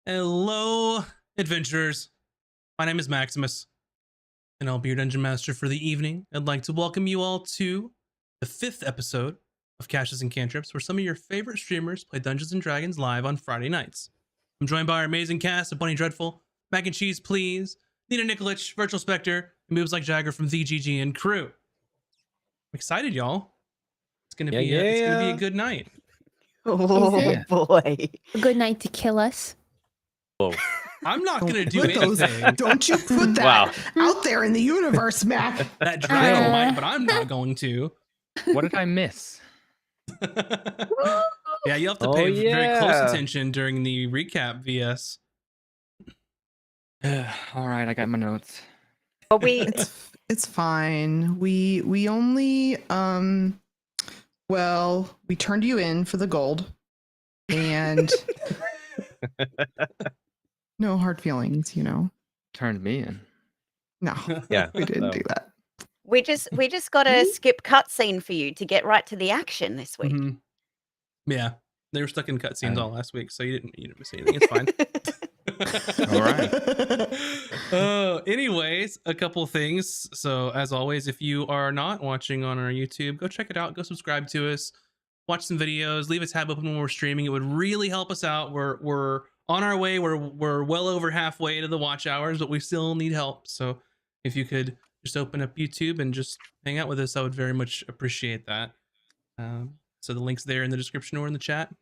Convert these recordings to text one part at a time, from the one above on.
Hello, adventurers. My name is Maximus, and I'll be your dungeon master for the evening. I'd like to welcome you all to the 5th episode of Caches and Cantrips, where some of your favorite streamers play Dungeons and Dragons live on Friday nights. I'm joined by our amazing cast of Bunny Dreadful, Mac and Cheese Please, Nina Nikolic, Virtual Spectre, and Moves Like Jagger from the GG and crew. I'm excited, y'all. It's gonna be a good night. Oh boy. A good night to kill us. Whoa. I'm not gonna do Put those- anything. Don't you put that out there in the universe, Mac. That dragon might, but I'm not going to. What did I miss? Yeah, you have to pay very close attention during the recap, VS. All right, I got my notes. But it's fine. We only we turned you in for the gold, and no hard feelings, Turned me in. No, Yeah, we didn't do that. We just got to skip cutscene for you to get right to the action this week. Mm-hmm. Yeah, they were stuck in cutscenes all last week, so you didn't miss anything. It's fine. All right. Anyways, a couple things. So as always, if you are not watching on our YouTube, go check it out. Go subscribe to us. Watch some videos. Leave a tab open when we're streaming. It would really help us out. We're on our way. We're well over halfway to the watch hours, but we still need help. So if you could just open up YouTube and just hang out with us, I would very much appreciate that. So the link's there in the description or in the chat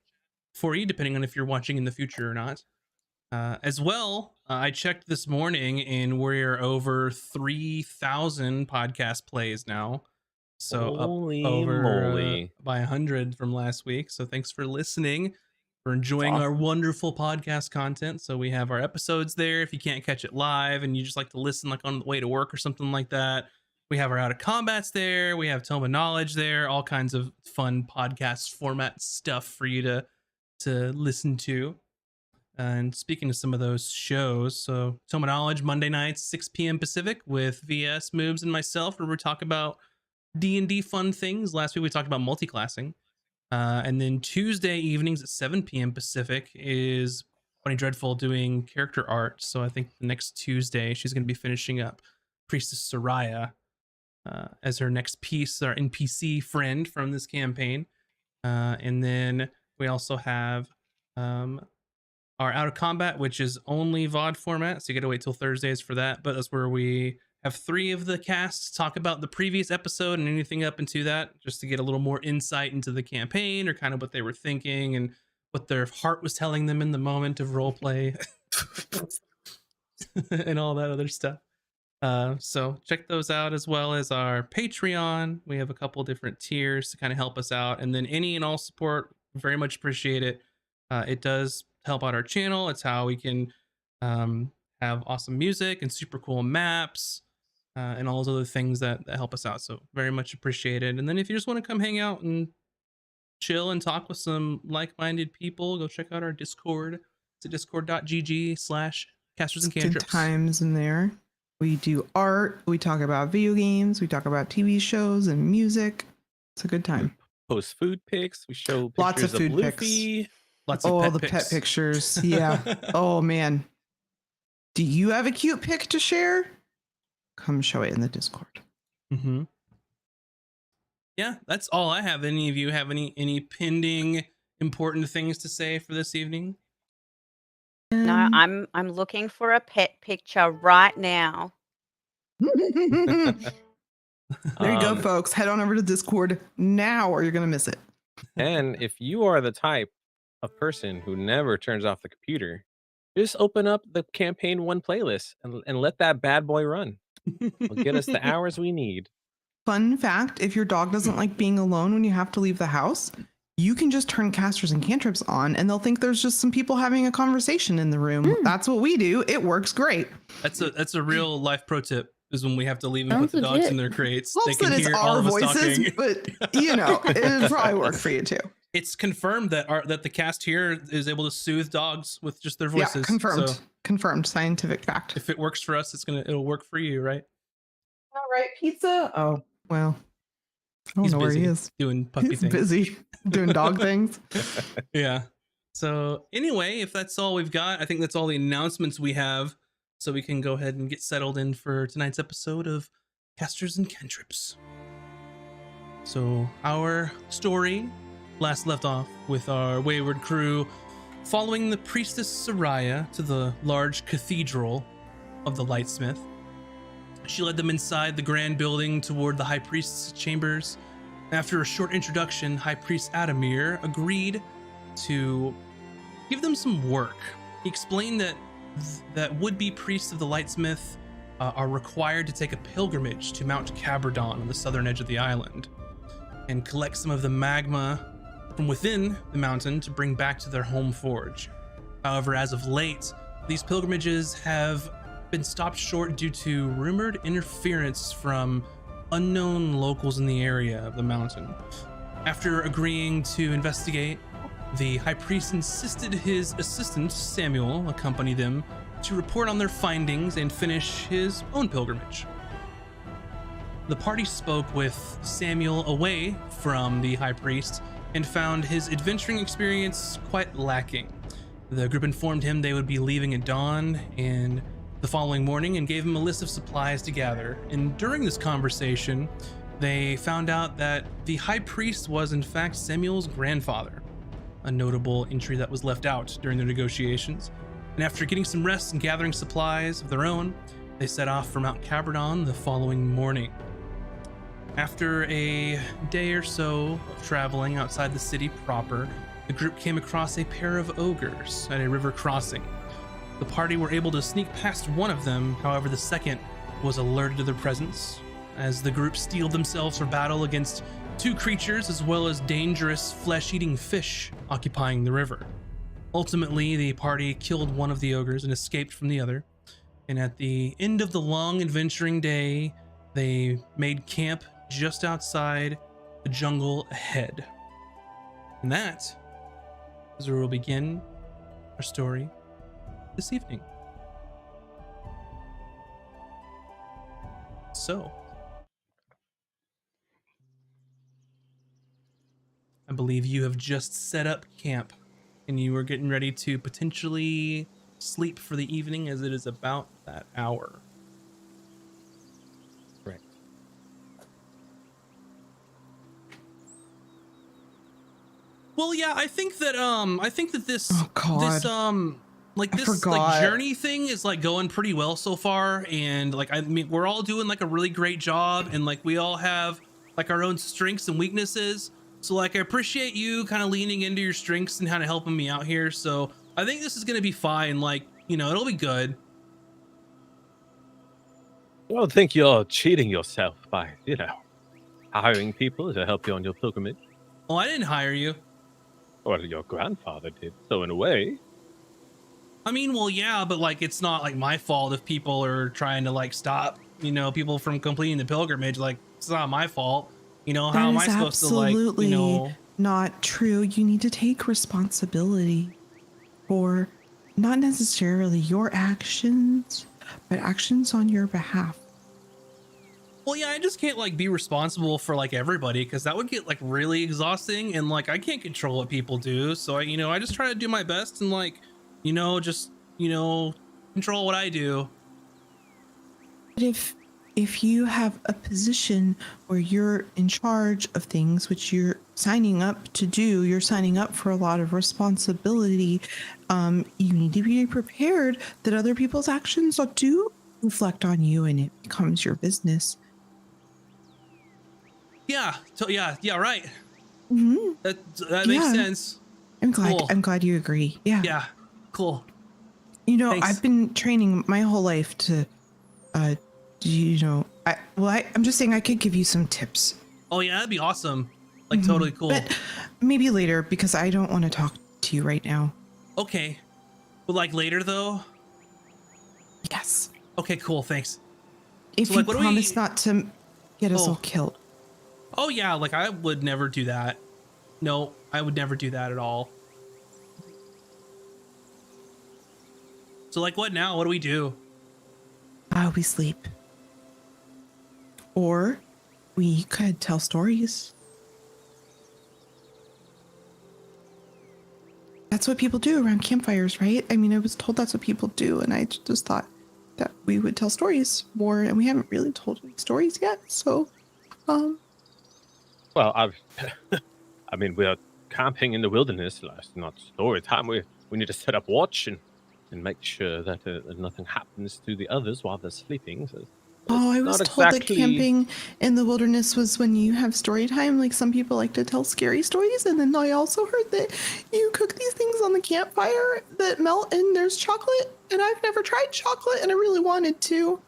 for you, depending on if you're watching in the future or not. As well, I checked this morning and we're over 3,000 podcast plays now. So Holy up over moly. by 100 from last week. So thanks for listening, for enjoying our wonderful podcast content. So we have our episodes there. If you can't catch it live and you just like to listen like on the way to work or something like that, we have our Out of Combats there. We have Tome of Knowledge there. All kinds of fun podcast format stuff for you to listen to. And speaking of some of those shows, so Tome of Knowledge, Monday nights, 6 p.m. Pacific with VS, Moobs, and myself, where we talk about D&D fun things. Last week we talked about multiclassing. And then Tuesday evenings at 7 p.m. Pacific is Bunny Dreadful doing character art. So I think the next Tuesday she's going to be finishing up Priestess Soraya as her next piece, our NPC friend from this campaign. And then we also have our Out of Combat, which is only VOD format, so you gotta wait till Thursdays for that. But that's where we have 3 of the casts talk about the previous episode and anything up into that, just to get a little more insight into the campaign or kind of what they were thinking and what their heart was telling them in the moment of roleplay and all that other stuff. So check those out, as well as our Patreon. We have a couple different tiers to kind of help us out, and then any and all support, very much appreciate it. It does help out our channel. It's how we can have awesome music and super cool maps and all those other things that help us out. So very much appreciated. And then if you just want to come hang out and chill and talk with some like-minded people, go check out our Discord. It's at discord.gg/casters and Good cantrips. times in there. We do art. We talk about video games. We talk about TV shows and music. It's a good time. Post food pics. We show pictures Lots of food pics. Luffy. Lots of the pet pictures. Yeah. Oh man. Do you have a cute pic to share? Come show it in the Discord. Mm-hmm. Yeah, that's all I have. Any of you have any pending important things to say for this evening? No, I'm looking for a pet picture right now. There you go, folks. Head on over to Discord now or you're going to miss it. And if you are the type of person who never turns off the computer, just open up the campaign 1 playlist and let that bad boy run. It'll get us the hours we need. Fun fact, if your dog doesn't like being alone when you have to leave the house, you can just turn Casters and Cantrips on and they'll think there's just some people having a conversation in the room. That's what we do. It works great. That's a real life pro tip, is when we have to leave and put the dogs in their crates. They can It's hear all our of us voices, talking. but it probably work for you too. It's confirmed that the cast here is able to soothe dogs with just their voices. Yeah, confirmed. So Confirmed scientific fact. if it works for us, it'll work for you, right? All right, pizza. Oh, well. I don't He's know where busy he is. doing puppy He's things. busy doing dog things. Yeah. So anyway, if that's all we've got, I think that's all the announcements we have. So we can go ahead and get settled in for tonight's episode of Casters and Cantrips. So our story last left off with our wayward crew following the priestess Soraya to the large cathedral of the Lightsmith. She led them inside the grand building toward the high priest's chambers. After a short introduction, High Priest Adamir agreed to give them some work. He explained that would-be priests of the Lightsmith are required to take a pilgrimage to Mount Cabradon on the southern edge of the island and collect some of the magma from within the mountain to bring back to their home forge. However, as of late, these pilgrimages have been stopped short due to rumored interference from unknown locals in the area of the mountain. After agreeing to investigate, the high priest insisted his assistant Samuel accompany them to report on their findings and finish his own pilgrimage. The party spoke with Samuel away from the high priest and found his adventuring experience quite lacking. The group informed him they would be leaving at dawn and the following morning and gave him a list of supplies to gather. And during this conversation, they found out that the high priest was in fact Samuel's grandfather, a notable entry that was left out during their negotiations. And after getting some rest and gathering supplies of their own, they set off for Mount Cabradon the following morning. After a day or so of traveling outside the city proper, the group came across a pair of ogres at a river crossing. The party were able to sneak past one of them, however the second was alerted to their presence. As the group steeled themselves for battle against two creatures as well as dangerous flesh-eating fish occupying the river. Ultimately, the party killed one of the ogres and escaped from the other. And at the end of the long adventuring day, they made camp just outside the jungle ahead. And that is where we'll begin our story this evening. So, I believe you have just set up camp and you are getting ready to potentially sleep for the evening, as it is about that hour. Right. Well, yeah, I think that this Oh, God. this like I this like forgot. journey thing is like going pretty well so far, and like I mean we're all doing like a really great job, and like we all have like our own strengths and weaknesses. So like I appreciate you kind of leaning into your strengths and kind of helping me out here. So I think this is gonna be fine. Like, you know, it'll be good. I don't think you're cheating yourself by, hiring people to help you on your pilgrimage. Oh, I didn't hire you. Well, your grandfather did, so in a way. I mean, well, yeah, but like it's not like my fault if people are trying to like stop, you know, people from completing the pilgrimage. Like it's not my fault. You know, how am I supposed to like, you know? Not true. You need to take responsibility for not necessarily your actions, but actions on your behalf. Well, yeah, I just can't like be responsible for like everybody, because that would get like really exhausting, and like I can't control what people do. So I just try to do my best and like, just control what I do. But if you have a position where you're in charge of things, which you're signing up to do, you're signing up for a lot of responsibility. You need to be prepared that other people's actions do reflect on you, and it becomes your business. Yeah. So yeah, right. Mm-hmm. That makes sense. I'm glad. Cool. I'm glad you agree. Yeah. Yeah. Cool. Thanks. Thanks. I've been training my whole life to, I'm just saying I could give you some tips. Oh yeah, that'd be awesome. Like totally cool. But maybe later, because I don't want to talk to you right now. Okay. But like later though? Yes. Okay, cool. Thanks. If So, you like, what do promise we- not to get us Oh. all killed. Oh yeah, like I would never do that. No, I would never do that at all. So like what now? What do we do? We sleep. Or we could tell stories. That's what people do around campfires, right? I mean, I was told that's what people do, and I just thought that we would tell stories more, and we haven't really told any stories yet. So, Well, I mean, we're camping in the wilderness. It's not story time. We need to set up watch and make sure that nothing happens to the others while they're sleeping. So oh, it's I was not told that exactly. camping in the wilderness was when you have story time. Like some people like to tell scary stories, and then I also heard that you cook these things on the campfire that melt, and there's chocolate. And I've never tried chocolate, and I really wanted to.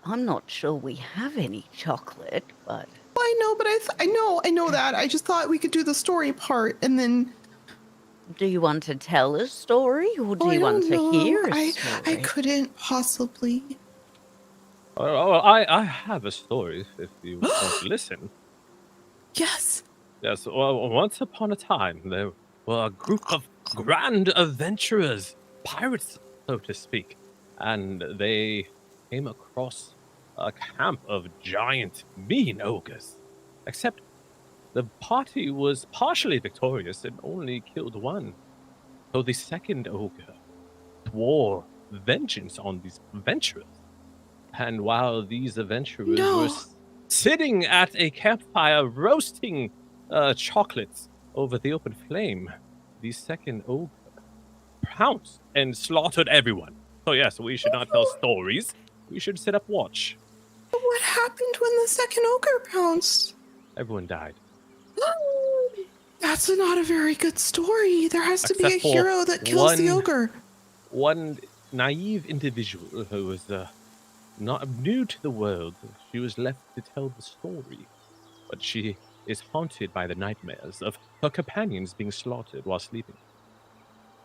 I'm not sure we have any chocolate, but Well, I know, but I know that. I just thought we could do the story part, and then do you want to tell a story or do oh, I you want don't to know. hear a I story? couldn't possibly. I have a story if you want to listen. Yes. Yes, well, once upon a time, there were a group of grand adventurers, pirates, so to speak, and they came across a camp of giant, mean ogres. Except the party was partially victorious and only killed one. So the second ogre swore vengeance on these adventurers. And while these adventurers were No. sitting at a campfire roasting chocolates over the open flame, the second ogre pounced and slaughtered everyone. So yes, we should not tell stories. We should set up watch. What happened when the second ogre pounced? Everyone died. That's not a very good story. There has to be a Except for hero that kills the ogre. one naive individual who was not new to the world. She was left to tell the story, but she is haunted by the nightmares of her companions being slaughtered while sleeping.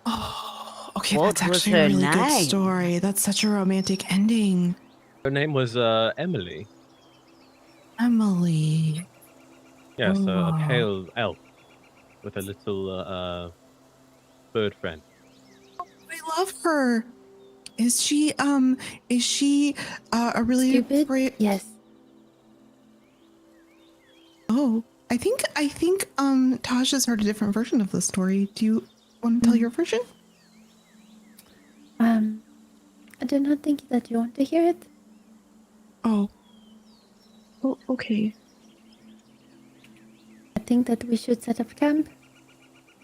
Oh, okay, What that's was actually a her really good name? story. That's such a romantic ending. Her name was Emily. Emily. Yes, a Oh. pale elf with a little bird friend. I love her. Is she a really Stupid? brave? Yes. Oh, I think Taj has heard a different version of the story. Do you want to tell your version? I do not think that you want to hear it. Oh. Oh, okay. I think that we should set up camp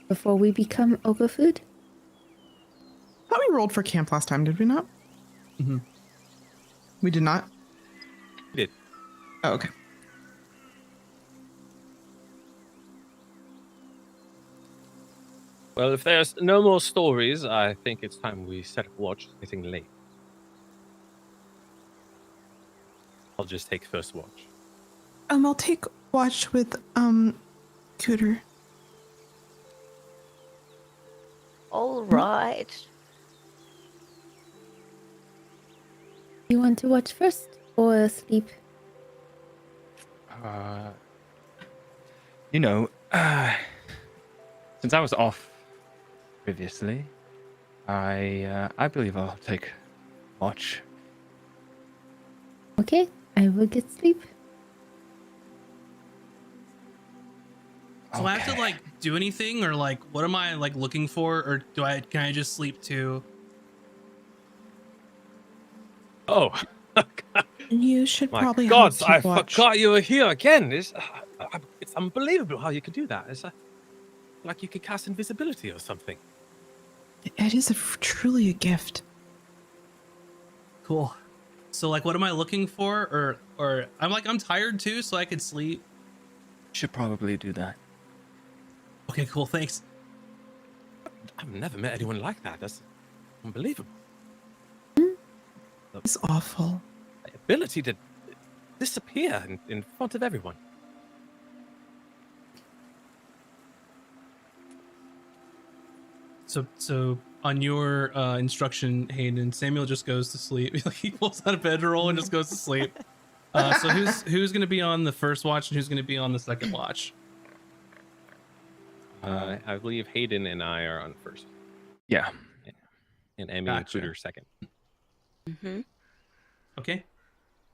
before we become ogre food. I thought we rolled for camp last time, did we not? Mm-hmm. We did not? We did. Oh, okay. Well, if there's no more stories, I think it's time we set up watch. It's getting late. I'll just take first watch. I'll take watch with Cooter. All right. You want to watch first or sleep? You know, since I was off previously, I believe I'll take watch. Okay, I will get sleep. So I have to Okay. like do anything, or like what am I like looking for, or can I just sleep too? Oh, You should my probably God! help I keep watch. forgot you were here again. It's unbelievable how you could do that. It's like you could cast invisibility or something. It is truly a gift. Cool. So like, what am I looking for, or I'm tired too, so I could sleep. Should probably do that. Okay, cool. Thanks. I've never met anyone like that. That's unbelievable. It's awful. The ability to disappear in front of everyone. So on your instruction, Hayden, Samuel just goes to sleep. He pulls out of bed to roll and just goes to sleep. So who's going to be on the first watch and who's going to be on the second watch? I believe Hayden and I are on first, Yeah. and Emmy Gotcha. and Cooter second. Mm-hmm. Okay.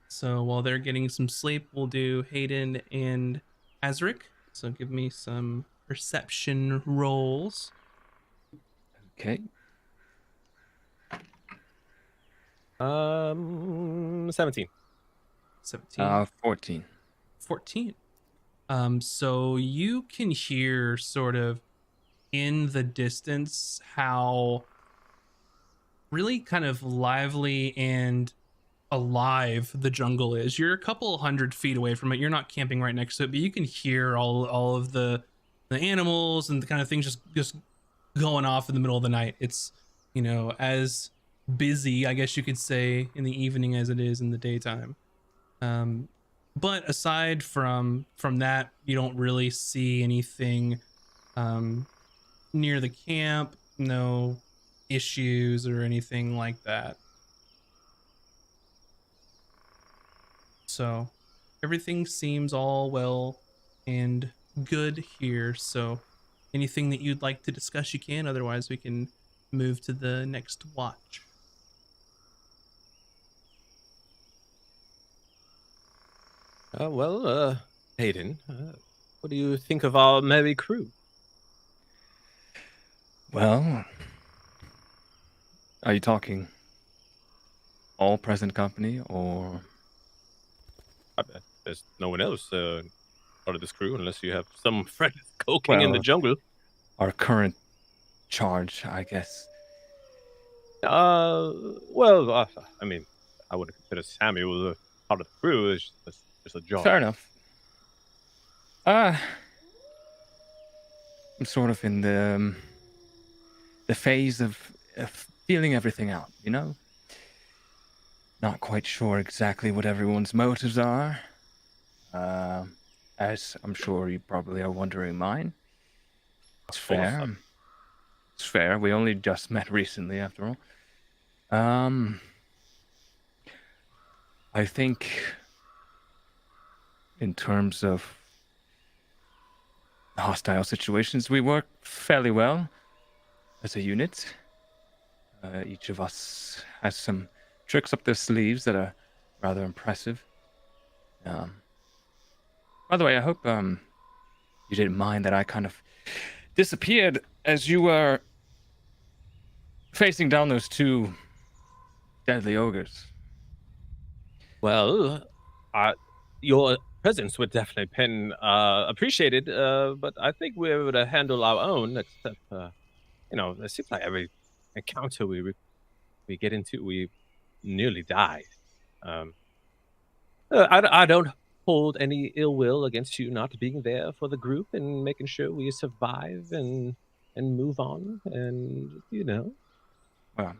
So while they're getting some sleep, we'll do Hayden and Azric. So give me some perception rolls. Okay. 17. 17. 14. 14. So you can hear sort of in the distance how really kind of lively and alive the jungle is. You're a couple hundred feet away from it. You're not camping right next to it, but you can hear all of the animals and the kind of things just going off in the middle of the night. It's, you know, as busy, I guess you could say, in the evening as it is in the daytime. But aside from that, you don't really see anything near the camp. No issues or anything like that. So everything seems all well and good here. So anything that you'd like to discuss, you can. Otherwise, we can move to the next watch. Hayden, what do you think of our merry crew? Well, are you talking all present company or? I bet there's no one else part of this crew unless you have some friend coking in the Well, jungle. Our current charge, I guess. I mean, I wouldn't consider Samuel part of the crew. It's just a job. Fair enough. I'm sort of in the phase of feeling everything out, you know? Not quite sure exactly what everyone's motives are. As I'm sure you probably are wondering mine. It's fair. It's fair. We only just met recently, after all. I think in terms of hostile situations, we work fairly well as a unit. Each of us has some tricks up their sleeves that are rather impressive. By the way, I hope you didn't mind that I kind of disappeared as you were facing down those two deadly ogres. Well, your presence would definitely been appreciated, but I think we were able to handle our own. Except, it seems like every encounter we get into, we nearly die. I don't hold any ill will against you not being there for the group and making sure we survive and move on, and Well,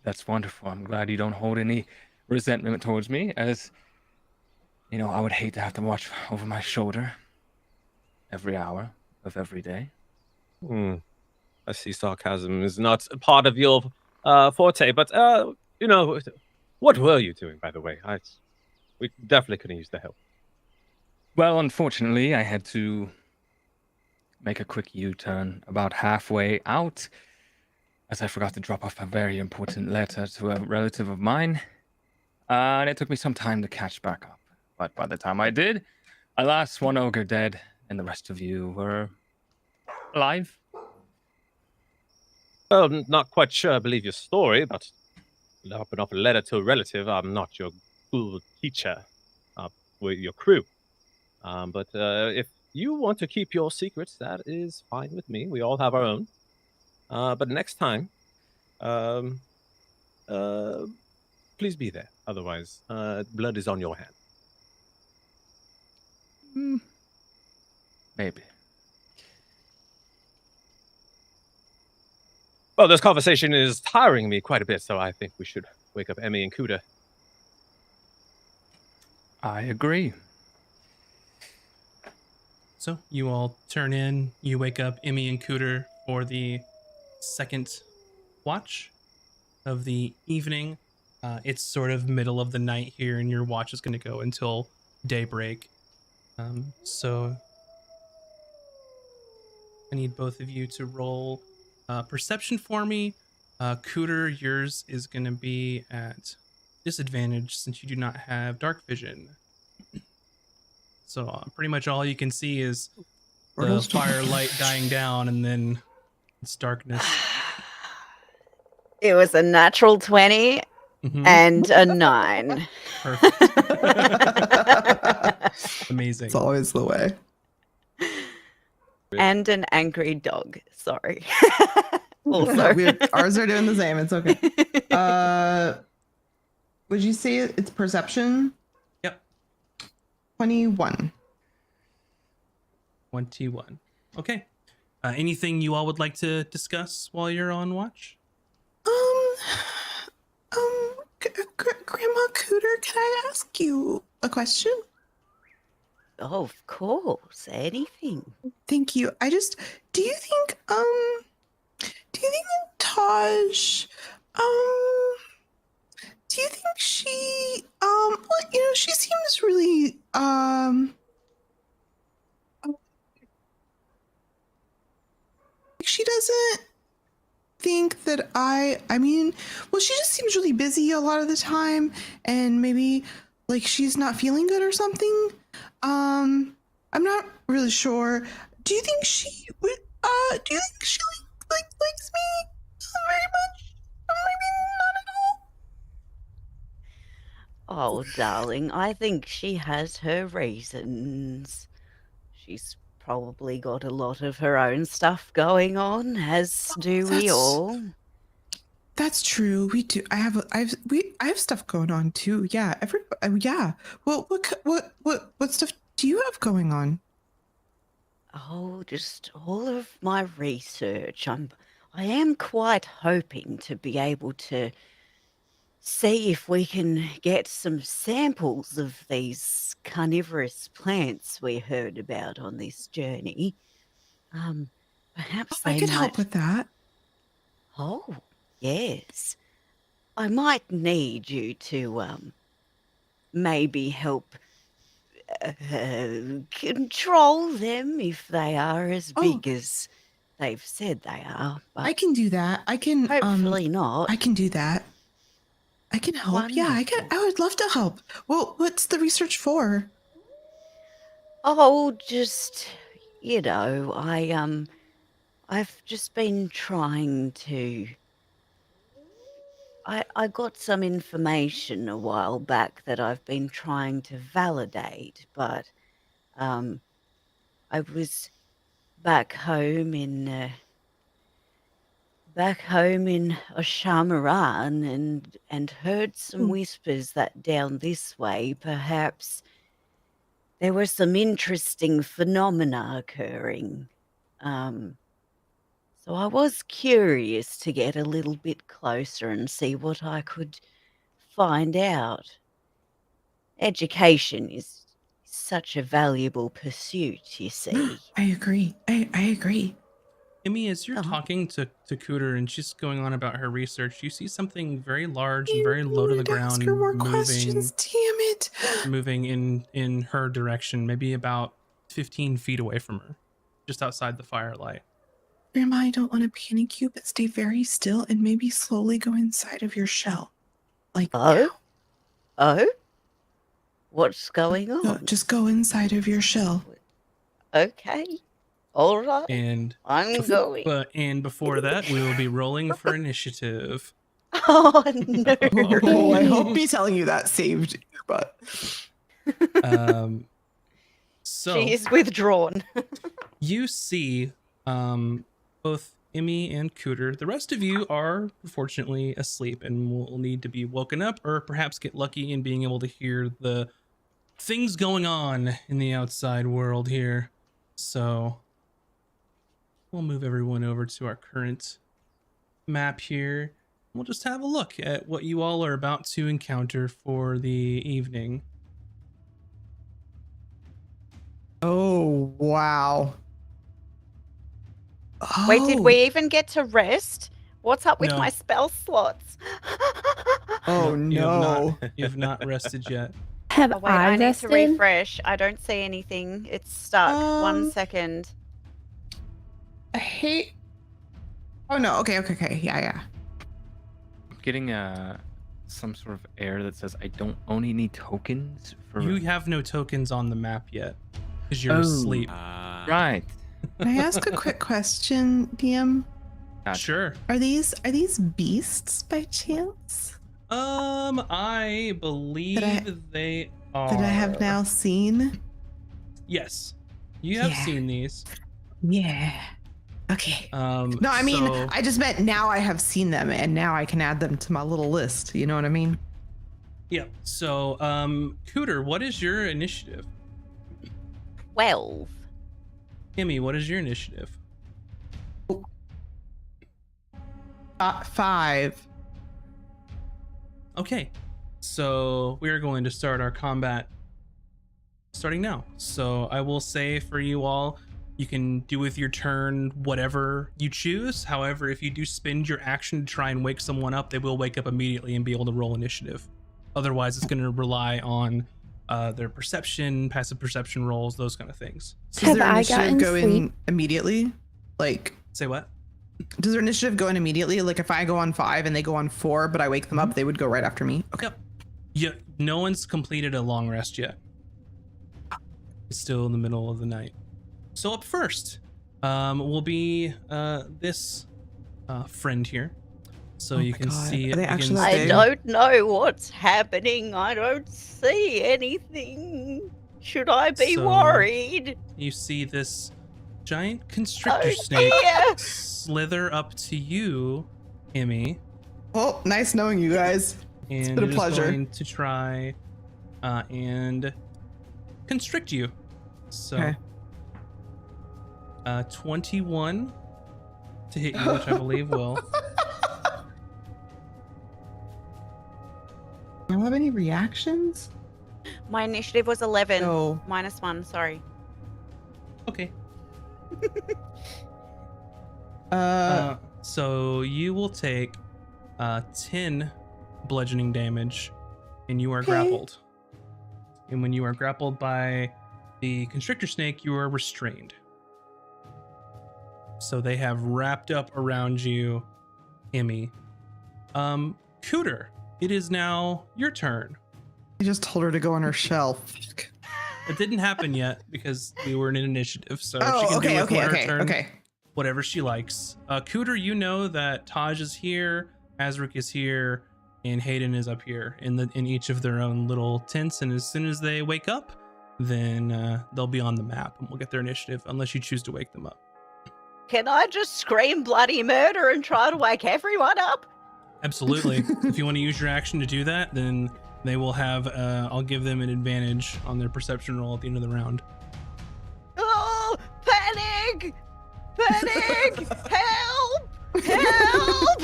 that's wonderful. I'm glad you don't hold any resentment towards me, as I would hate to have to watch over my shoulder every hour of every day. I see sarcasm is not a part of your forte, but what were you doing, by the way? We definitely couldn't use the help. Well, unfortunately, I had to make a quick U-turn about halfway out, as I forgot to drop off a very important letter to a relative of mine, and it took me some time to catch back up. But by the time I did, alas, one ogre dead, and the rest of you were alive. Well, I'm not quite sure I believe your story about dropping off a letter to a relative. I'm not your school teacher with your crew. But if you want to keep your secrets, that is fine with me. We all have our own. But next time, please be there. Otherwise, blood is on your hand. Maybe. Well, this conversation is tiring me quite a bit, so I think we should wake up Emmy and Kuda. I agree. So you all turn in. You wake up Emmy and Cooter for the second watch of the evening. It's sort of middle of the night here, and your watch is going to go until daybreak. So I need both of you to roll perception for me. Cooter, yours is going to be at disadvantage since you do not have dark vision. So pretty much all you can see is the firelight dying down, and then it's darkness. It was a natural 20 Mhm. and a 9. Perfect. Amazing. It's always the way. And an angry dog. Sorry. No, Also. ours are doing the same. It's okay. Would you say it's perception? Yep. 21. 21. Okay. Anything you all would like to discuss while you're on watch? Grandma Cooter, can I ask you a question? Oh, of course. Anything. Thank you. Do you think Taj, do you think she, well, she seems really, she doesn't think that well, she just seems really busy a lot of the time, and maybe like she's not feeling good or something. I'm not really sure. Do you think she would do you think she likes me very much? Or maybe not at all. Oh, darling, I think she has her reasons. She's probably got a lot of her own stuff going on, as do we all. That's true. We do. I have stuff going on too. Yeah. Yeah. Well, what stuff do you have going on? Oh, just all of my research. I am quite hoping to be able to see if we can get some samples of these carnivorous plants we heard about on this journey. Perhaps I they could might. help with that. Oh, yes. I might need you to maybe help control them if they are as big as they've said they are. But I can do that. I can hopefully not. I can do that. I can help. Yeah, Wonderful. I would love to help. Well, what's the research for? Oh, just I've just been trying to. I got some information a while back that I've been trying to validate, but I was back home in Ashamaran and heard some whispers that down this way perhaps there were some interesting phenomena occurring. So I was curious to get a little bit closer and see what I could find out. Education is such a valuable pursuit, you see. I agree. I agree. Emmy, as you're talking to Cooter and she's going on about her research, you see something very large and very low to the ground Ask her more questions. Damn it. moving in her direction, maybe about 15 feet away from her, just outside the firelight. Grandma, I don't want to panic you, but stay very still and maybe slowly go inside of your shell. Like Oh? Oh? What's going on? no, just go inside of your shell. Okay. All right. And I'm going. and before that, we will be rolling for initiative. Oh, no. Oh, I hope me telling you that saved your butt. So She is withdrawn. you see both Emmy and Cooter. The rest of you are unfortunately asleep and will need to be woken up, or perhaps get lucky in being able to hear the things going on in the outside world here. So we'll move everyone over to our current map here. We'll just have a look at what you all are about to encounter for the evening. Oh, wow. Wait, did we even get to rest? What's up with No. my spell slots? Oh, no. You have not rested yet. Have Oh, wait, I I need to rested? refresh. I don't see anything. It's stuck. 1 Um, second. I hate. Oh, no. Okay. Yeah. I'm getting some sort of error that says I don't own any tokens for. You have no tokens on the map yet because you're asleep. Right. Can I ask a quick question, DM? Sure. Are these beasts by chance I believe they are. that I have now seen? Yes, you have Yeah. seen these. Yeah. Okay. No, I mean, so- I just meant now I have seen them and now I can add them to my little list. You know what I mean? yeah. So, Cooter, what is your initiative? 12. Kimmy, what is your initiative? 5. Okay, so we are going to start our combat starting now. So I will say for you all, you can do with your turn whatever you choose. However, if you do spend your action to try and wake someone up, they will wake up immediately and be able to roll initiative. Otherwise, it's going to rely on their perception, passive perception rolls, those kind of things. So, Does Have their I initiative gotten go in sleep? immediately? Like, say what? does their initiative go in immediately? Like, if I go on 5 and they go on 4, but I wake them up, they would go right after me. Okay. Yep. Yeah, no one's completed a long rest yet. It's still in the middle of the night. So up first will be this friend here. So Oh you my can God. see Are it they begins actually to- I Stay. don't know what's happening. I don't see anything. Should I be So- worried? You see this giant constrictor Oh snake dear. slither up to you, Emmy, Well, nice knowing you guys. and been a it is pleasure. going to try and constrict you. So Okay. 21 to hit you, which I believe will. Do I have any reactions? My initiative was 11. No. -1, sorry. Okay. Uh, So you will take 10 bludgeoning damage, and you are Okay. grappled. And when you are grappled by the constrictor snake, you are restrained. So they have wrapped up around you, Emmy. Cooter, it is now your turn. I just told her to go on her shelf. It didn't happen yet because we were in an initiative, so she Oh, can do okay, with her okay, turn okay. whatever she likes. Cooter, you know that Taj is here, Azric is here, and Hayden is up here in each of their own little tents. And as soon as they wake up, then they'll be on the map, and we'll get their initiative unless you choose to wake them up. Can I just scream bloody murder and try to wake everyone up? Absolutely. If you want to use your action to do that, then they will have. I'll give them an advantage on their perception roll at the end of the round. Oh, panic! Panic! Help! Help!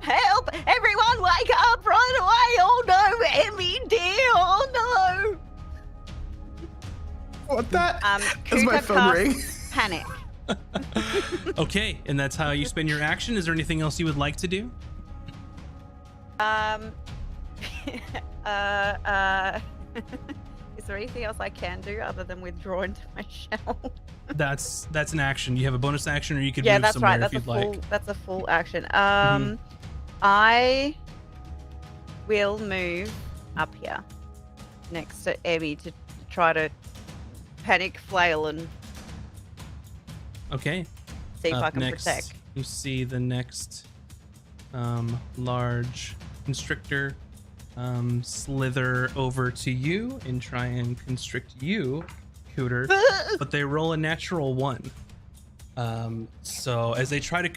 Help! Everyone wake up right away! Oh no, Emmy dear! Oh no! What that? Um, As my Cooter phone casts ring. Panic. Okay, and that's how you spend your action. Is there anything else you would like to do? Is there anything else I can do other than withdraw into my shell? That's an action. You have a bonus action, or you could Yeah, move that's somewhere right. if That's a you'd full. like. That's a full action. Mhm. I will move up here next to Emmy to try to panic flail and Okay. see if I Up can next, protect. you see the next large constrictor slither over to you and try and constrict you, Cooter, but they roll a natural 1. So as they try to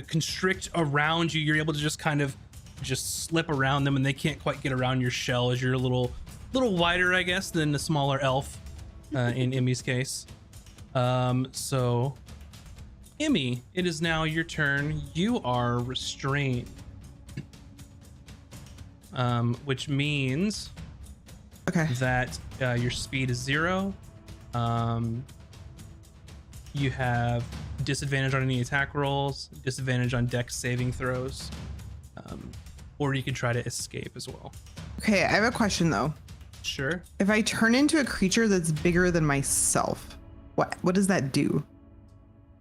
constrict around you, you're able to just kind of just slip around them, and they can't quite get around your shell as you're a little wider, I guess, than a smaller elf in Emmy's case. So Emmy, it is now your turn. You are restrained. Which means Okay. that your speed is 0. You have disadvantage on any attack rolls, disadvantage on dex saving throws, or you can try to escape as well. Okay, I have a question though. Sure. If I turn into a creature that's bigger than myself, what does that do?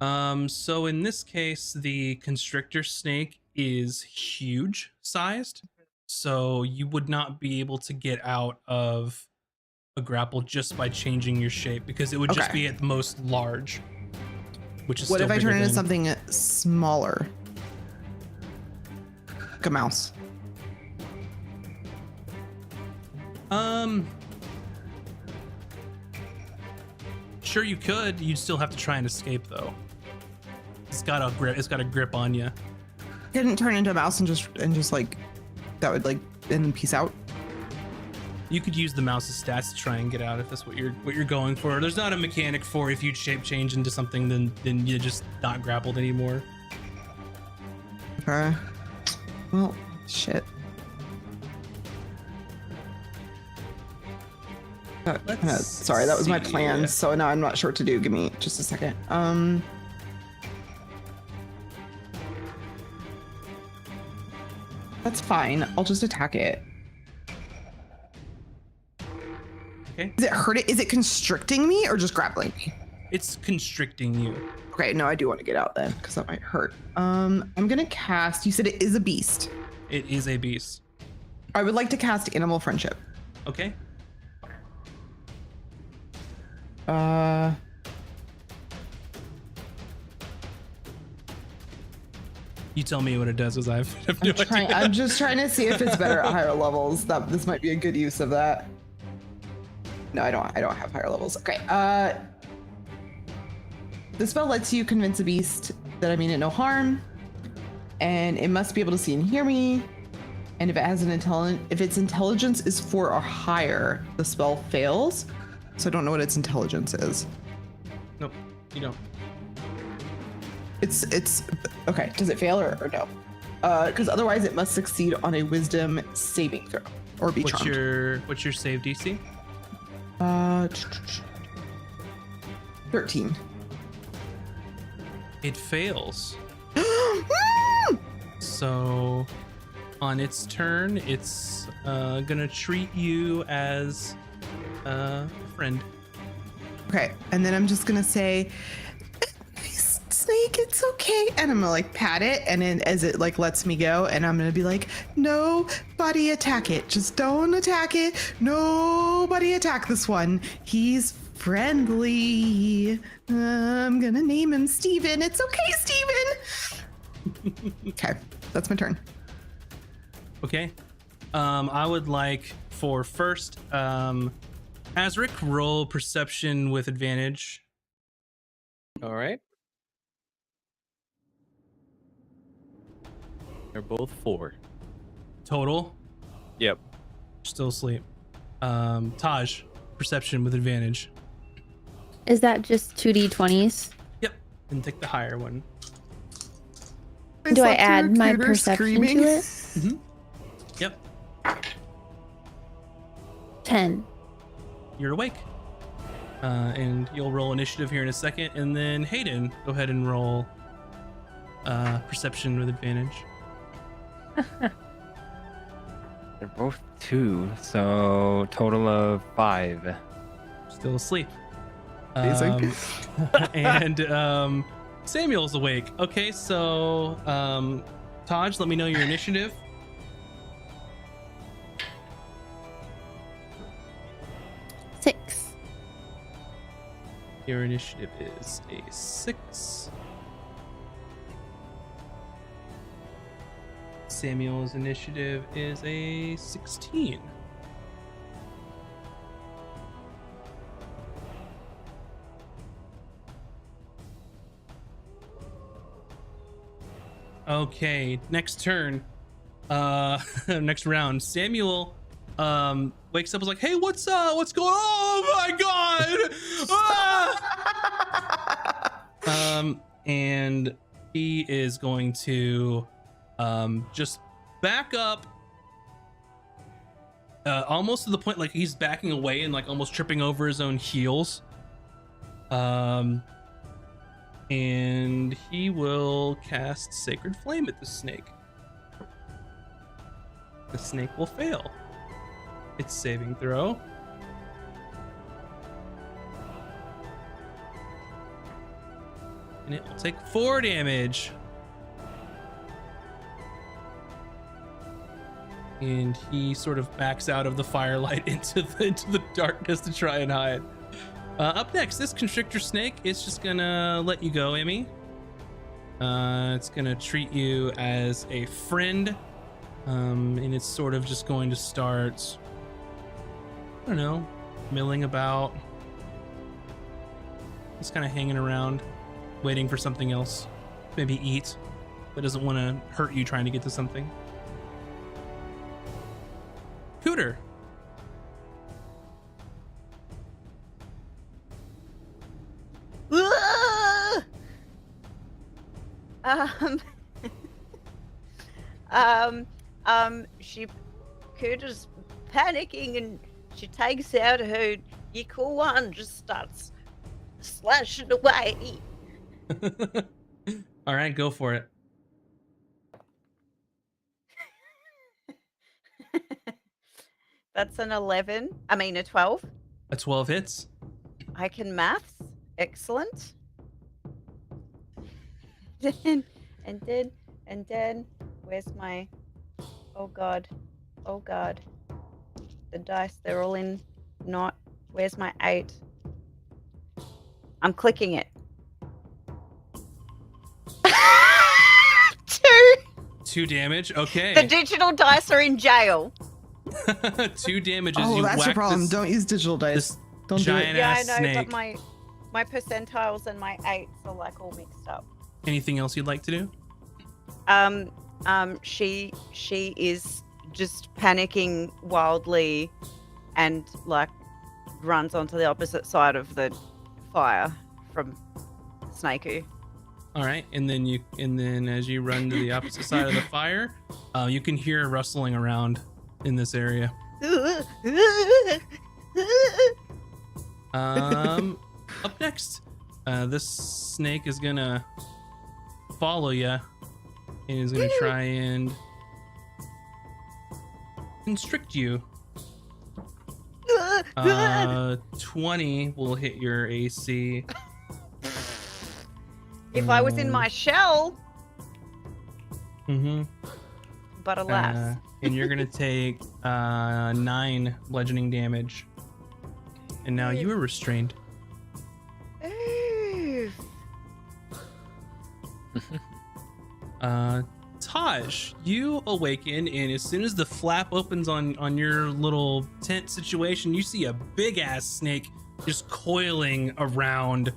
So in this case, the constrictor snake is huge sized, so you would not be able to get out of a grapple just by changing your shape, because it would just Okay. be at the most large, which is What still if I bigger turn into than- something smaller? Like a mouse. Sure, you could. You'd still have to try and escape, though. It's got a grip. It's got a grip on you. Couldn't turn into a mouse and just like that would like and then peace out. You could use the mouse's stats to try and get out if that's what you're going for. There's not a mechanic for if you shape change into something, then you're just not grappled anymore. Okay. Well, shit. Sorry, that was my see. plan. So now I'm not sure what to do. Give me just a second. That's fine. I'll just attack it. Okay. Is it hurt it? Is it constricting me or just grappling me? It's constricting you. Okay, no, I do want to get out then because that might hurt. I'm gonna cast. You said it is a beast. It is a beast. I would like to cast Animal Friendship. Okay. You tell me what it does, as I have no idea. I'm just trying to see if it's better at higher levels. That this might be a good use of that. No, I don't have higher levels. Okay. The spell lets you convince a beast that I mean it no harm, and it must be able to see and hear me. And if it has if its intelligence is 4 or higher, the spell fails. So I don't know what its intelligence is. Nope, you don't. It's okay. Does it fail or no? Because otherwise it must succeed on a Wisdom saving throw or be charmed. What's your save DC? 13. It fails. So on its turn, it's gonna treat you as a friend. Okay, and then I'm just gonna say, Snake, it's okay, and I'm gonna like pat it, and then as it like lets me go, and I'm gonna be like, nobody attack it, just don't attack it, nobody attack this one, he's friendly. I'm gonna name him Steven. It's okay, Steven. Okay, that's my turn. Okay. I would like for first, Azric, roll perception with advantage. All right. They're both 4. Total. Yep. Still asleep. Taj, perception with advantage. Is that just 2d20s? Yep. And take the higher one. Do I slept through add my recruiter perception screaming. to it? Yep. 10. You're awake. And you'll roll initiative here in a second. And then Hayden, go ahead and roll perception with advantage. They're both 2, so total of 5. Still asleep. Amazing. And Samuel's awake. Okay, so Taj, let me know your initiative. Six. Your initiative is a 6. Samuel's initiative is a 16. Okay, next turn. Next round. Samuel wakes up, is like, hey, what's going on? Oh my god! Ah! And he is going to just back up almost to the point like he's backing away and like almost tripping over his own heels. And he will cast Sacred Flame at the snake. The snake will fail its saving throw. And it will take 4 damage. and he sort of backs out of the firelight into the darkness to try and hide. Up next, this constrictor snake is just gonna let you go, Emmy. It's gonna treat you as a friend, and it's sort of just going to start, I don't know, milling about. Just kind of hanging around, waiting for something else. Maybe eat, but doesn't want to hurt you trying to get to something. Cooter. She Cooter's panicking and she takes out her cool one, just starts slashing away. All right, go for it. That's an 11. I mean, a 12. A 12 hits. I can maths. Excellent. And then, where's my, oh God. The dice, they're all in not, where's my 8? I'm clicking it. 2. 2 damage. Okay. The digital dice are in jail. 2 damage as Oh, you that's your whack problem. this Don't use digital this dice. Don't do giant it. Yeah, I ass know, snake. but my percentiles and my 8s are like all mixed up. Anything else you'd like to do? She is just panicking wildly and like runs onto the opposite side of the fire from Snakey. All right, and then as you run to the opposite side of the fire, you can hear rustling around in this area. Up next, this snake is gonna follow you and is gonna try and constrict you. 20 will hit your AC. If I was in my shell, Mm-hmm. but alas. And you're gonna take 9 bludgeoning damage. And now you are restrained. Ooh. Taj, you awaken, and as soon as the flap opens on your little tent situation, you see a big ass snake just coiling around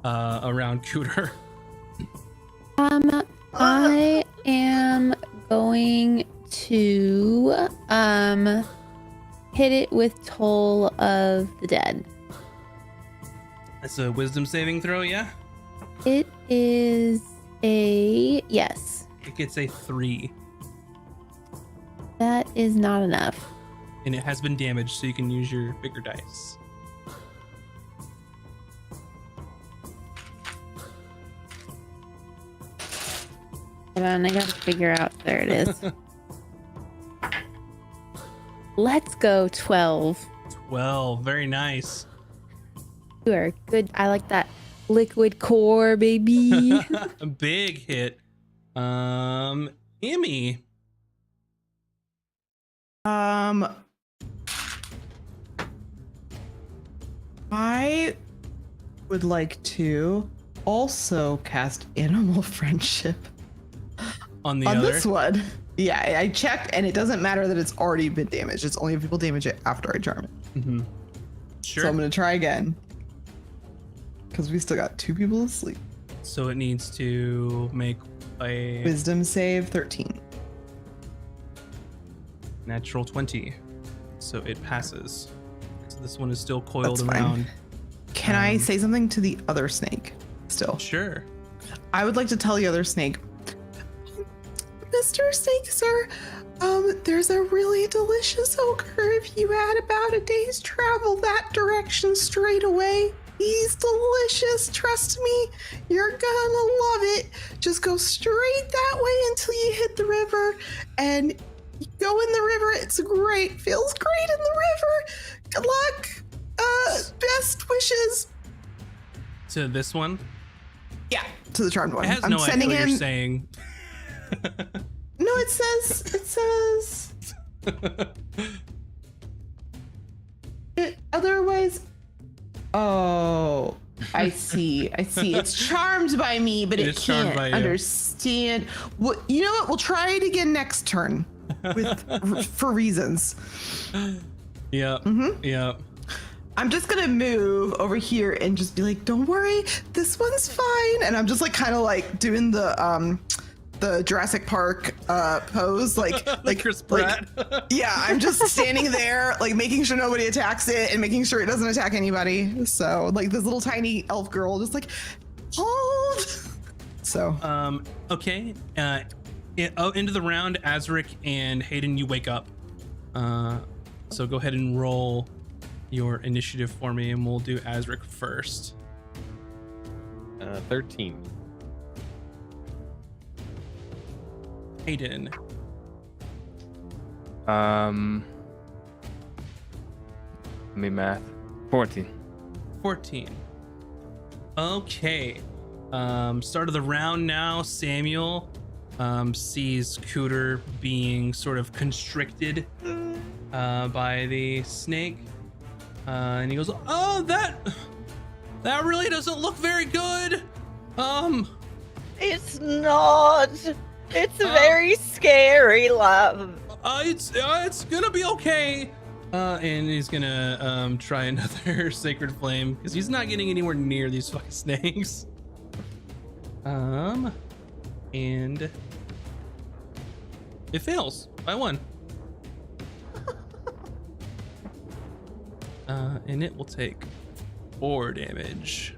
Cooter. I am going to hit it with Toll of the Dead. That's a wisdom saving throw, yeah? It is a yes. It gets a 3, That is not enough. and it has been damaged, so you can use your bigger dice. Hold on, I gotta figure out. There it is. Let's go 12. 12, very nice. You are good. I like that liquid core, baby. A big hit. Emmy. I would like to also cast Animal Friendship On on other. this one. Yeah, I checked, and it doesn't matter that it's already been damaged. It's only if people damage it after I charm it. Mm-hmm. Sure. So I'm gonna try again because we still got 2 people asleep. So it needs to make a Wisdom save 13. natural 20. So it passes. So this one is still coiled That's fine. around. Can I say something to the other snake? Still, Sure. I would like to tell the other snake, Mr. Snake, sir, there's a really delicious ogre if you had about a day's travel that direction straight away. He's delicious, trust me. You're gonna love it. Just go straight that way until you hit the river, and you go in the river. It's great. Feels great in the river. Good luck. Best wishes. To this one. Yeah, to the charmed one. It has I'm no idea sending what him. you're saying. No, it says Otherwise, oh, I see. I see. It's charmed by me, but It it is charmed can't by you. understand. Well, you know what? We'll try it again next turn for reasons. Yep. Yep. I'm just gonna move over here and just be like, "Don't worry, this one's fine." And I'm just like kind of like doing the Jurassic Park pose, like Chris Pratt. yeah, I'm just standing there, like making sure nobody attacks it and making sure it doesn't attack anybody. So like this little tiny elf girl, just like hold. So Okay. Into the round, Azric and Hayden, you wake up. So go ahead and roll your initiative for me, and we'll do Azric first. 13. Hayden. Let me math. 14. 14. Okay. Start of the round now. Samuel sees Cooter being sort of constricted by the snake. And he goes, "Oh, that really doesn't look very good. It's not. It's very scary, love. It's gonna be okay." And he's gonna try another sacred flame because he's not getting anywhere near these fucking snakes. And it fails by 1. And it will take 4 damage.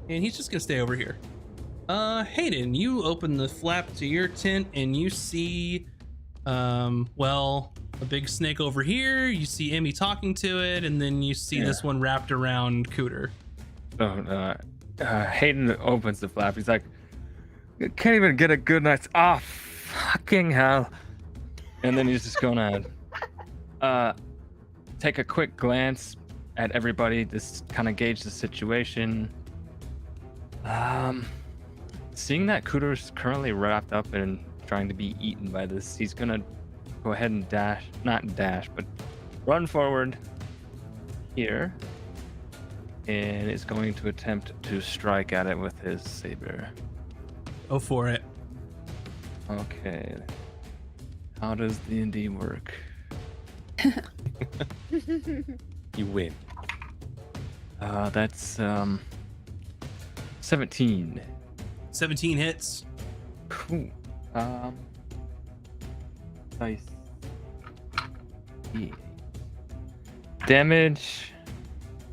And he's just gonna stay over here. Hayden, you open the flap to your tent and you see, well, a big snake over here. You see Emmy talking to it, and then you see this one wrapped around Cooter. So Hayden opens the flap. He's like, can't even get a good night's fucking hell. And then he's just gonna take a quick glance at everybody, just kind of gauge the situation. Seeing that Cooter's currently wrapped up and trying to be eaten by this, he's gonna go ahead and not dash, but run forward here, and is going to attempt to strike at it with his saber. Go for it. Okay. How does D&D work? You win. That's 17. 17 hits. Cool. Dice. Yeah. Damage.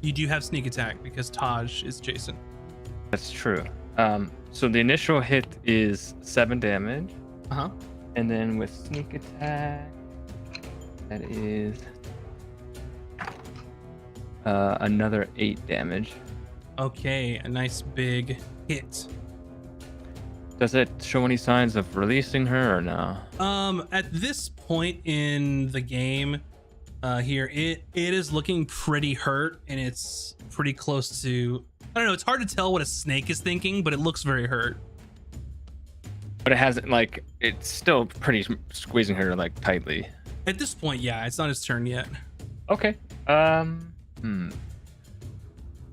You do have sneak attack because Taj is Jason. That's true. So the initial hit is 7 damage, Uh-huh. and then with sneak attack, that is another 8 damage. Okay, a nice big hit. Does it show any signs of releasing her or no? At this point in the game, here, it is looking pretty hurt, and it's pretty close to, I don't know, it's hard to tell what a snake is thinking, but it looks very hurt. But it hasn't, like, it's still pretty squeezing her, like, tightly. At this point, yeah, it's not his turn yet. Okay.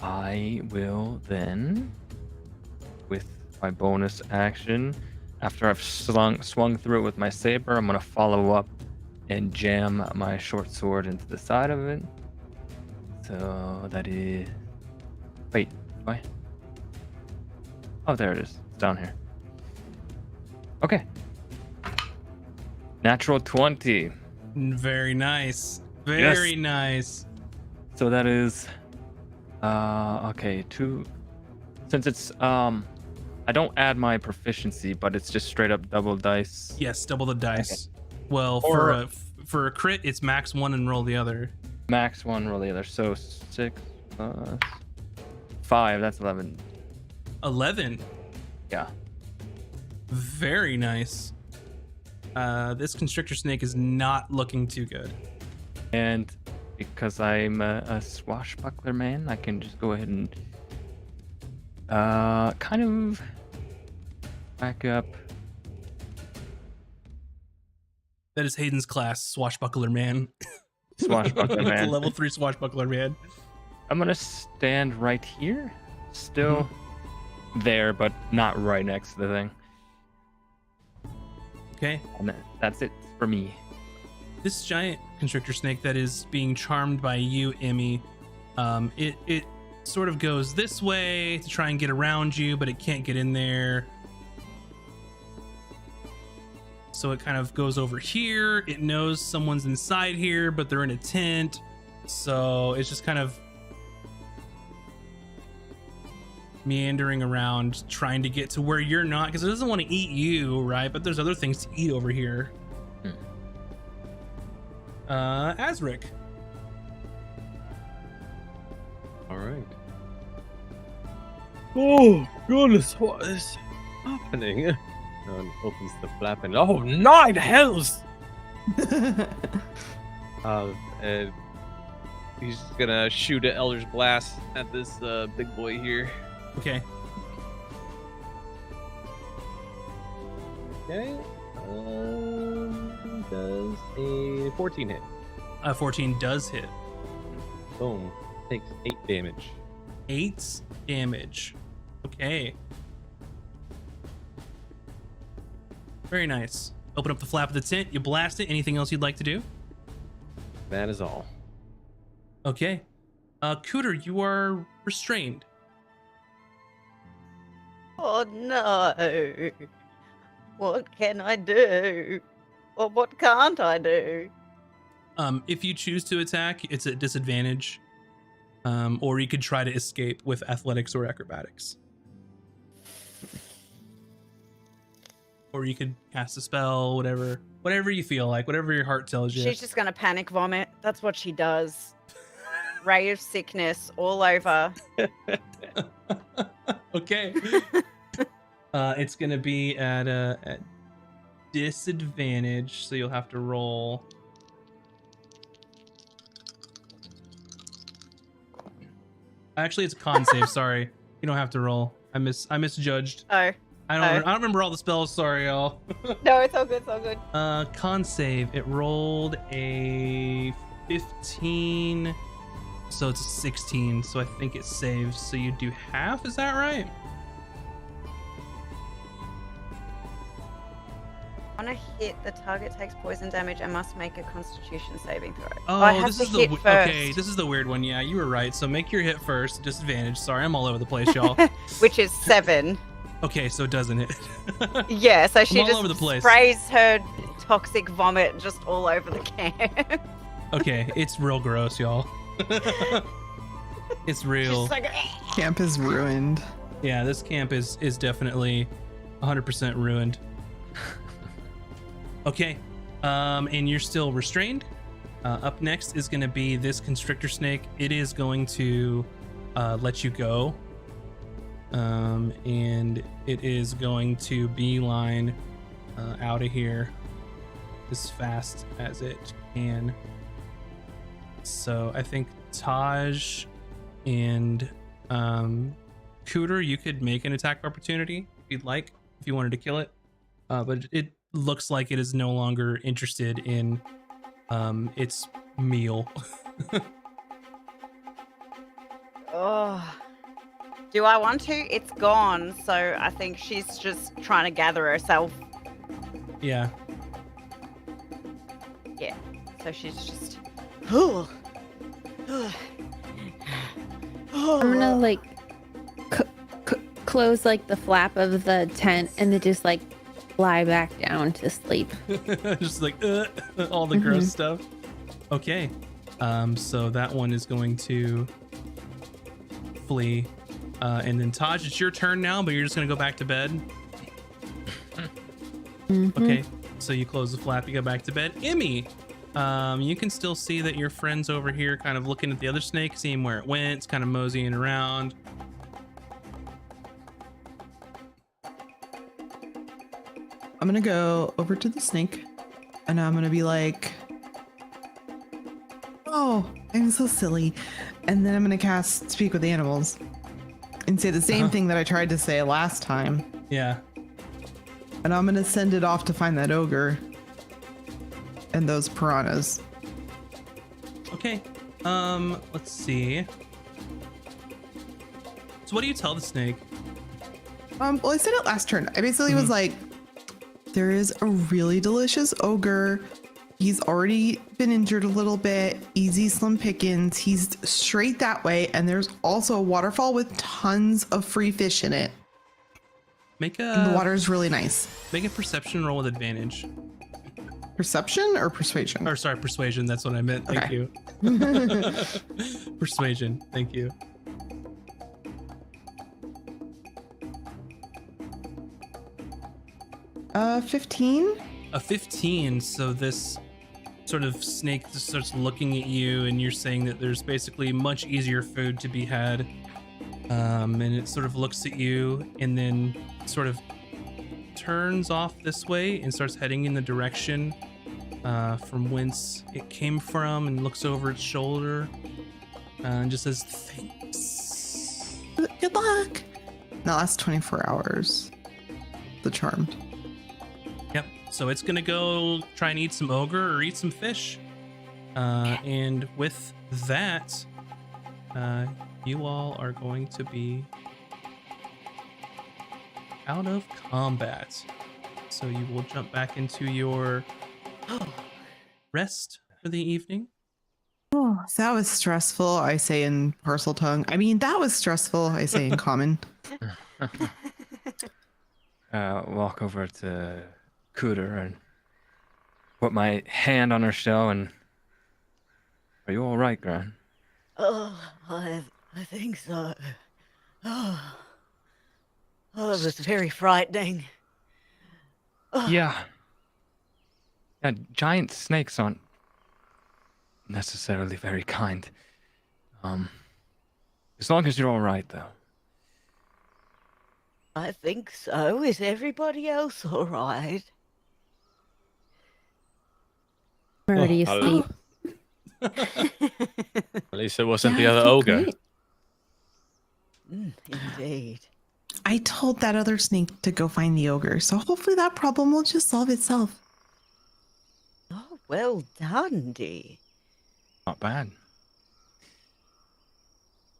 I will then, with my bonus action, after I've swung through it with my saber, I'm gonna follow up and jam my short sword into the side of it. So that is, wait, why? Oh, there it is. It's down here. Okay. Natural 20. Very nice. Very Yes. nice. So that is okay, 2. Since it's I don't add my proficiency, but it's just straight up double dice. Yes, double the dice. Well, Or- for a crit, it's max 1 and roll the other. Max 1, roll the other. So 6 plus 5, that's 11. 11. Yeah. Very nice. This constrictor snake is not looking too good. And because I'm a swashbuckler man, I can just go ahead and kind of back up That is Hayden's class, Swashbuckler Man. Swashbuckler It's a Man. level 3 Swashbuckler Man. I'm gonna stand right here, still there, but not right next to the thing. Okay. And that's it for me. This giant constrictor snake that is being charmed by you, Emmy, it sort of goes this way to try and get around you, but it can't get in there. So it kind of goes over here. It knows someone's inside here, but they're in a tent. So it's just kind of meandering around trying to get to where you're not, because it doesn't want to eat you, right? But there's other things to eat over here. Azric. All right. Oh goodness, what is happening? And opens the flap and oh, 9 hells! And he's just gonna shoot an Elder's Blast at this big boy here. Okay. Okay. Does a 14 hit? 14 does hit. Boom. Takes 8 damage. 8 damage. Okay. Very nice. Open up the flap of the tent. You blast it. Anything else you'd like to do? That is all. Okay. Cooter, you are restrained. Oh no. What can I do? Or what can't I do? If you choose to attack, it's at disadvantage. Or you could try to escape with athletics or acrobatics. Or you could cast a spell, whatever you feel like, whatever your heart tells you. She's just gonna panic vomit. That's what she does. Ray of sickness all over. Okay. It's gonna be at disadvantage, so you'll have to roll. Actually, it's a con save. Sorry, you don't have to roll. I misjudged. Oh. I don't remember all the spells. Sorry, y'all. No, it's all good, it's all good. Con save. It rolled a 15, so it's a 16. So I think it saves. So you do half. Is that right? On a hit, the target takes poison damage and must make a Constitution saving throw. Oh, I have this to is the hit first. okay. This is the weird one. Yeah, you were right. So make your hit first. Disadvantage. Sorry, I'm all over the place, y'all. Which is 7. Okay, so it doesn't hit. Yeah, so she all just over the place. sprays her toxic vomit just all over the camp. Okay, it's real gross, y'all. It's real. She's like, Camp is ruined. Yeah, this camp is definitely 100% ruined. Okay, and you're still restrained. Up next is going to be this constrictor snake. It is going to let you go. And it is going to beeline out of here as fast as it can. So I think Taj and Cooter, you could make an attack of opportunity if you'd like, if you wanted to kill it. But it looks like it is no longer interested in its meal. oh. Do I want to? It's gone, so I think she's just trying to gather herself. Yeah. Yeah. So she's just. I'm gonna like close like the flap of the tent and then just like lie back down to sleep. Just like all the gross stuff. Okay. So that one is going to flee. And then Taj, it's your turn now, but you're just gonna go back to bed. Okay, so you close the flap, you go back to bed. Emmy, you can still see that your friend's over here kind of looking at the other snake, seeing where it went. It's kind of moseying around. I'm gonna go over to the snake and I'm gonna be like, oh, I'm so silly. And then I'm gonna cast Speak with Animals and say the same thing that I tried to say last time. Yeah. And I'm gonna send it off to find that ogre. and those piranhas. Okay. Let's see. So what do you tell the snake? Well, I said it last turn. I basically was like, there is a really delicious ogre. He's already been injured a little bit. Easy slim pickings. He's straight that way. And there's also a waterfall with tons of free fish in it. Make And the a water is really nice. make a perception roll with advantage. Perception or persuasion? Or sorry, persuasion. That's what I meant. Thank Okay. you. Persuasion. Thank you. Uh, 15. A 15. So this sort of snake just starts looking at you, and you're saying that there's basically much easier food to be had. And it sort of looks at you and then sort of turns off this way and starts heading in the direction from whence it came from, and looks over its shoulder and just says, "Thanks." Good luck. Now that's 24 hours. The Charmed. Yep. So it's gonna go try and eat some ogre or eat some fish. And with that, you all are going to be out of combat. So you will jump back into your rest for the evening. Oh, that was stressful, I say in parcel tongue. I mean, that was stressful, I say in common. Walk over to Cooter and put my hand on her shell and... Are you all right, Gran? Oh, I think so. Oh, it was very frightening. Oh, Yeah. Yeah, giant snakes aren't necessarily very kind. As long as you're all right, though. I think so. Is everybody else all right? We're already Oh, asleep. At least it wasn't the Yeah, I other feel ogre. great. Indeed. I told that other snake to go find the ogre, so hopefully that problem will just solve itself. Oh, well done, Dee. Not bad.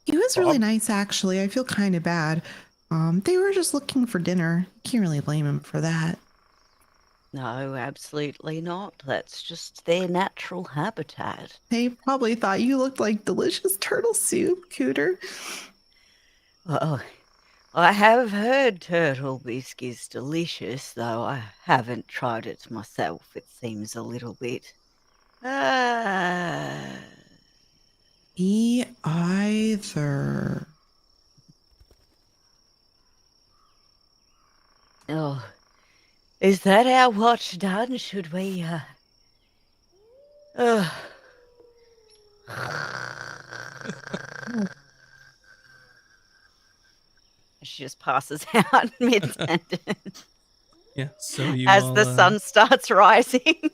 He was really Bob? nice, actually. I feel kind of bad. They were just looking for dinner. Can't really blame him for that. No, absolutely not. That's just their natural habitat. They probably thought you looked like delicious turtle soup, Cooter. Well, I have heard turtle bisque is delicious, though I haven't tried it myself. It seems a little bit... Me either. Oh, is that our watch done? Should we, She just passes out mid-sentence Yeah. So you as all, the sun starts rising.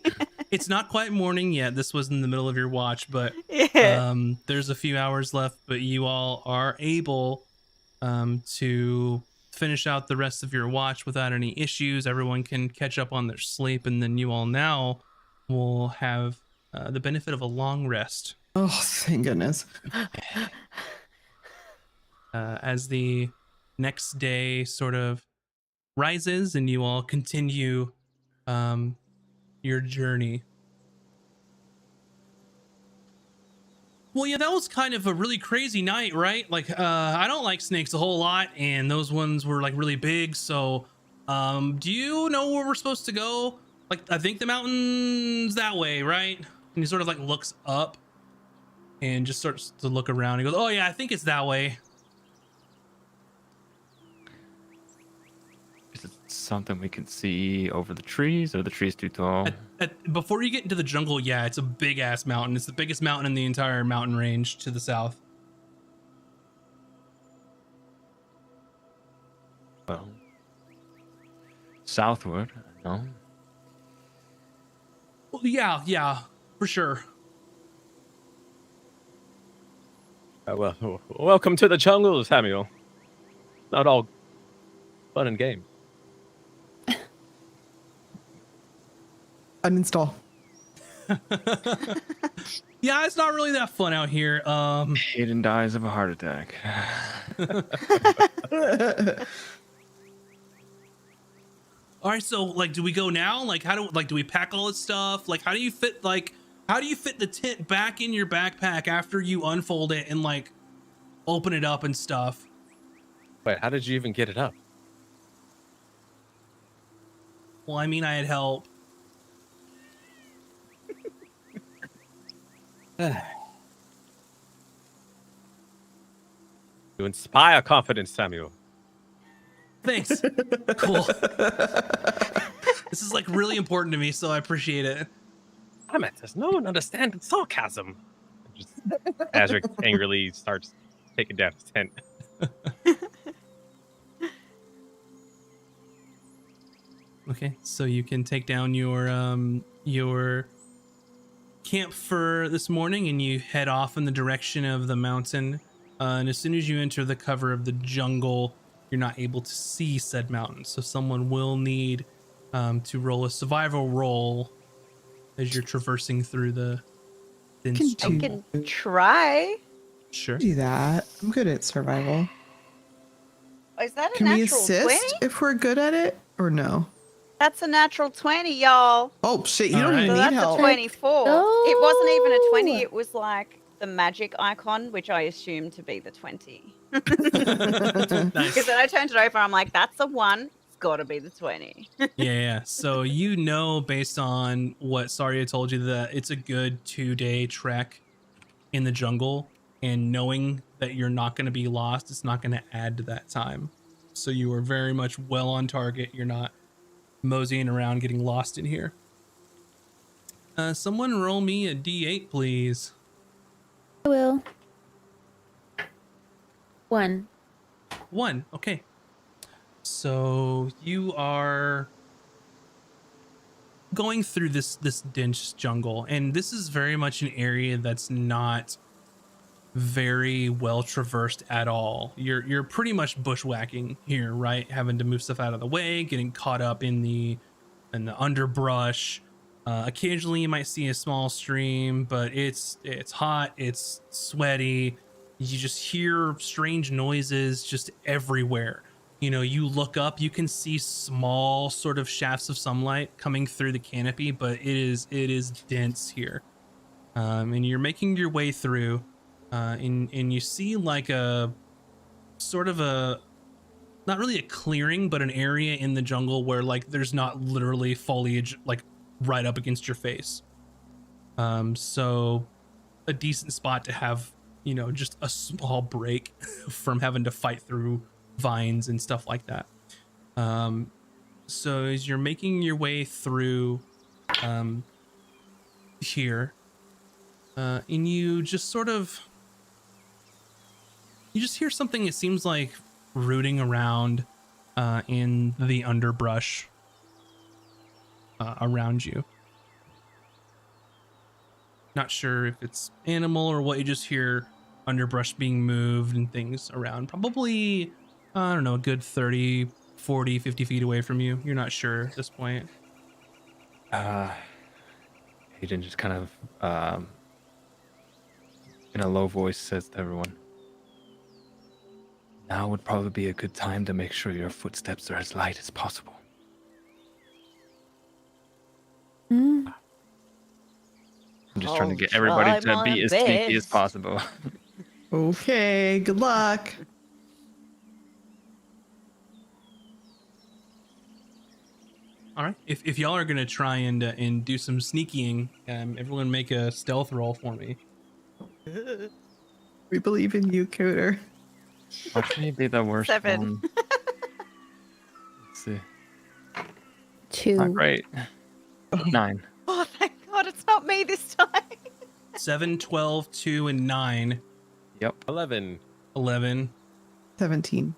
It's not quite morning yet. This was in the middle of your watch, but Yeah. there's a few hours left. But you all are able to finish out the rest of your watch without any issues. Everyone can catch up on their sleep, and then you all now will have the benefit of a long rest Oh, thank goodness. as the next day sort of rises, and you all continue your journey. Well, yeah, that was kind of a really crazy night, right? Like, I don't like snakes a whole lot, and those ones were like really big. So, do you know where we're supposed to go? Like, I think the mountain's that way, right? And he sort of like looks up and just starts to look around. He goes, "Oh yeah, I think it's that way." Is it something we can see over the trees? Or are the trees too tall? Before you get into the jungle, yeah, it's a big ass mountain. It's the biggest mountain in the entire mountain range to the south. Well, southward, no? Well, yeah, for sure. Well, welcome to the jungle, Samuel. Not all fun and game. Uninstall. Yeah, it's not really that fun out here. Hayden dies of a heart attack. All right, so like, do we go now? Like, do we pack all this stuff? Like, how do you fit the tent back in your backpack after you unfold it and like open it up and stuff? Wait, how did you even get it up? Well, I mean, I had help. You inspire confidence, Samuel. Thanks. Cool. This is like really important to me, so I appreciate it. Damn it, does no one understand sarcasm? Just Azric angrily starts taking down his tent. Okay, so you can take down your camp for this morning, and you head off in the direction of the mountain. And as soon as you enter the cover of the jungle, you're not able to see said mountain. So someone will need to roll a survival roll as you're traversing through the dense Can I jungle. can try. Sure. Do that. I'm good at survival. Is that a Can we natural assist 20? if we're good at it or no? That's a natural 20, y'all. Oh shit! You All don't right. even So need that's help. a 24. It wasn't even a 20. Oh. It was like the magic icon, which I assumed to be the 20. Nice. Because then I turned it over. I'm like, that's a 1. It's got to be the 20. Yeah. So you know, based on what Saria told you, that it's a good 2-day trek in the jungle, and knowing that you're not going to be lost, it's not going to add to that time. So you are very much well on target. You're not moseying around getting lost in here. Someone roll me a d8, please. I will. 1. 1. Okay. So you are going through this dense jungle, and this is very much an area that's not very well traversed at all. You're pretty much bushwhacking here, right? Having to move stuff out of the way, getting caught up in the underbrush. Occasionally you might see a small stream, but it's hot, it's sweaty. You just hear strange noises just everywhere. You know, you look up, you can see small sort of shafts of sunlight coming through the canopy, but it is dense here. And you're making your way through, and you see like a sort of a, not really a clearing, but an area in the jungle where like there's not literally foliage like right up against your face. So a decent spot to have, you know, just a small break from having to fight through vines and stuff like that. So as you're making your way through here, and you just hear something, it seems like rooting around in the underbrush around you. Not sure if it's animal or what. You just hear underbrush being moved and things around. Probably, I don't know, a good 30, 40, 50 feet away from you. You're not sure at this point. Hayden just kind of, in a low voice, says to everyone, "Now would probably be a good time to make sure your footsteps are as light as possible." Mm. I'm just trying to I'll get everybody try to be my as sneaky as best. possible. Okay, good luck. All right. If y'all are gonna try and do some sneaking, everyone make a stealth roll for me. We believe in you, Cooter. Watch me be the worst 7. one. Let's see. 2. Not great. 9. Oh, thank God it's not me this time. 7, 12, 2, and 9. Yep. 11. 11, 17.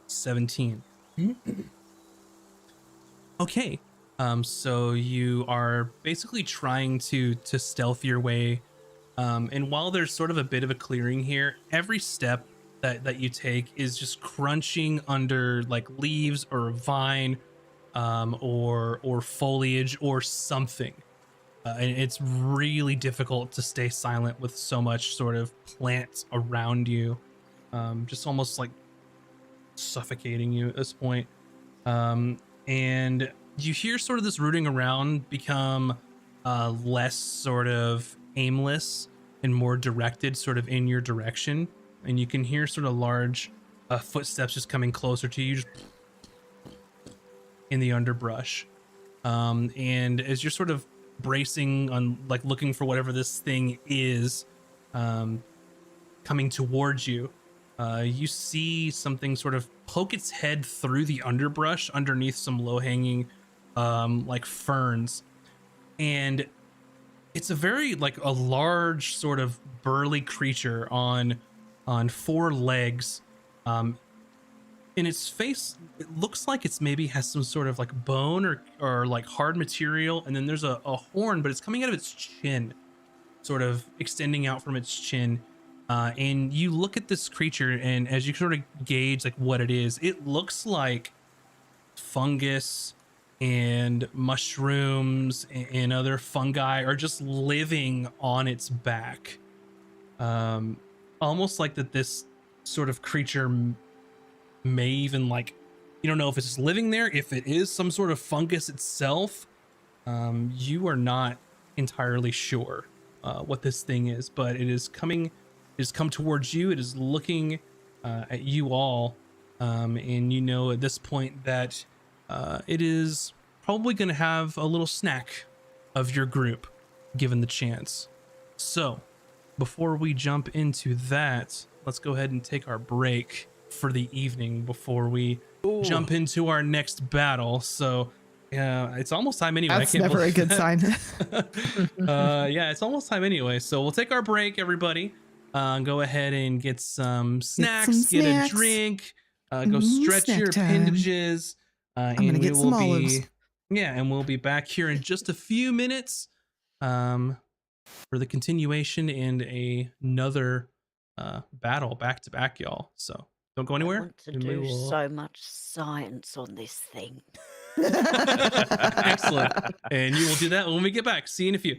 17. Okay. So you are basically trying to stealth your way. And while there's sort of a bit of a clearing here, every step that you take is just crunching under like leaves or a vine, or foliage or something. and it's really difficult to stay silent with so much sort of plant around you, just almost like suffocating you at this point. And you hear sort of this rooting around become less sort of aimless and more directed sort of in your direction. And you can hear sort of large footsteps just coming closer to you, just in the underbrush. And as you're sort of bracing on, like, looking for whatever this thing is coming towards you, you see something sort of poke its head through the underbrush underneath some low-hanging like ferns. And it's a very, like, a large sort of burly creature on four legs. In its face, it looks like it's maybe has some sort of like bone or like hard material, and then there's a horn, but it's coming out of its chin, sort of extending out from its chin. And you look at this creature, and as you sort of gauge like what it is, it looks like fungus and mushrooms and other fungi are just living on its back. Almost like that this sort of creature may even, like, you don't know if it's just living there, if it is some sort of fungus itself. You are not entirely sure what this thing is, but it is coming, it has come towards you. It is looking at you all, and you know at this point that it is probably going to have a little snack of your group given the chance. So before we jump into that, let's go ahead and take our break for the evening before we jump into our next battle. So it's almost time anyway. That's never a good sign. Yeah, it's almost time anyway. So we'll take our break, everybody. Go ahead and get some snacks, get a drink, go stretch snack your time. appendages. I'm gonna get some olives. Yeah, and we'll be back here in just a few minutes for the continuation and another battle back to back, y'all. So don't go I anywhere. want to and we do will- so much science on this thing. Excellent. And you will do that when we get back. See you in a few.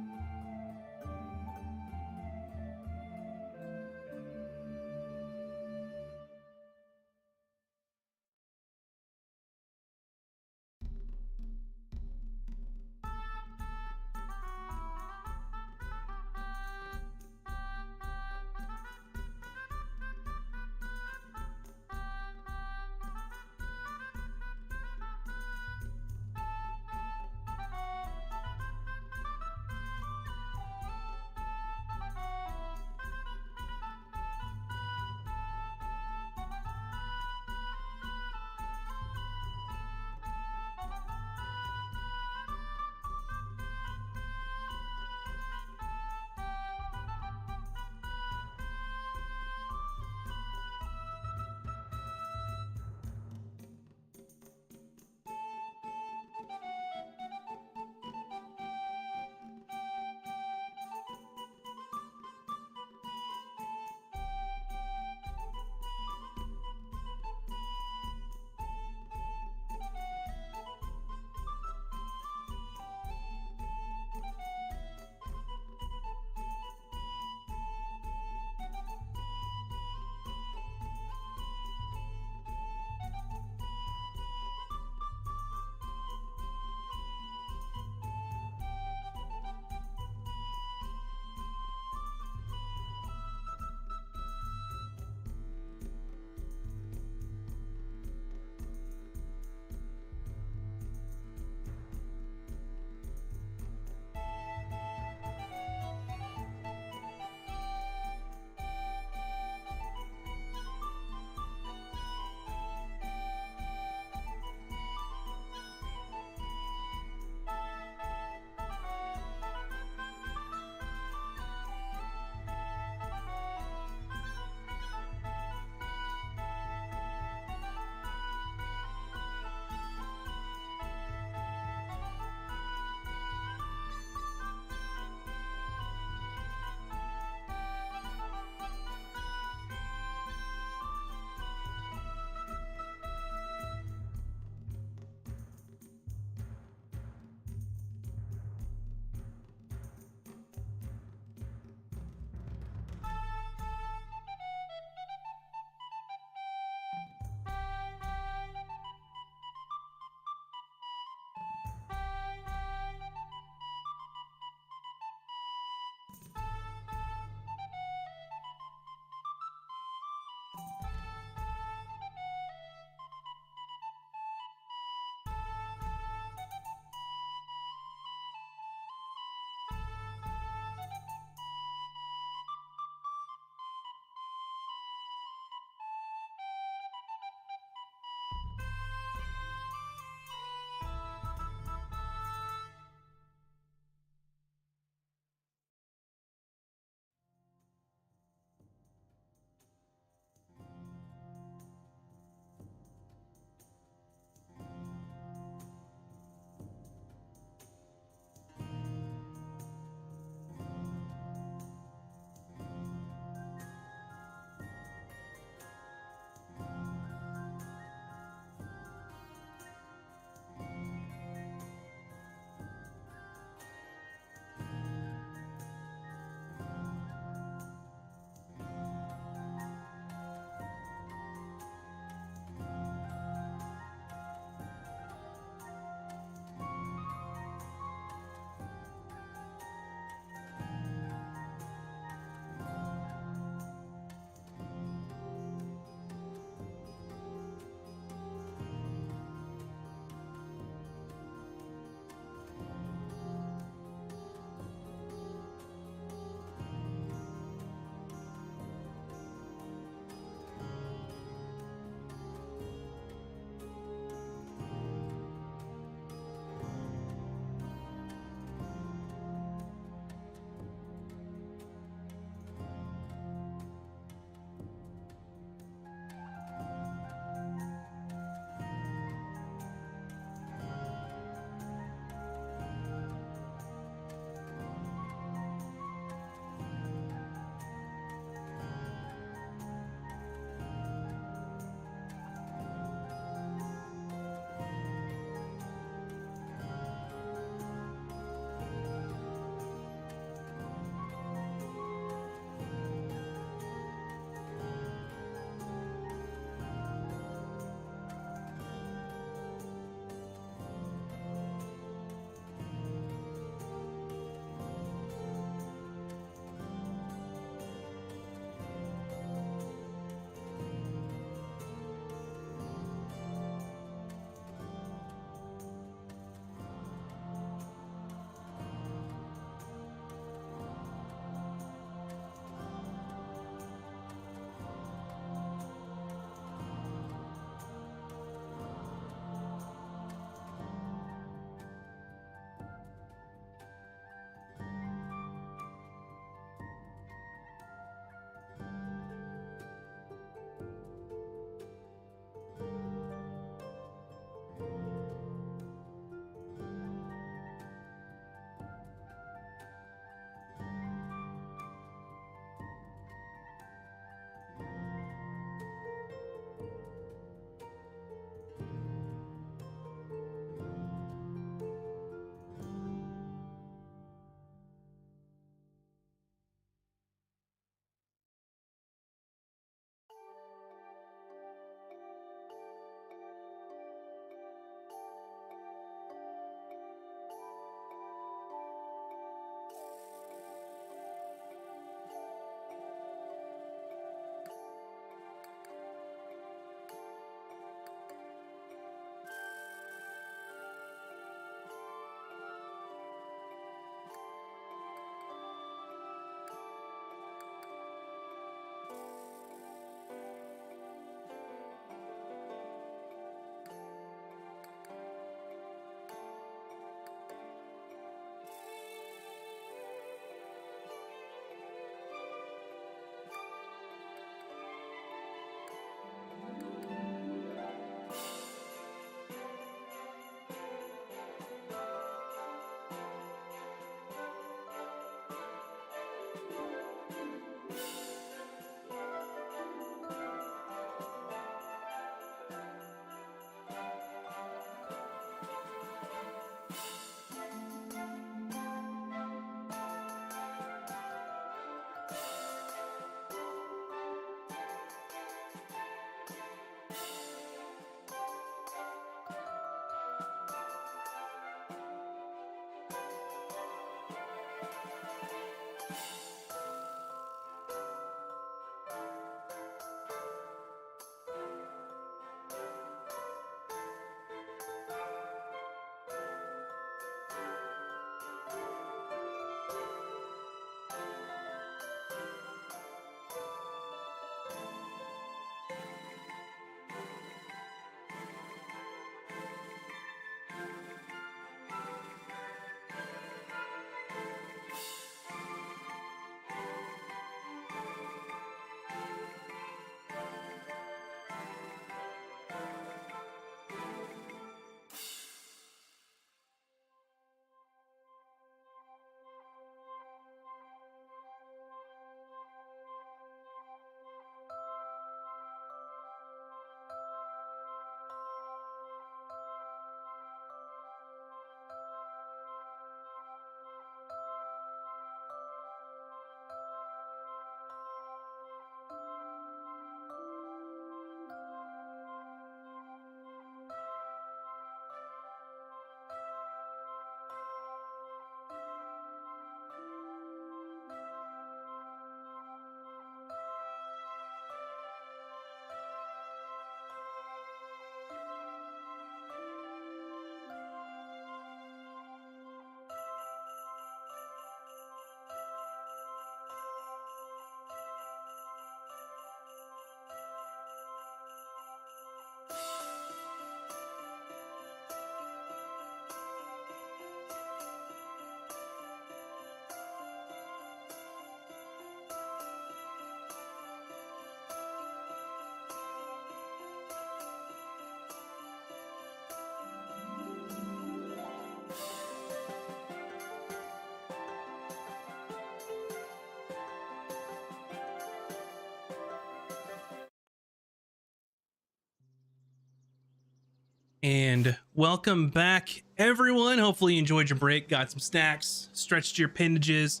And welcome back, everyone. Hopefully, you enjoyed your break, got some snacks, stretched your appendages.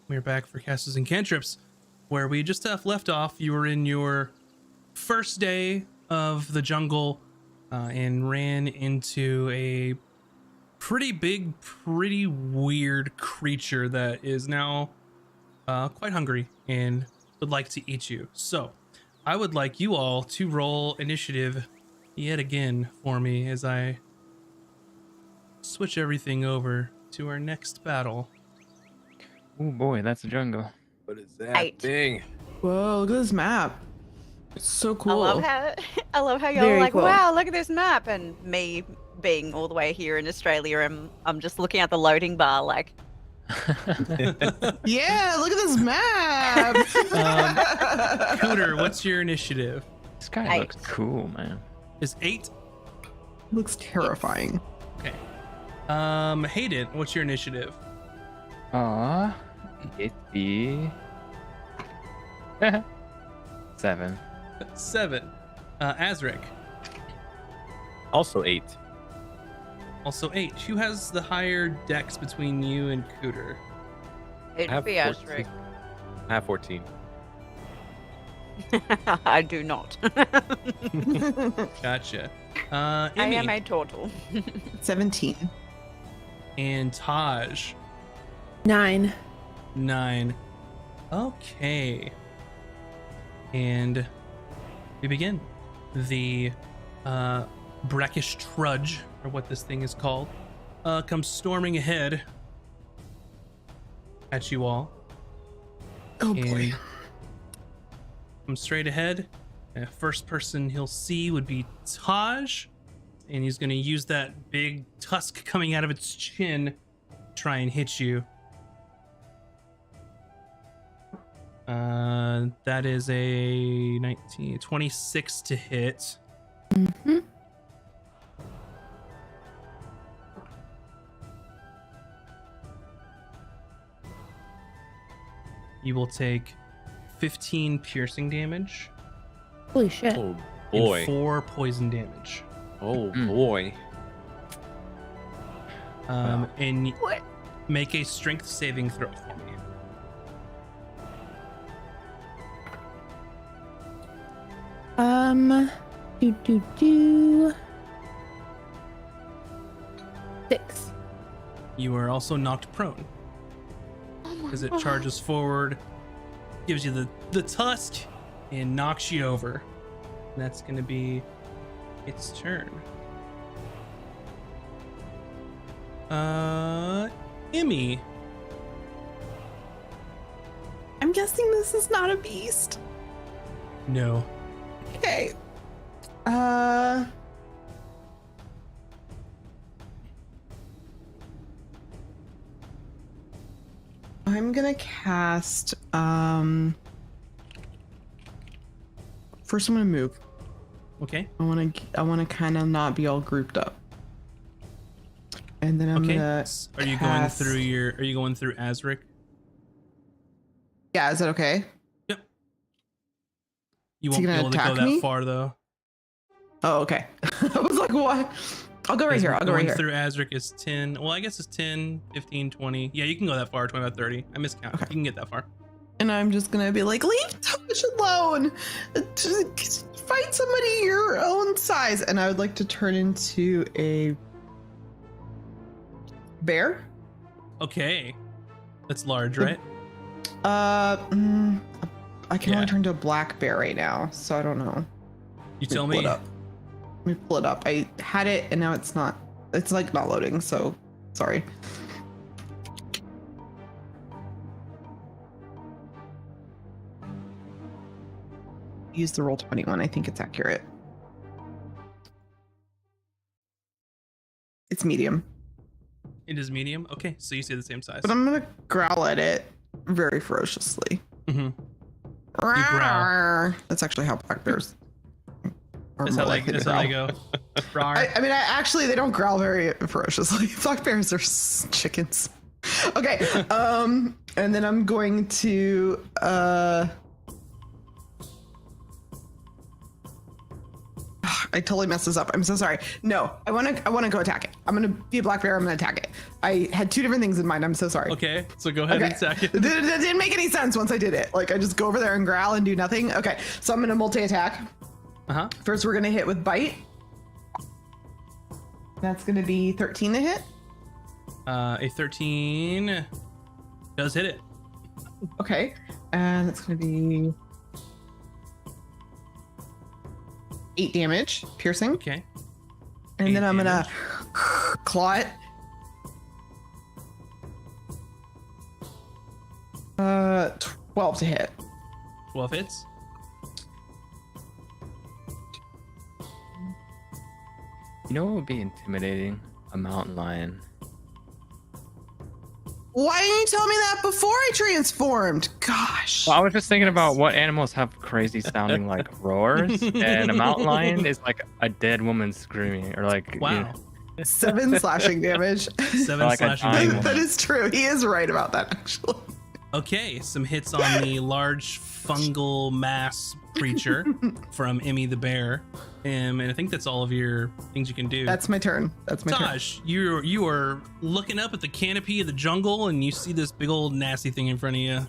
We're back for Castles and Cantrips, where we just left off. You were in your first day of the jungle and ran into a pretty big, pretty weird creature that is now quite hungry and would like to eat you. So, I would like you all to roll initiative yet again for me as I switch everything over to our next battle. Oh boy, that's a jungle. What is that 8. thing? Whoa, look at this map. It's so cool. I love how y'all Very are like, cool. wow, look at this map, and me being all the way here in Australia, I'm just looking at the loading bar like, Yeah, look at this map. Cooter, what's your initiative? This guy 8. looks cool, man. Is 8? Looks terrifying. Okay. Hayden, what's your initiative? It be 7. 7. Azric, Also 8. also 8. Who has the higher dex between you and Cooter? it'd be 14. Ashric. I have 14. I do not. Gotcha. I Emmy am a turtle. 17. and Taj, 9. 9. Okay. And we begin. The brackish trudge, or what this thing is called, comes storming ahead at you all. Oh boy. And comes straight ahead. First person he'll see would be Taj, and he's going to use that big tusk coming out of its chin to try and hit you. That is a 26 to hit. Mm-hmm. You will take 15 piercing damage Holy shit. Oh boy. and 4 poison damage. Oh Mm. boy. And What? make a strength saving throw for me. Do. 6. You are also knocked prone as it charges forward, gives you the tusk, and knocks you over. And that's going to be its turn. Emmy. I'm guessing this is not a beast. No. Okay. I'm gonna cast first I'm gonna move. Okay. I wanna kind of not be all grouped up. And then I'm Okay. gonna Are you cast- going through Azric? Yeah, is that okay? Yep. You Is he won't be gonna able to go attack that me? far though. Oh, okay. I was like, what? I'll go right Because here. I'll go right going here. through Azric is 10. Well, I guess it's 10, 15, 20. Yeah, you can go that far, 25, 30. I miscount. Okay. You can get that far. And I'm just gonna be like, leave Tosh alone. Just fight somebody your own size. And I would like to turn into a bear. Okay. That's large, right? I can Yeah. only turn to a black bear right now, so I don't know. You Let tell pull me. it up. Let me pull it up. I had it and now it's not. It's like not loading, so sorry. Use the roll 21. I think it's accurate. It's medium, It is medium. Okay, so you say the same size. but I'm gonna growl at it very ferociously. Mhm. Rawr. That's actually how black bears are That's more how they, likely to that's how they growl. go. Rawr. I mean, actually, they don't growl very ferociously. Black bears are chickens. Okay, and then I'm going to I I totally messed this up. I'm so sorry. No, I want to go attack it. I'm gonna be a black bear. I'm gonna attack it. I had two different things in mind. I'm so sorry. Okay, so go ahead and attack it. That didn't make any sense once I did it. Like I just go over there and growl and do nothing. Okay, so I'm gonna multi-attack. First, we're gonna hit with bite. That's gonna be 13 to hit. A 13 does hit it. Okay, and that's gonna be 8 damage, piercing. Okay. And then I'm gonna claw it. 12 to hit. 12 hits. You know what would be intimidating? A mountain lion. Why didn't you tell me that before I transformed? Gosh. Well, I was just thinking about what animals have crazy sounding like roars, and a mountain lion is like a dead woman screaming, or like Wow. you know, 7 slashing damage. 7 Like a slashing dying damage. That is true. He is right about that, actually. Okay, some hits on the large fungal mass creature from Emmy the bear. And I think that's all of your things you can do. That's my turn. That's my turn. Taj, you are looking up at the canopy of the jungle and you see this big old nasty thing in front of you.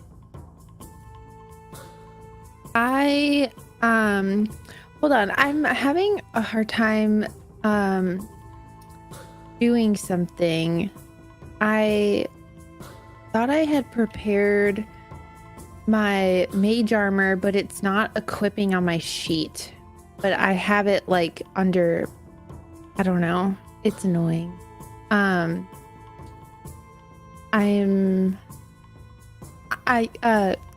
I hold on. I'm having a hard time doing something. I thought I had prepared my mage armor, but it's not equipping on my sheet. But I have it like under, I don't know. It's annoying. I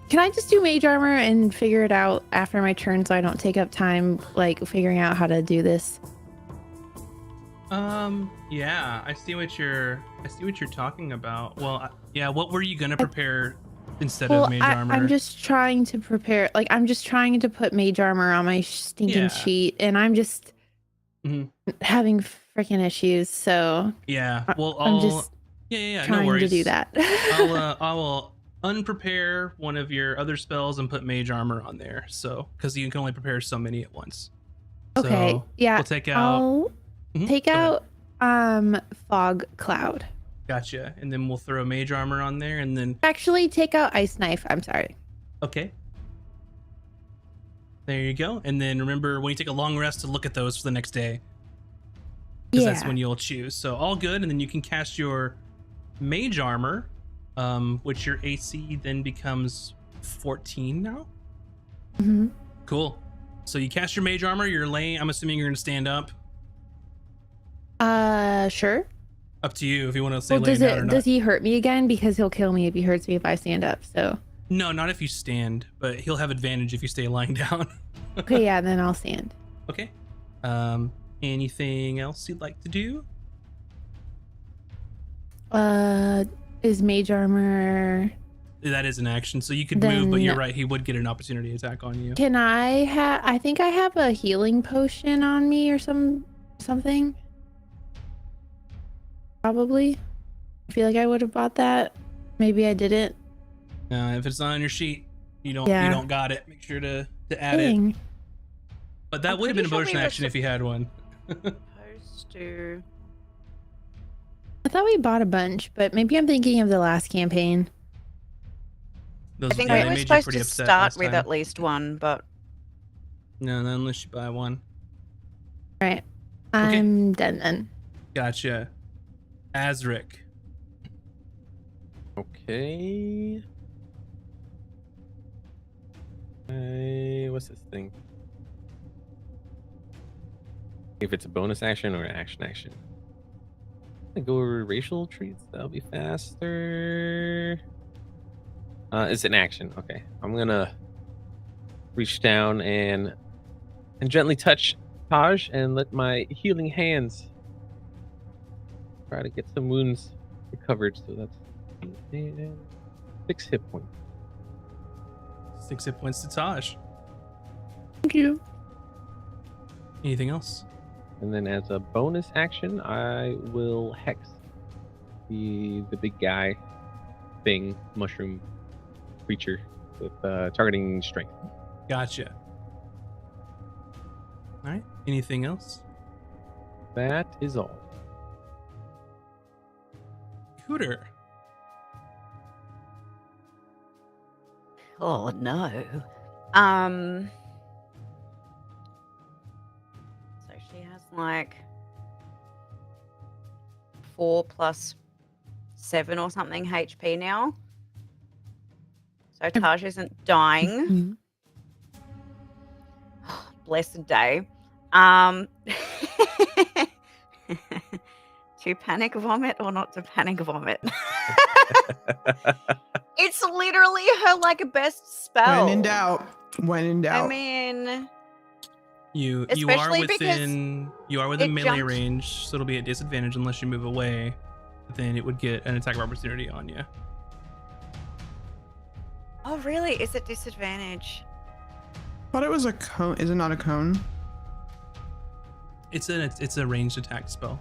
can I just do mage armor and figure it out after my turn so I don't take up time like figuring out how to do this? Yeah, I see what you're talking about. Well, yeah, what were you going to prepare instead of mage armor? I'm just trying to prepare, like I'm just trying to put mage armor on my stinking sheet, and I'm just having freaking issues. So yeah, well, I'm just no trying worries. to do that. I will unprepare one of your other spells and put mage armor on there. So, because you can only prepare so many at once. Okay, So yeah. we'll take out. I'll take Go ahead. out fog cloud. Gotcha. And then we'll throw mage armor on there, and then Actually, take out ice knife. I'm sorry. okay. There you go. And then remember when you take a long rest to look at those for the next day. Because that's when you'll choose. So all good, and then you can cast your mage armor, which your AC then becomes 14 now. Mm-hmm. Cool. So you cast your mage armor, you're laying, I'm assuming you're gonna stand up. Sure. Up to you if you want to stay Well, laying down or not. does he hurt me again? Because he'll kill me if he hurts me if I stand up. So No, not if you stand, but he'll have advantage if you stay lying down. okay, yeah, then I'll stand. Okay. Anything else you'd like to do? Is mage armor? That is an action, so you could move, but Then- you're right, he would get an opportunity attack on you. Can I have? I think I have a healing potion on me or something. Probably. I feel like I would have bought that. Maybe I didn't. If it's not on your sheet, you don't got it. Make sure to add it. Dang. But that I'm would have been a pretty bonus sure we were action if you had one. Supposed to. I thought we bought a bunch, but maybe I'm thinking of the last campaign. Those, I think yeah, we they were made you supposed pretty to upset start last with time. at least one, but No, not unless you buy one. Right. I'm done then. Gotcha. Azric. Okay. What's this thing? If it's a bonus action or an action. I'm gonna go over racial treats. That'll be faster. It's an action. Okay. I'm gonna reach down and gently touch Taj and let my healing hands try to get some wounds recovered. So that's 6 hit points. 6 hit points to Taj. Thank you. Anything else? And then as a bonus action, I will hex the big guy thing, mushroom creature with targeting strength. Gotcha. All right. Anything else? That is all. Cooter. Oh no. So she has like 4 plus 7 or something HP now. So Taj isn't dying. Blessed day. To panic vomit or not to panic vomit? It's literally her like best spell. When in doubt. When in doubt. I mean, You are Especially because within it melee jumped- range, so it'll be at disadvantage unless you move away. Then it would get an attack of opportunity on you. oh really? Is it disadvantage? Thought it was a cone. Is it not a cone? It's a ranged attack spell.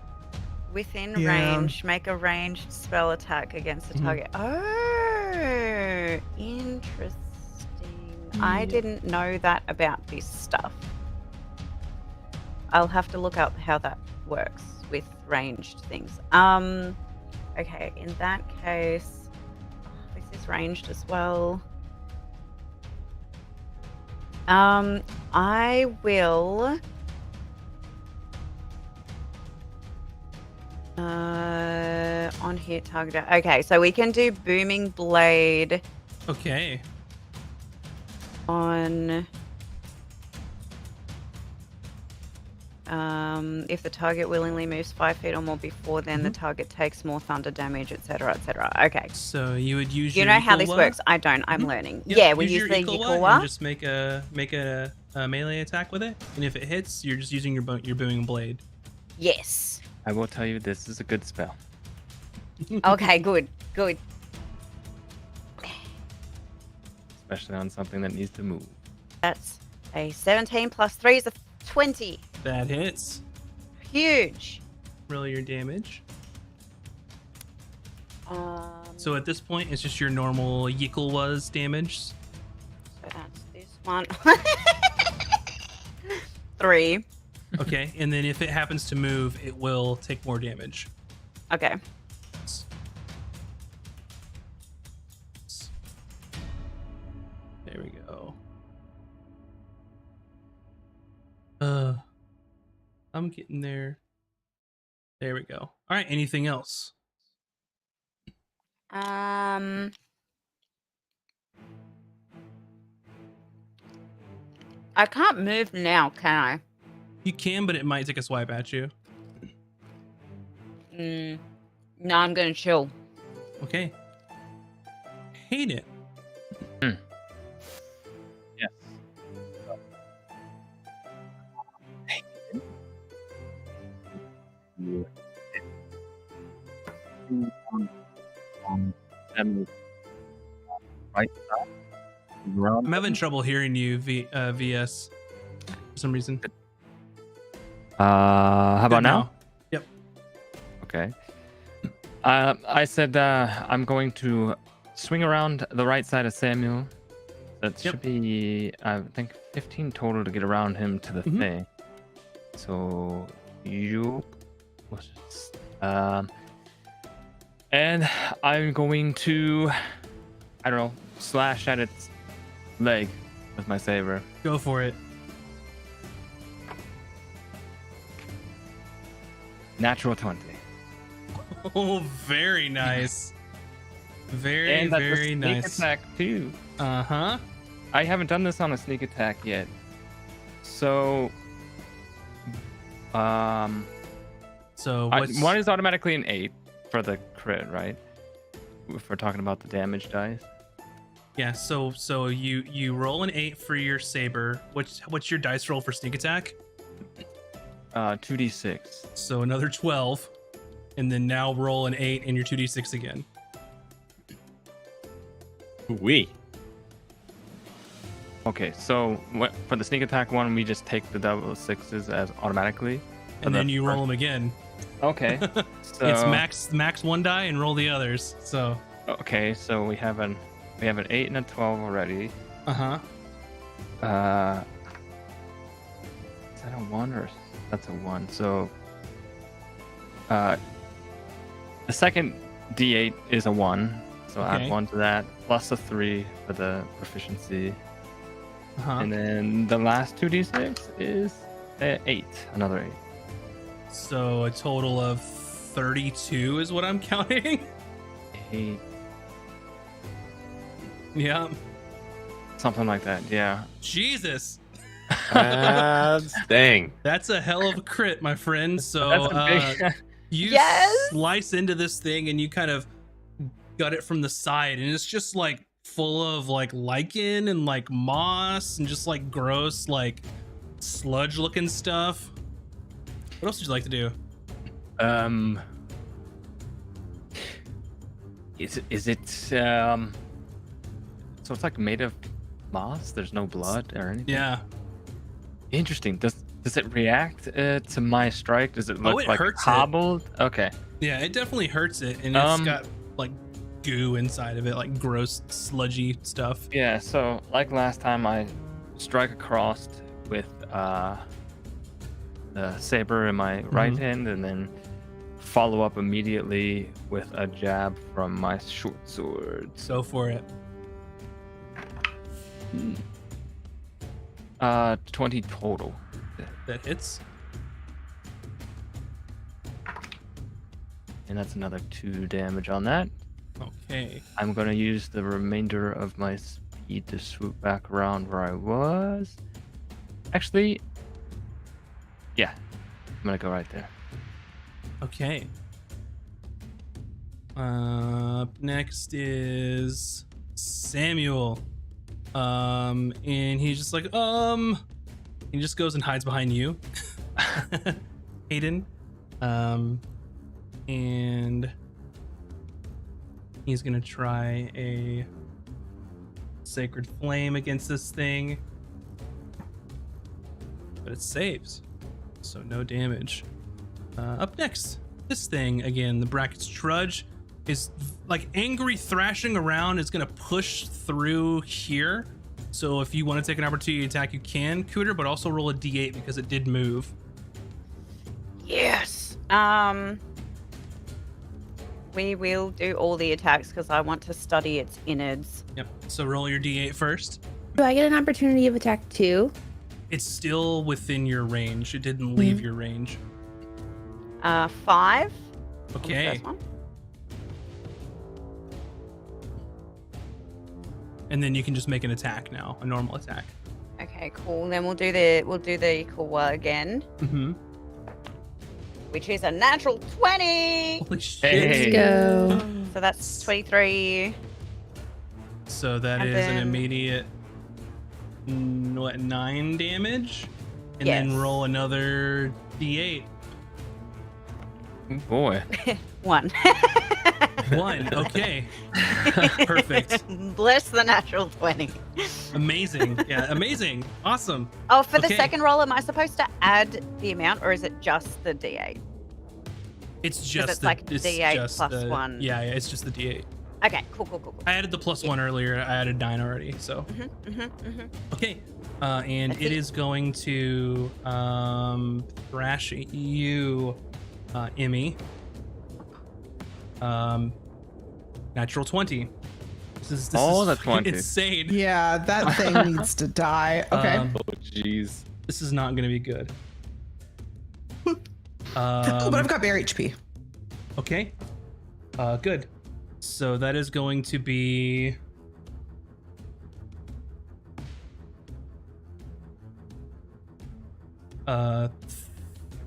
Within Yeah. range, make a ranged spell attack against the Mhm. target. Oh, interesting. I didn't know that about this stuff. I'll have to look up how that works with ranged things. Okay, in that case, this is ranged as well. I will on hit target. Okay, so we can do booming blade Okay. on if the target willingly moves 5 feet or more before then the target takes more thunder damage, etc., etc. Okay. So you would use You your know how this Ikowa. works? I don't. I'm Mhm. learning. Yep, Yeah, we use your the Ikowa and Yikowa. just make a melee attack with it, and if it hits, you're just using your booming blade. Yes. I will tell you this is a good spell. Okay, good. Good. Especially on something that needs to move. That's a 17 plus 3 is a 20. That hits. Huge. Roll your damage. Um, So at this point, it's just your normal Ikowa's damage. So that's this one. 3. Okay, and then if it happens to move, it will take more damage. Okay. There we go. I'm getting there. There we go. All right, anything else? I can't move now, can I? You can, but it might take a swipe at you. No, I'm gonna chill. Okay. Hate it. Yes. Right side. I'm having trouble hearing you, VS, for some reason. How about Good now? Yep. Okay. I said I'm going to swing around the right side of Samuel. That should be, I think, 15 total to get around him to the thing. So you, and I'm going to, I don't know, slash at its leg with my saber. Go for it. Natural 20. Oh, very nice. Very, And that's a very sneak nice. attack too. Uh-huh. I haven't done this on a sneak attack yet. So, So what's one is automatically an 8 for the crit, right? If we're talking about the damage dice. yeah, so you roll an 8 for your saber. What's your dice roll for sneak attack? 2d6. So another 12. And then now roll an 8 and your 2d6 again. We. Okay, so for the sneak attack one, we just take the double sixes as automatically. And then you roll them again. Okay. So, It's max one die and roll the others. So Okay, so we have an 8 and a 12 already. uh-huh. Is that a 1 or that's a 1? So the second D8 is a 1. So Okay. add 1 to that, plus a 3 for the proficiency. Uh-huh. And then the last 2d6 is 8, another 8. So a total of 32 is what I'm counting. 8, Yeah. something like that. Yeah. Jesus. Dang. That's a hell of a crit, my friend. So That's a big. you Yes. slice into this thing and you kind of gut it from the side, and it's just like full of like lichen and like moss and just like gross like sludge looking stuff. What else would you like to do? Is it so it's like made of moss? There's no blood or anything. Yeah. Interesting. Does it react to my strike? Does it look it like hurts it. hobbled? Okay. Yeah, it definitely hurts it, and it's Um, got like goo inside of it, like gross sludgy stuff. Yeah. So like last time, I strike across with the saber in my right hand, and then follow up immediately with a jab from my short sword. Go for it. 20 total. That hits. And that's another 2 damage on that. Okay. I'm gonna use the remainder of my speed to swoop back around where I was. Actually, yeah, I'm gonna go right there. Okay. Up next is Samuel. And he's just like, he just goes and hides behind you, Hayden. And he's gonna try a Sacred Flame against this thing, but it saves, so no damage. Up next, this thing again, the Brackett's Trudge, is like angry thrashing around. Is gonna push through here. So if you want to take an opportunity attack, you can, Cooter, but also roll a d8 because it did move. Yes. We will do all the attacks because I want to study its innards. Yep. So roll your d8 first. Do I get an opportunity of attack too? It's still within your range. It didn't leave your range. 5. on the Okay. first one. And then you can just make an attack now, a normal attack. Okay, cool. Then we'll do the cool again, Mm-hmm. which is a natural 20. Holy shit. Hey. Let's go. So that's 23. So that And is an then- immediate 9 damage? And Yes. then roll another d8. Oh boy. 1. 1. Okay. Perfect. Bless the natural 20. Amazing. Yeah, amazing. Awesome. Oh, for the Okay. second roll, am I supposed to add the amount or is it just the D8? It's just it's like it's D8 just plus the, 1. Yeah, it's just the d8. Okay, cool. I added the plus 1 earlier. I added 9 already. So okay. And Let's it see. is going to thrash you, Emmy. Natural 20. This is Oh, that's fucking 20. insane. Yeah, that thing needs to die. Okay. Um, Oh, jeez. This is not going to be good. Oh, but I've got bare HP. Okay. Good. So that is going to be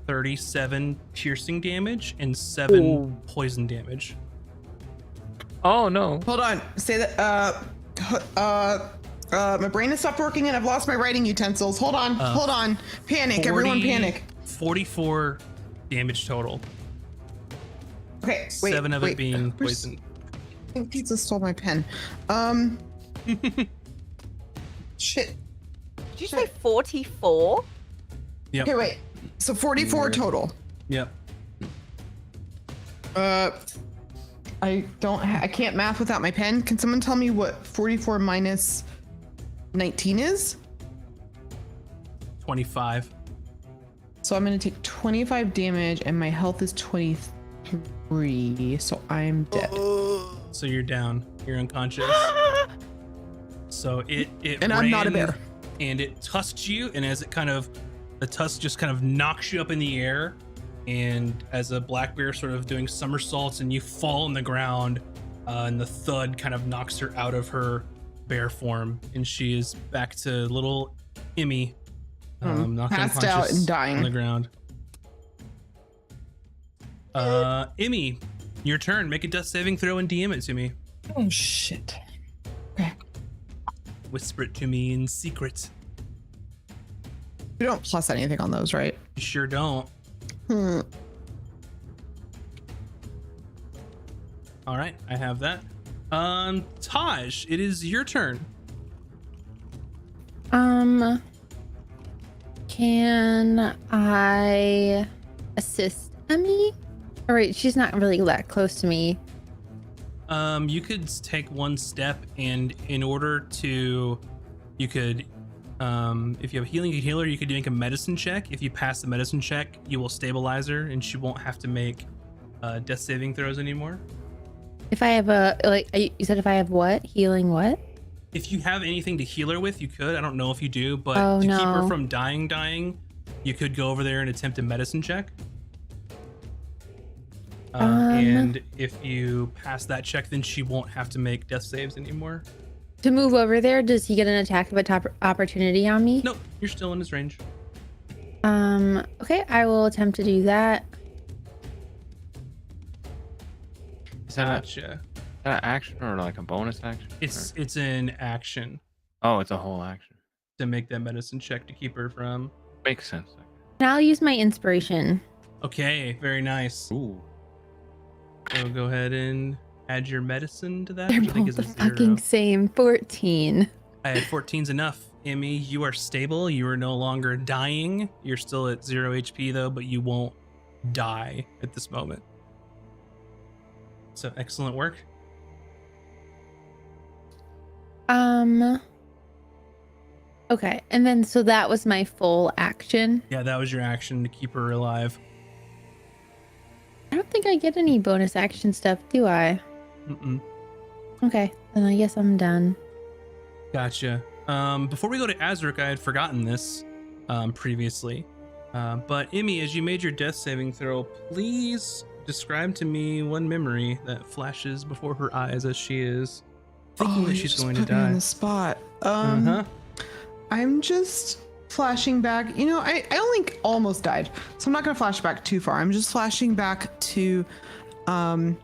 37 piercing damage and 7 poison damage. Oh no. Hold on. Say that. My brain has stopped working and I've lost my writing utensils. Hold on. Hold on. Panic. Everyone 40 panic. 44 damage total. Okay. Wait. 7 of it wait. being Where's- poison. I think Pizza stole my pen. Shit. Did you say 44? Yep. Okay, wait. So 44 total. Yep. I can't math without my pen. Can someone tell me what 44 minus 19 is? 25. So I'm going to take 25 damage and my health is 23. So I'm dead. So you're down. You're unconscious. So it And I'm not a ran bear. And it tusked you, and as it the tusk just kind of knocks you up in the air, and as a black bear sort of doing somersaults, and you fall on the ground, and the thud kind of knocks her out of her bear form, and she is back to little Emmy, knocked passed out unconscious and dying. on the ground. Emmy, your turn. Make a death saving throw and DM it to me. Oh, shit. Okay. Whisper it to me in secret. You don't plus anything on those, right? You sure don't. All right, I have that. Taj, it is your turn. Can I assist Emmy? All right, she's not really that close to me. You could take one step, and in order to, you could, if you have healing, you could heal her. You could make a medicine check. If you pass the medicine check, you will stabilize her, and she won't have to make death saving throws anymore. If I have you said if I have what? Healing what? If you have anything to heal her with, you could. I don't know if you do, but Oh, to keep her no. from dying, you could go over there and attempt a medicine check. And if you pass that check, then she won't have to make death saves anymore. To move over there, does he get an attack of opportunity on me? Nope, you're still in his range. Okay, I will attempt to do that. Is that Gotcha. an action or like a bonus action? It's an action Oh, it's a whole action. to make that medicine check to keep her from. Makes sense. And I'll use my inspiration. Okay, very nice. Ooh. So go ahead and add your medicine to that. They're Which I think both is the a fucking 0. same. 14. I had 14's enough. Emmy, you are stable. You are no longer dying. You're still at 0 HP though, but you won't die at this moment. So excellent work. Okay, and then so that was my full action. Yeah, that was your action to keep her alive. I don't think I get any bonus action stuff, do I? Mm-mm. Okay, then I guess I'm done. Gotcha. Before we go to Azric, I had forgotten this previously. But Emmy, as you made your death saving throw, please describe to me one memory that flashes before her eyes as she is thinking that you she's just going to put me on die. the spot. Uh-huh. I'm just flashing back. You know, I only almost died, so I'm not gonna flash back too far. I'm just flashing back to the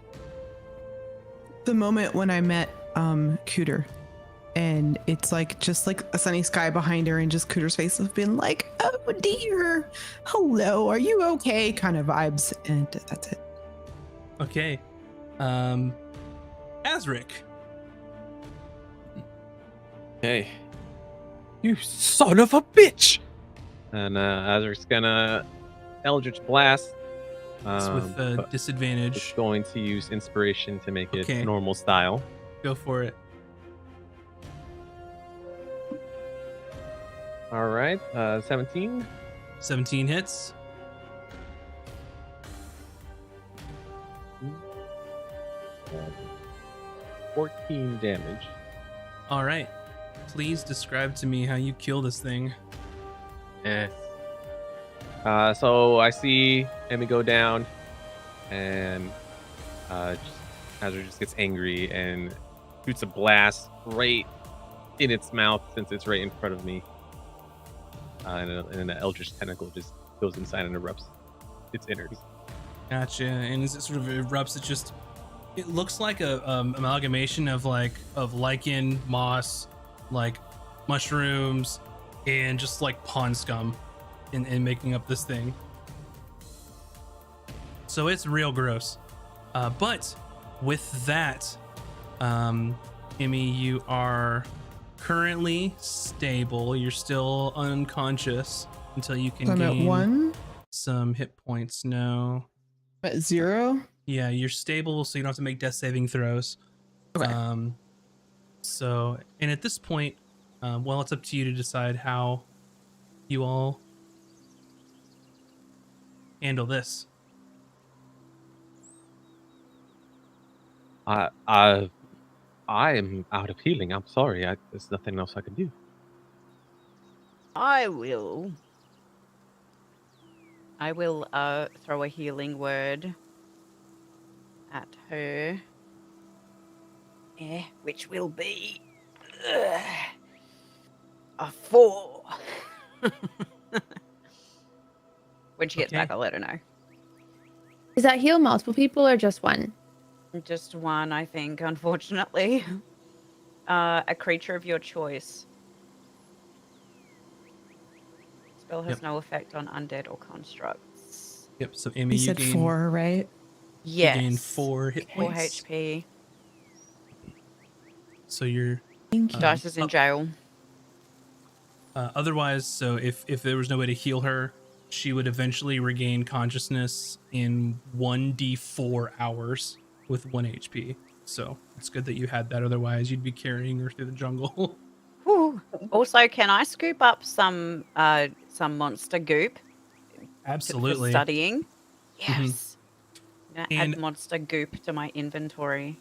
moment when I met Cooter. And it's like just like a sunny sky behind her, and just Cooter's face have been like, oh dear, hello, are you okay? Kind of vibes, and that's it. Okay. Azric. Hey, you son of a bitch! And Azric's gonna Eldritch Blast. It's with but disadvantage. It's going to use inspiration to make it Okay. normal style. Go for it. All right, 17. 17 hits. Uh, 14 damage. All right. Please describe to me how you kill this thing. Yes. So I see Emmy go down, and Azure just gets angry and shoots a blast right in its mouth, since it's right in front of me. And the Eldritch tentacle just goes inside and erupts its innards. Gotcha. And as it sort of erupts, it looks like a amalgamation of lichen, moss, like mushrooms, and just like pond scum in making up this thing. So it's real gross. But with that, Emmy, you are currently stable. You're still unconscious until you can So I'm at gain 1, some hit points. No. I'm at 0. Yeah, you're stable, so you don't have to make death saving throws. Okay. So, and at this point, well, it's up to you to decide how you all handle this? I am out of healing. I'm sorry. There's nothing else I can do. I will throw a healing word at her. Yeah, which will be a 4. When she gets Okay. back, I'll let her know. Does that heal multiple people or just one? Just one, I think, unfortunately. A creature of your choice. Spell has Yep. no effect on undead or constructs. Yep. So Amy, You you said gain 4, right? you gain Yes. 4 hit 4 points. HP. So you're Thank you. Dice is in jail. otherwise, so if there was no way to heal her, she would eventually regain consciousness in 1d4 hours with 1 HP. So it's good that you had that. Otherwise, you'd be carrying her through the jungle. Whew. Also, can I scoop up some monster goop for Absolutely. studying? Mhm. Yes. I'm gonna And add monster goop to my inventory.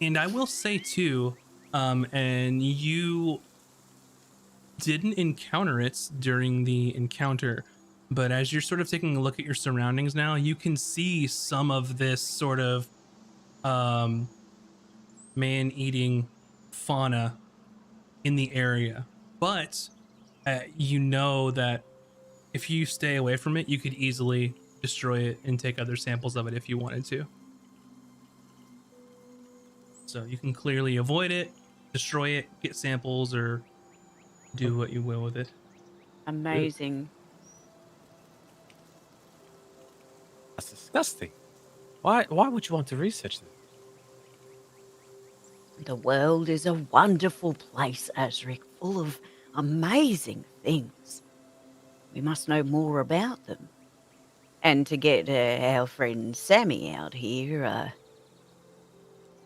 and I will say too, and you didn't encounter it during the encounter, but as you're sort of taking a look at your surroundings now, you can see some of this sort of um man-eating fauna in the area. But you know that if you stay away from it, you could easily destroy it and take other samples of it if you wanted to. So you can clearly avoid it, destroy it, get samples, or do what you will with it. Amazing. That's disgusting. Why would you want to research this? The world is a wonderful place, Azric, full of amazing things. We must know more about them. And to get our friend Sammy out here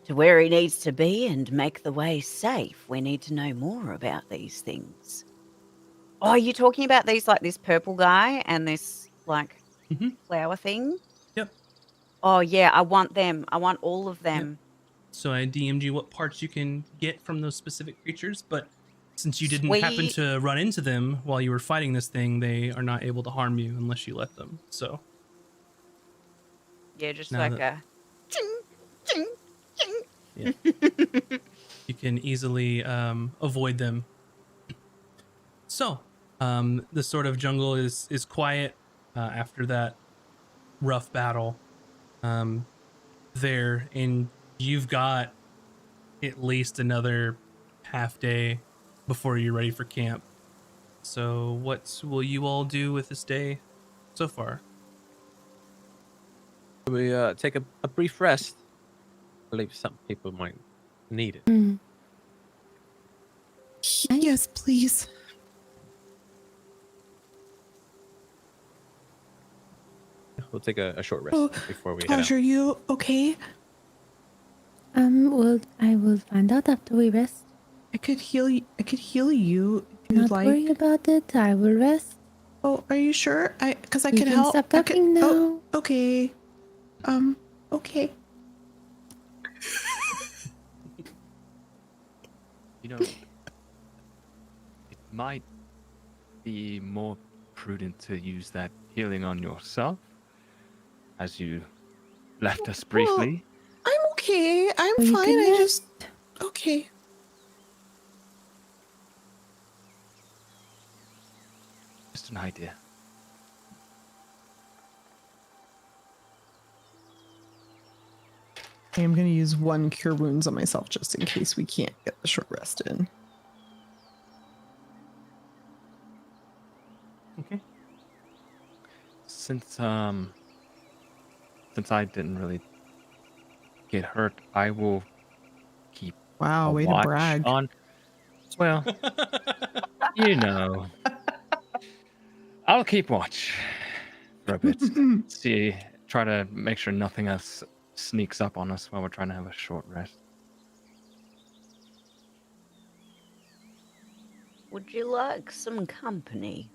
to where he needs to be and make the way safe, we need to know more about these things. Oh, are you talking about these, like this purple guy and this, like, Mhm. flower thing? Yep. Oh, yeah, I want them. I want all of them. So I DM'd you what parts you can get from those specific creatures, but since you didn't happen Sweet. to run into them while you were fighting this thing, they are not able to harm you unless you let them. So Yeah, just now like that a ching, ching, ching. yeah, you can easily avoid them. So the sort of jungle is quiet after that rough battle there, and you've got at least another half day before you're ready for camp. So, what will you all do with this day so far? We take a brief rest. I believe some people might need it. Mm. Yes, please. We'll take a short rest Oh, before we head Taj, out. are you okay? Well, I will find out after we rest. I could heal you. I could heal you if Not you'd like. worry about it. I will rest. Oh, are you sure? Because I You could can help. stop I could. talking now. Oh, okay. Okay. You know, it might be more prudent to use that healing on yourself, as you left us briefly. Well, I'm okay. I'm Well, you fine. can I rest. just. Okay. Just an idea. I am going to use 1 cure wounds on myself just in case we can't get the short rest in. Okay. Since I didn't really get hurt, I will keep Wow, a way to watch brag. on. Well, you know, I'll keep watch for a bit. See, try to make sure nothing else sneaks up on us while we're trying to have a short rest. Would you like some company?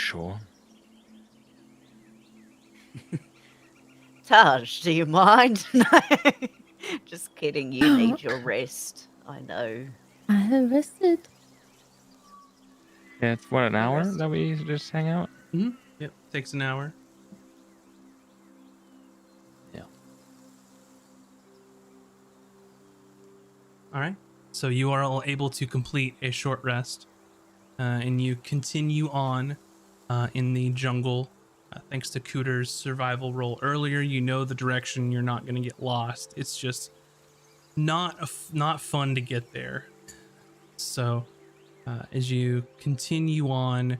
sure. Taj, do you mind? No, just kidding. You need your rest. I know. I have rested. Yeah, it's what, an hour Rest. that we just hang out? Yep, takes an hour. Yeah. All right. So you are all able to complete a short rest, and you continue on in the jungle. Thanks to Cooter's survival roll earlier, you know the direction. You're not going to get lost. It's just not fun to get there. So as you continue on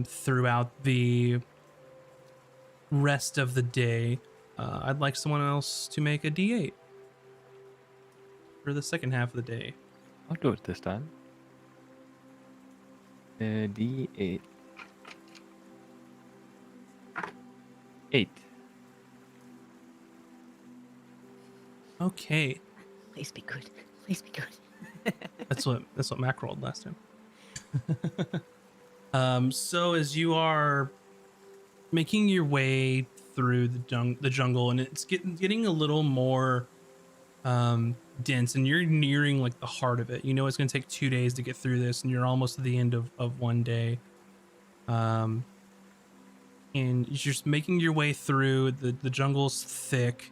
throughout the rest of the day, I'd like someone else to make a D8 for the second half of the day. I'll do it this time. D8. 8. Okay, Please be good. Please be good. that's what Mac rolled last time. So as you are making your way through the jungle, and it's getting a little more dense, and you're nearing like the heart of it. You know it's going to take 2 days to get through this, and you're almost at the end of one day. And you're just making your way through. The jungle's thick,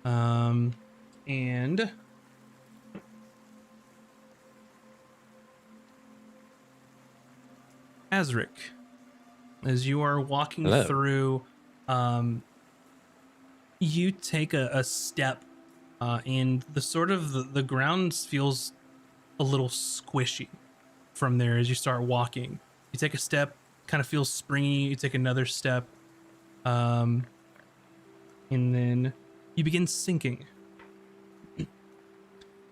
and Azric, as you are walking Hello. through, you take a step, and the ground feels a little squishy from there as you start walking. You take a step, kind of feels springy. You take another step, and then you begin sinking.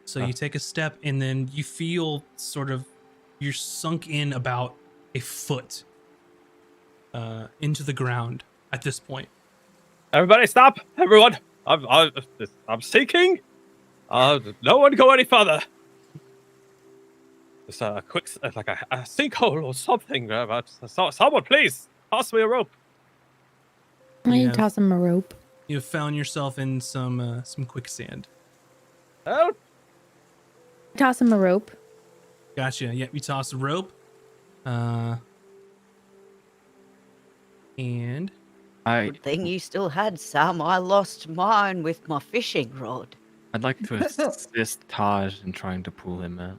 So you take a step, and then you feel you're sunk in about a foot into the ground at this point. Everybody stop! Everyone! I'm sinking! No one go any further! Just a quick, like a sinkhole or something. Someone please, pass me a rope. I Yeah. toss him a rope. You've found yourself in some quicksand. Help! Toss him a rope. Gotcha. Yep, you toss a rope. And Good thing you still had some. I lost mine with my fishing rod. I'd like to assist Taj in trying to pull him out.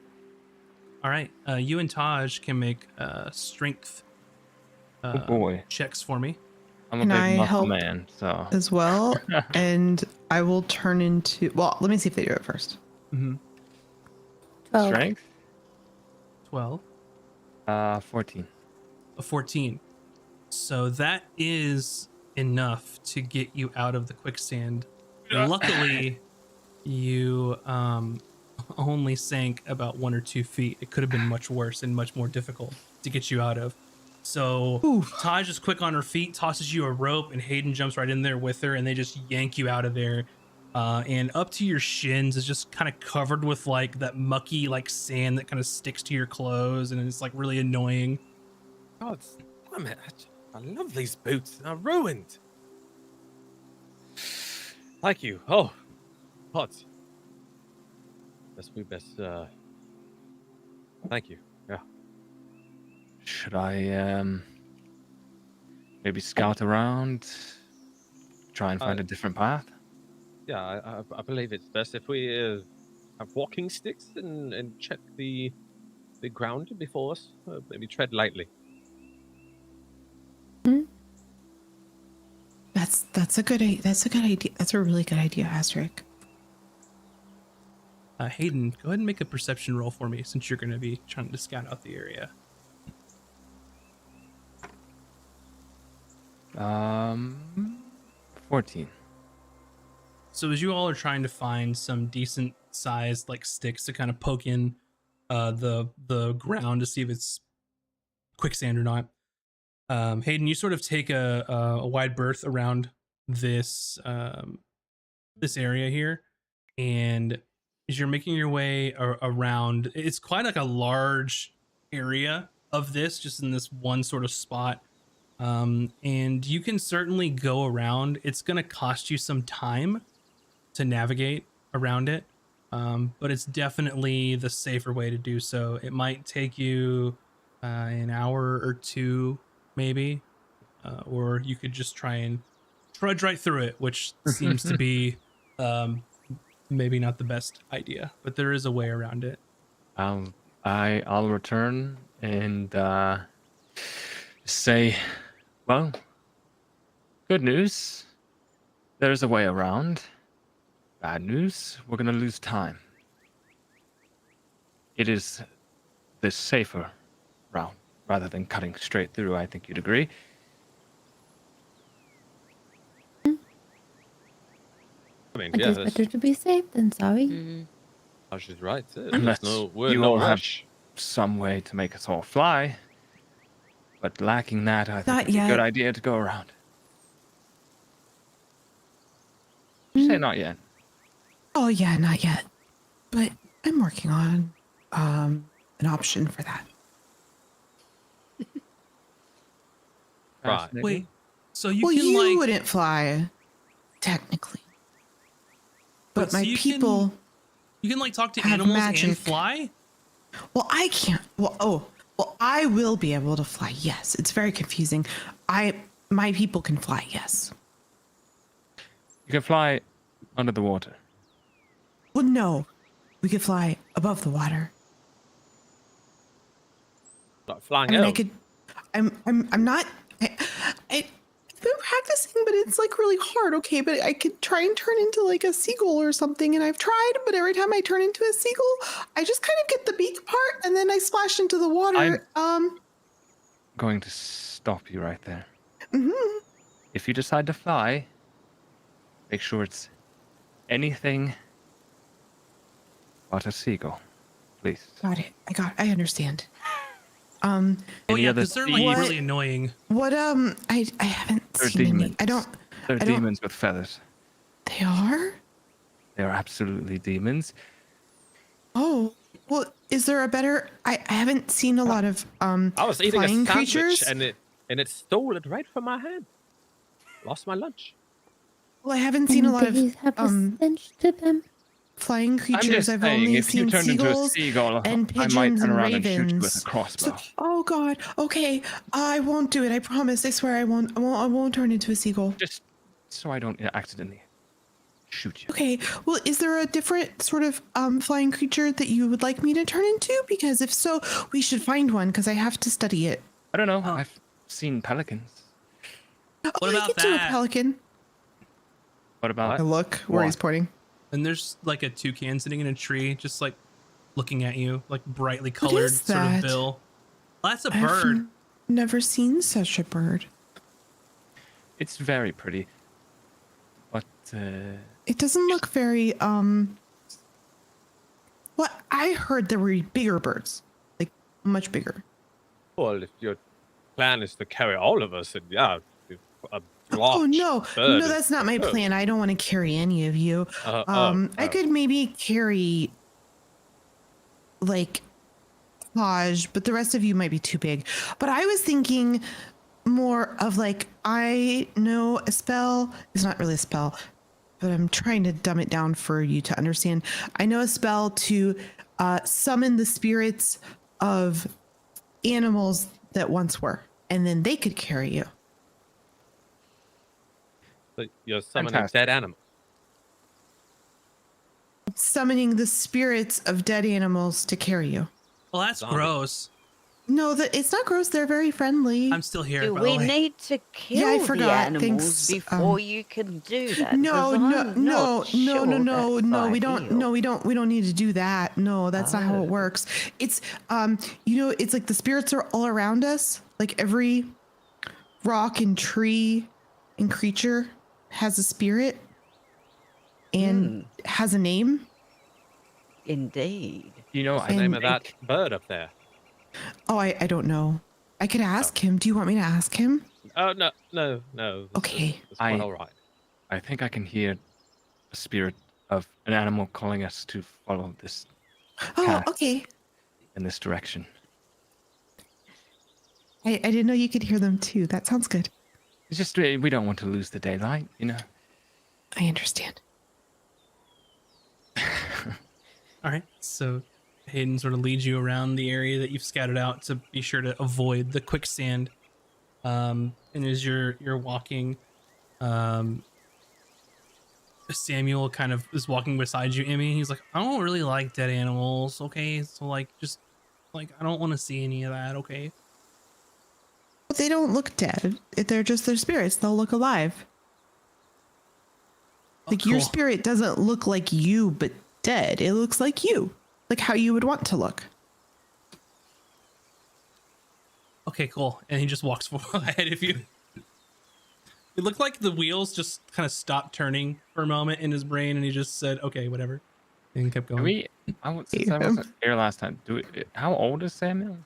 all right, you and Taj can make strength Oh boy. checks for me. I'm a Can big I muscle help man, so as well. And I will turn into. Well, let me see if they do it first. Mm-hmm. 12. strength 12. 14. A 14. So that is enough to get you out of the quicksand. Luckily, you only sank about 1 or 2 feet. It could have been much worse and much more difficult to get you out of. So Oof. Taj is quick on her feet, tosses you a rope, and Hayden jumps right in there with her, and they just yank you out of there. And up to your shins is just kind of covered with like that mucky like sand that kind of sticks to your clothes, and it's like really annoying. God damn it! I love these boots. They're ruined. Thank you. Oh, God. We best. Thank you. Yeah. Should I maybe scout around, try and find a different path? Yeah, I believe it's best if we have walking sticks and check the ground before us. Maybe tread lightly. That's a good idea. That's a really good idea, Asterisk. Hayden, go ahead and make a perception roll for me since you're going to be trying to scout out the area. 14. So as you all are trying to find some decent sized like sticks to kind of poke in the ground to see if it's quicksand or not, Hayden, you sort of take a wide berth around this this area here, and as you're making your way around, it's quite like a large area of this, just in this one sort of spot. And you can certainly go around. It's going to cost you some time to navigate around it, but it's definitely the safer way to do so. It might take you an hour or two, maybe, or you could just try and trudge right through it, which seems to be maybe not the best idea, but there is a way around it. I'll return and say, well, good news. There's a way around. Bad news, we're gonna lose time. It is the safer route rather than cutting straight through. I think you'd agree. I mean, I yeah, guess that's, better to be safe than sorry. Mm. she's right. Unless We're you no all have rush. some way to make us all fly. But lacking that, I think Not it's a yet. good idea to go around. You say Mm. not yet. Oh yeah, not yet. But I'm working on an option for that. Right. Fascinating. Wait, so you well, can you like wouldn't fly, technically. But so my you people. you can like talk to have animals magic. and fly? Well, I can't. Well, I will be able to fly. Yes, it's very confusing. My people can fly. Yes. You can fly under the water. Well, no, we could fly above the water. Like flying I mean, I elves. could. I'm not. I've been practicing, but it's like really hard. Okay, but I could try and turn into like a seagull or something, and I've tried, but every time I turn into a seagull, I just kind of get the beak part, and then I splash into the water. Going to stop you right there. Mhm. If you decide to fly, make sure it's anything but a seagull, please. Got it. I understand. Oh Any yeah, other because they're like What? really annoying. What I haven't They're seen demons. any. I don't. They're I don't- demons with feathers. They are. They are absolutely demons. Oh, well, is there a better? I haven't seen a lot of I was eating a flying sandwich creatures. and it stole it right from my hand. Lost my lunch. Well, I haven't seen a lot of These have a stench to them. flying I'm creatures. just I've saying, only if you seen turned into a seagulls seagull, and I might pigeons turn and around and shoot you with ravens. a crossbow. Oh God. Okay, I won't do it. I promise. I swear I won't. I won't turn into a seagull. Just so I don't accidentally shoot you. Okay. Well, is there a different sort of flying creature that you would like me to turn into? Because if so, we should find one. Because I have to study it. I don't know. Oh. I've seen pelicans. Oh, What I about could do a that? pelican. What about I look where he's What? pointing. And there's like a toucan sitting in a tree, just like looking at you, like brightly What colored is sort of that? bill. Oh, that's a I've bird. never seen such a bird. It's very pretty, but It doesn't look very What I heard there were bigger birds, like much bigger. Well, if your plan is to carry all of us, then yeah, a Oh large no, bird no, is that's not my superb. plan. I don't want to carry any of you. Oh, I could maybe carry like Taj, but the rest of you might be too big. But I was thinking more of like I know a spell. It's not really a spell, but I'm trying to dumb it down for you to understand. I know a spell to summon the spirits of animals that once were, and then they could carry you. So you're summoning Fantastic. dead animals. Summoning the spirits of dead animals to carry you. Well, that's Zombie. gross. No, that it's not gross. They're very friendly. I'm still here. Do by the we way. need to kill Yeah, I the forgot. animals Thanks, before you can do that? no, 'Cause no, I'm no, not no, sure no, no, that's no. We don't. ideal. No, we don't need to do that. No, that's not how Oh. it works. It's you know, it's like the spirits are all around us. Like every rock and tree and creature has a spirit and has a name. Indeed. you know, What's the I name of think that bird up there? Oh, I don't know. I could ask him. Do you want me to ask him? Oh no. It's- Okay. it's quite I- all right. I think I can hear a spirit of an animal calling us to follow this Oh, path okay. in this direction. I didn't know you could hear them too. That sounds good. It's just we don't want to lose the daylight, you know. I understand. All right. So Hayden sort of leads you around the area that you've scouted out to be sure to avoid the quicksand. And as you're walking, Samuel kind of is walking beside you, Emmy. He's like, I don't really like dead animals. Okay, so like, just like, I don't want to see any of that. Okay. But they don't look dead. They're just their spirits. They'll look alive. Like your Cool. spirit doesn't look like you, but dead. It looks like you, like how you would want to look. Okay, cool. And he just walks ahead of you. It looked like the wheels just kind of stopped turning for a moment in his brain, and he just said, "Okay, whatever," and kept going. Since I wasn't here last time, how old is Samuel?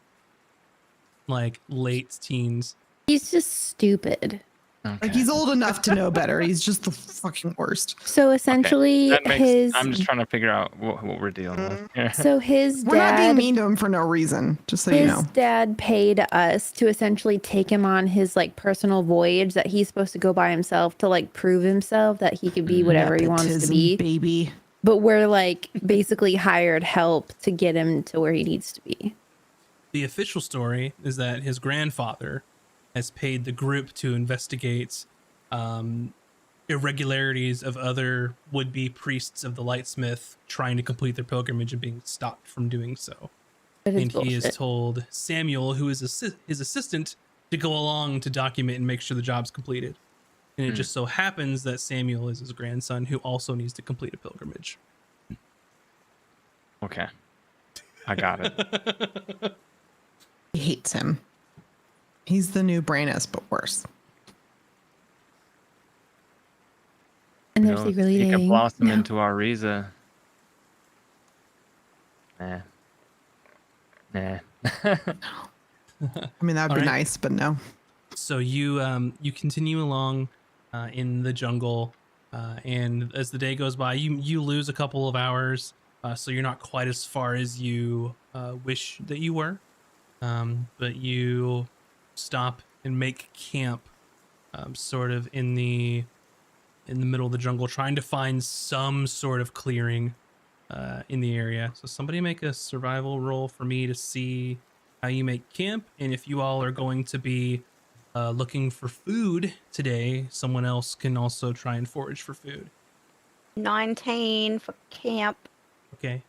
Like late teens. He's just stupid. Okay. Like he's old enough to know better. He's just the fucking worst. So essentially, That makes, his I'm just trying to figure out what we're dealing with here. so his We're not being dad mean to him for no reason, just so you his know. dad paid us to essentially take him on his like personal voyage that he's supposed to go by himself to like prove himself that he could be whatever he wants to Nepotism, be. baby. But we're like basically hired help to get him to where he needs to be. The official story is that his grandfather has paid the group to investigate irregularities of other would-be priests of the Lightsmith trying to complete their pilgrimage and being stopped from doing so. But it's And he has bullshit. told Samuel, who is his assistant, to go along to document and make sure the job's completed. And it just so happens that Samuel is his grandson, who also needs to complete a pilgrimage. Okay, I got it. He hates him. He's the new Brainus, but worse. And You they're know, secretly he can dating. blossom No. into our Riza. Nah. I mean, that would All be right. nice, but no. So you continue along in the jungle, and as the day goes by, you lose a couple of hours, so you're not quite as far as you wish that you were. But you stop and make camp, sort of in the middle of the jungle, trying to find some sort of clearing in the area. So somebody make a survival roll for me to see how you make camp, and if you all are going to be looking for food today, someone else can also try and forage for food. 19 for camp. Okay.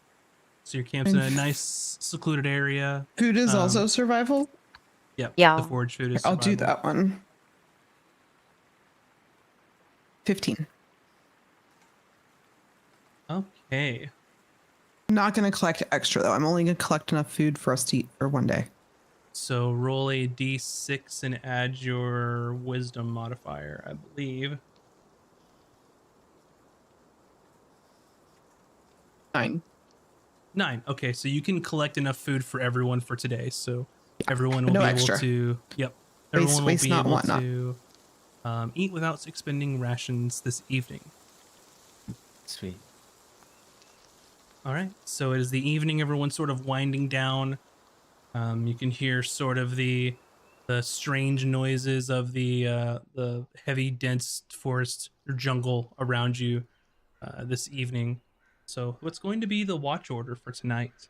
So your camp's in a nice secluded area. Food is also survival. Yep. Yeah. The forage food is I'll do survival. that one. 15. Okay. I'm not going to collect extra, though. I'm only going to collect enough food for us to eat for one day. So roll a d6 and add your wisdom modifier, I believe. 9. 9. Okay, so you can collect enough food for everyone for today. So everyone will no be extra. able to. Yep. Waste- Everyone will waste be not, able want not. to eat without expending rations this evening. Sweet. All right. So it is the evening. Everyone's sort of winding down. You can hear sort of the strange noises of the heavy, dense forest or jungle around you this evening. So what's going to be the watch order for tonight?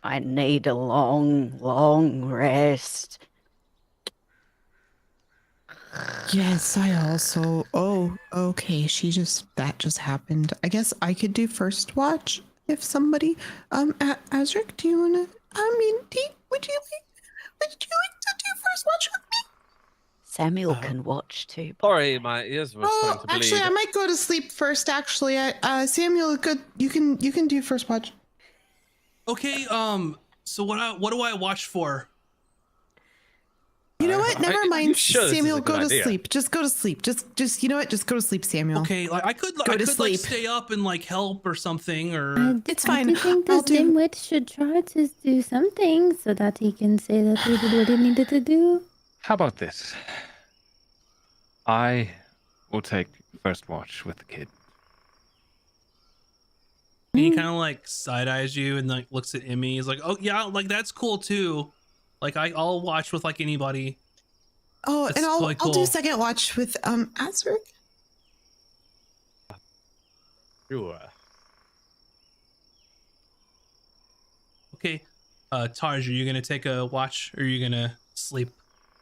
I need a long, long rest. Yes, I also. Oh, okay. That just happened. I guess I could do first watch if somebody. Azric, do you wanna? I mean, would you like to do first watch with me? Samuel can watch too. Sorry, my ears were starting to bleed. Actually, I might go to sleep first. Actually, Samuel, good. You can do first watch. Okay. So what do I watch for? You know what? Never Are mind, you sure this is Samuel. a Go good to idea? sleep. Just go to sleep. Just you know what? Just go to sleep, Samuel. Okay, like I could to like sleep. stay up and like help or something or It's I fine. do think I'll the do- dimwit should try to do something so that he can say that he did what he needed to do. How about this? I will take first watch with the kid. and he kind of like side eyes you and like looks at Emmy. He's like, "Oh yeah, like that's cool too." Like I'll watch with like anybody. Oh, That's and I'll totally I'll do cool. second watch with Azric. Sure. Okay. Tarj, are you gonna take a watch or are you gonna sleep?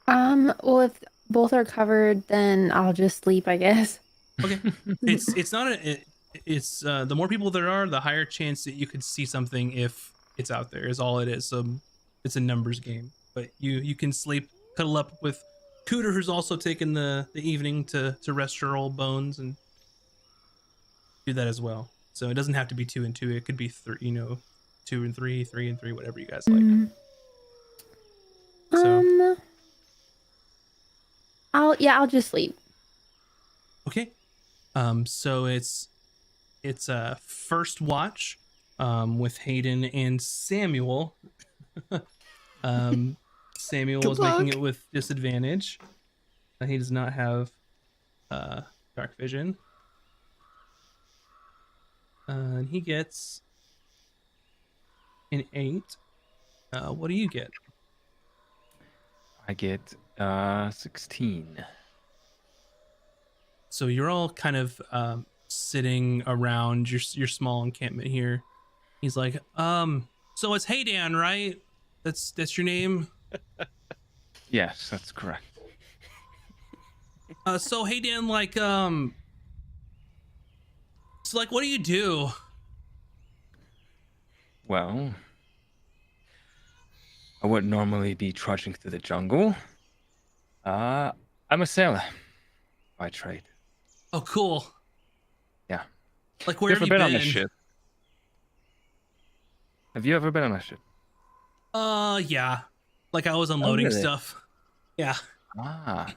Well, if both are covered, then I'll just sleep, I guess. Okay. It's not it's the more people there are, the higher chance that you could see something if it's out there is all it is. So it's a numbers game. But you can sleep, cuddle up with Cooter, who's also taken the evening to rest her old bones and do that as well. So it doesn't have to be 2 and 2. It could be 3, 2 and 3, 3 and 3, whatever you guys like. So I'll just sleep. okay. So it's a first watch with Hayden and Samuel. Samuel Good was making luck. it with disadvantage. He does not have dark vision. And he gets an 8. What do you get? I get 16. So you're all kind of sitting around your small encampment here. He's like, so it's Haydan, right? That's your name? Yes, that's correct. So Haydan, like, so like, what do you do? Well, I wouldn't normally be trudging through the jungle. I'm a sailor by trade. Oh, cool. Yeah. Like, where You have ever you been been? on a ship? Have you ever been on a ship? Yeah. Like I was unloading really? stuff. Yeah. Ah.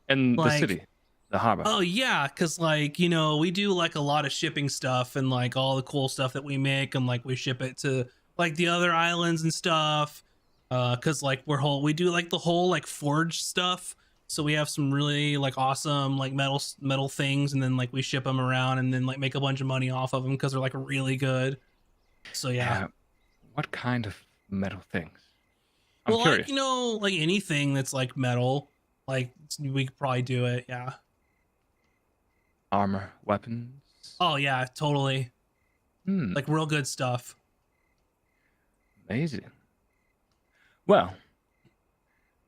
In the Like- city, the harbor. Oh yeah, cause like we do like a lot of shipping stuff and like all the cool stuff that we make and like we ship it to like the other islands and stuff. Cause like we do like the whole like forge stuff. So we have some really like awesome like metal things and then like we ship them around and then like make a bunch of money off of them because they're like really good. So yeah. What kind of metal things? I'm Well, curious. like like anything that's like metal, like we could probably do it. Yeah. Armor, weapons. Oh yeah, totally. Like real good stuff. Amazing. Well,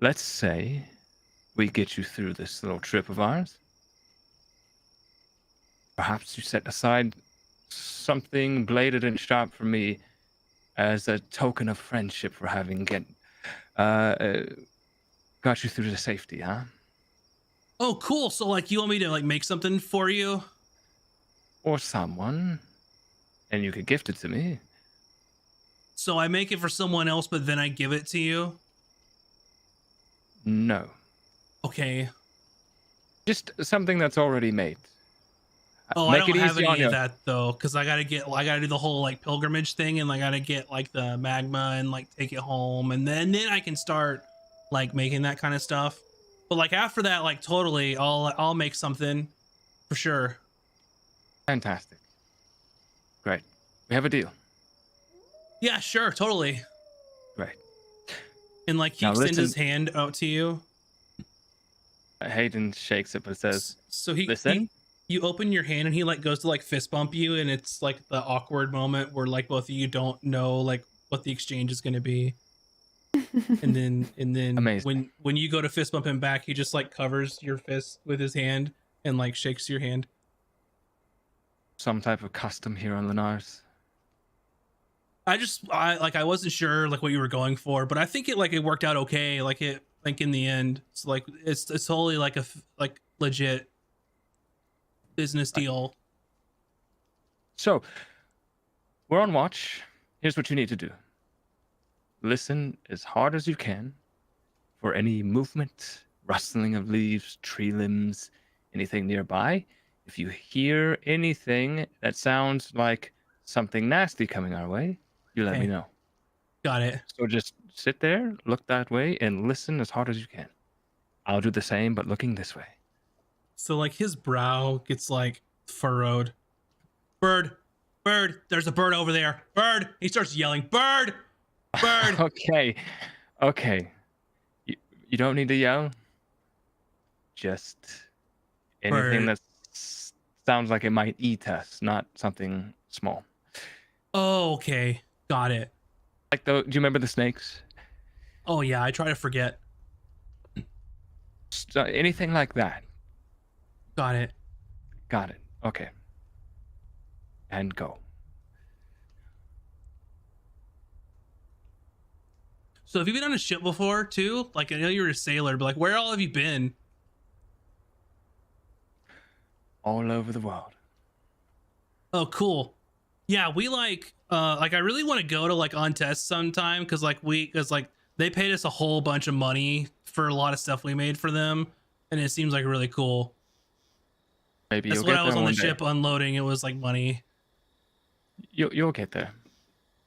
let's say we get you through this little trip of ours. Perhaps you set aside something bladed and sharp for me as a token of friendship for having got you through to safety, huh? Oh, cool. So like you want me to like make something for you? Or someone, and you could gift it to me. So I make it for someone else, but then I give it to you? No, Okay. just something that's already made. Oh, Make I don't it have easy on any of you. that though, because I gotta do the whole like pilgrimage thing and I gotta get like the magma and like take it home and then I can start like making that kind of stuff. But like after that, like totally I'll make something for sure. Fantastic. Great. We have a deal. Yeah, sure, totally. Great. And like he Now extends his listen- hand out to you. Hayden shakes it, but says, So he "Listen." you open your hand and he like goes to like fist bump you and it's like the awkward moment where like both of you don't know like what the exchange is going to be. and then Amazing. when you go to fist bump him back, he just like covers your fist with his hand and like shakes your hand. Some type of custom here on Lenars. I wasn't sure like what you were going for, but I think it worked out okay. Like in the end, it's like it's totally like like legit business deal. So, we're on watch. Here's what you need to do. Listen as hard as you can for any movement, rustling of leaves, tree limbs, anything nearby. If you hear anything that sounds like something nasty coming our way, you let Okay. me know. Got it. So just sit there, look that way, and listen as hard as you can. I'll do the same, but looking this way. So like his brow gets like furrowed. Bird, there's a bird over there. Bird. He starts yelling, bird. Okay. Okay. You don't need to yell. Just anything For that sounds like it might eat us, not something small. oh, okay, got it. Like do you remember the snakes? Oh yeah, I try to forget. Anything like that. Got it. Got it. Okay. And go. So have you been on a ship before too? Like I know you were a sailor, but like where all have you been? All over the world. Oh, cool. Yeah, we like I really want to go to like on test sometime because like they paid us a whole bunch of money for a lot of stuff we made for them, and it seems like really cool. Maybe That's you'll when get I was there on the one day. ship unloading. It was like money. You'll get there.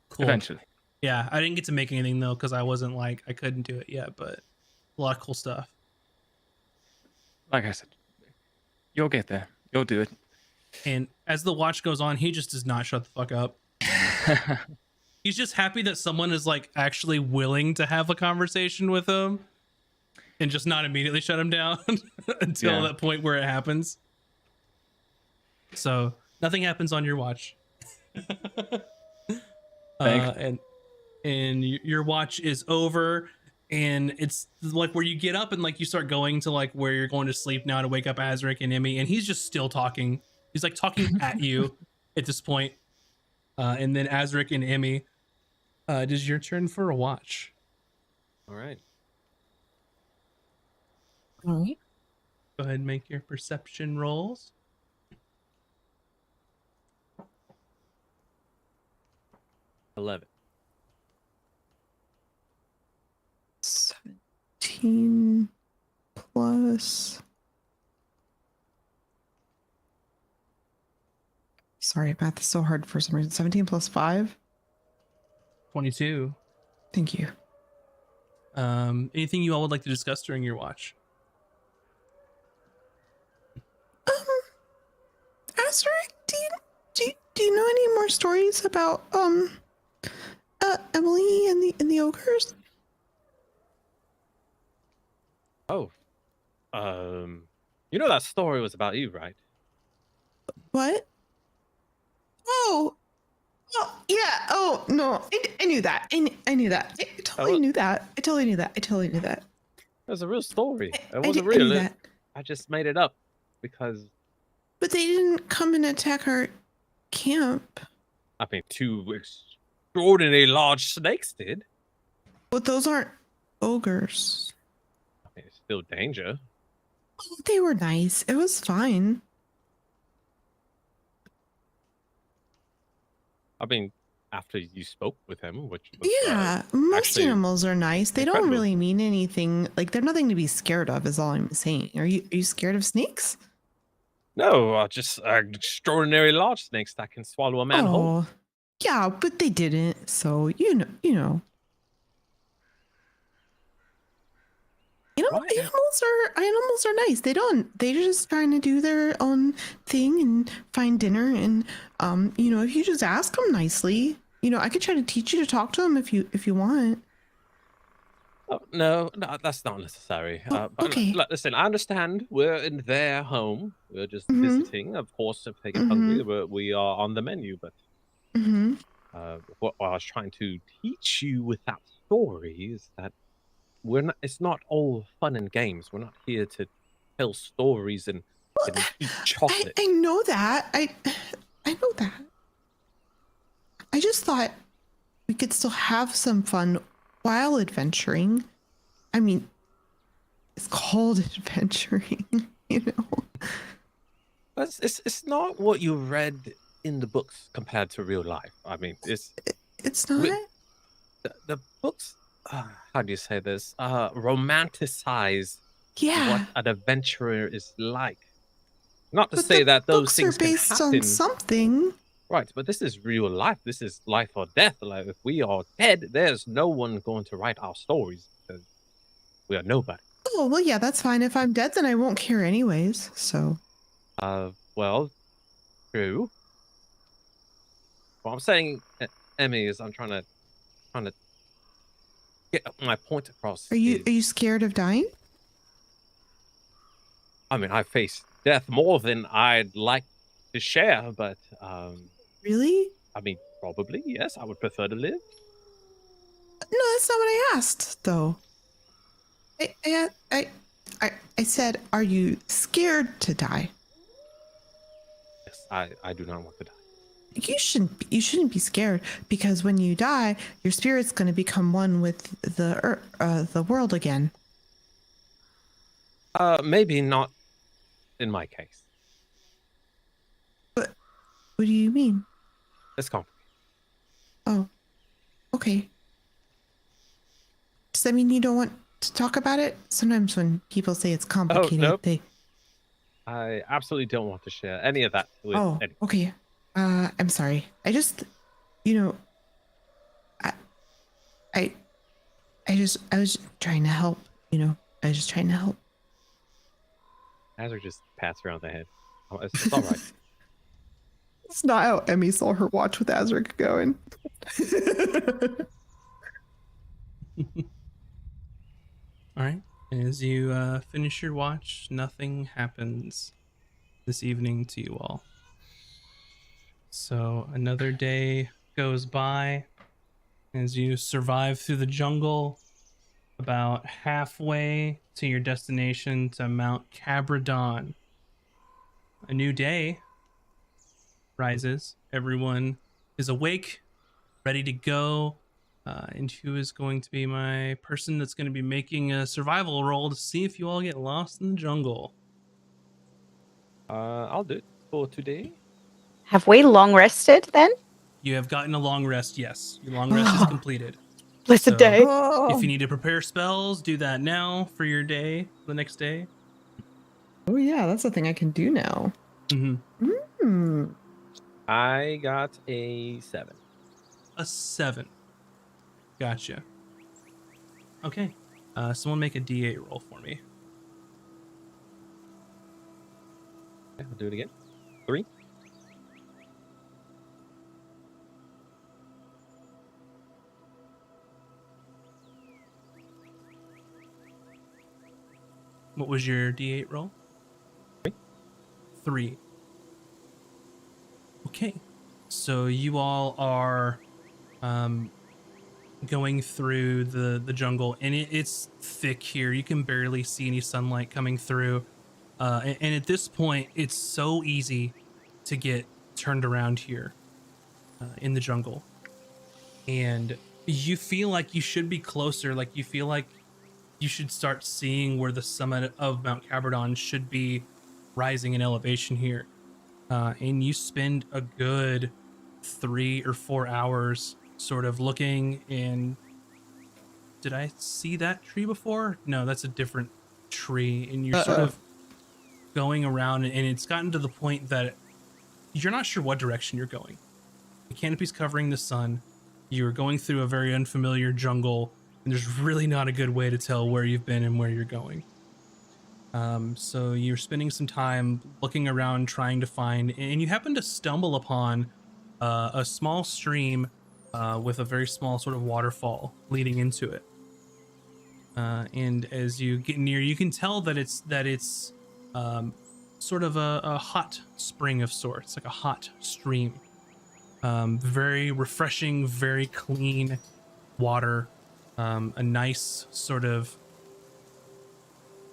Cool. Eventually. Yeah, I didn't get to make anything though because I wasn't like I couldn't do it yet, but a lot of cool stuff. Like I said, you'll get there. You'll do it. And as the watch goes on, he just does not shut the fuck up. He's just happy that someone is like actually willing to have a conversation with him and just not immediately shut him down until that point where it happens. So nothing happens on your watch. And your watch is over, and it's like where you get up and like you start going to like where you're going to sleep now to wake up Azric and Emmy, and he's just still talking. He's like talking at you at this point. And then Azric and Emmy, it is your turn for a watch. All right. All right. Go ahead and make your perception rolls. $11. 17 plus. Sorry, math is so hard for some reason. 17 plus 5. 22. Thank you. Anything you all would like to discuss during your watch? Asterisk, do you know any more stories about Emily and the ogres? Oh, you know that story was about you, right? What? Oh, yeah. Oh no, I knew that. I knew that. I totally knew that. I totally knew that. I totally knew that. It was a real story. It I wasn't knew real. that. I just made it up because But they didn't come and attack our camp. I mean, 2 extraordinarily large snakes did. But those aren't ogres. I mean, it's still danger. Oh, they were nice. It was fine. I mean, after you spoke with him, which was, Yeah, most actually animals are nice. They don't incredible. really mean anything. Like they're nothing to be scared of. Is all I'm saying. Are you scared of snakes? No, just extraordinarily large snakes that can swallow a man whole. Oh, yeah, but they didn't. So you know. Right. Animals are nice. They're just trying to do their own thing and find dinner. And if you just ask them nicely, I could try to teach you to talk to them if you want. Oh, no, that's not necessary. But okay. Listen, I understand we're in their home. We're just Mhm. visiting. Of course, if they get hungry, we are on the menu. But what I was trying to teach you with that story is that it's not all fun and games. We're not here to tell stories and eat chocolate. I know that. I know that. I just thought we could still have some fun while adventuring. I mean, it's called adventuring, But it's not what you read in the books compared to real life. I mean, It's not. The books. How do you say this? Romanticize what an adventurer is like. Not to But say the that those books things are based can happen. on something. Right, but this is real life. This is life or death. Like if we are dead, there's no one going to write our stories because we are nobody. Oh, well, yeah, that's fine. If I'm dead, then I won't care anyways. So. Well, true. What I'm saying, Emmy, is I'm trying to get my point across. Are you scared of dying? I mean, I face death more than I'd like to share, but Really? I mean, probably yes. I would prefer to live. No, that's not what I asked, though. I said, are you scared to die? Yes, I do not want to die. You shouldn't be scared, because when you die, your spirit's going to become one with the world again. Maybe not in my case. But what do you mean? It's complicated. Oh, okay. Does that mean you don't want to talk about it? Sometimes when people say it's complicated, nope. they... I absolutely don't want to share any of that with anyone. Okay. I'm sorry. I just, I was trying to help, I was just trying to help. Azure just pats her on the head. Oh, it's all right. It's not how Emmy saw her watch with Azric going. All right. As you finish your watch, nothing happens this evening to you all. So another day goes by as you survive through the jungle, about halfway to your destination to Mount Cabradon. A new day rises. Everyone is awake, ready to go. And who is going to be my person that's going to be making a survival roll to see if you all get lost in the jungle? I'll do it for today. Have we long rested then? You have gotten a long rest, yes. Your long rest is completed. Blessed So, day. If you need to prepare spells, do that now for your day, the next day. Oh yeah, that's a thing I can do now. Mm-hmm. I got a 7. A 7. Gotcha. Okay. Someone make a D8 roll for me. Okay, I'll do it again. 3. What was your D8 roll? 3. Okay. So you all are going through the jungle, and it's thick here. You can barely see any sunlight coming through. And at this point, it's so easy to get turned around here in the jungle. And you feel like you should be closer. Like you feel like you should start seeing where the summit of Mount Cabradon should be rising in elevation here. And you spend a good 3 or 4 hours sort of looking in. Did I see that tree before? No, that's a different tree. And you're sort of going around, and it's gotten to the point that you're not sure what direction you're going. The canopy's covering the sun. You're going through a very unfamiliar jungle, and there's really not a good way to tell where you've been and where you're going. So you're spending some time looking around, trying to find, and you happen to stumble upon a small stream with a very small sort of waterfall leading into it. And as you get near, you can tell that it's sort of a hot spring of sorts, like a hot stream. Very refreshing, very clean water. A nice sort of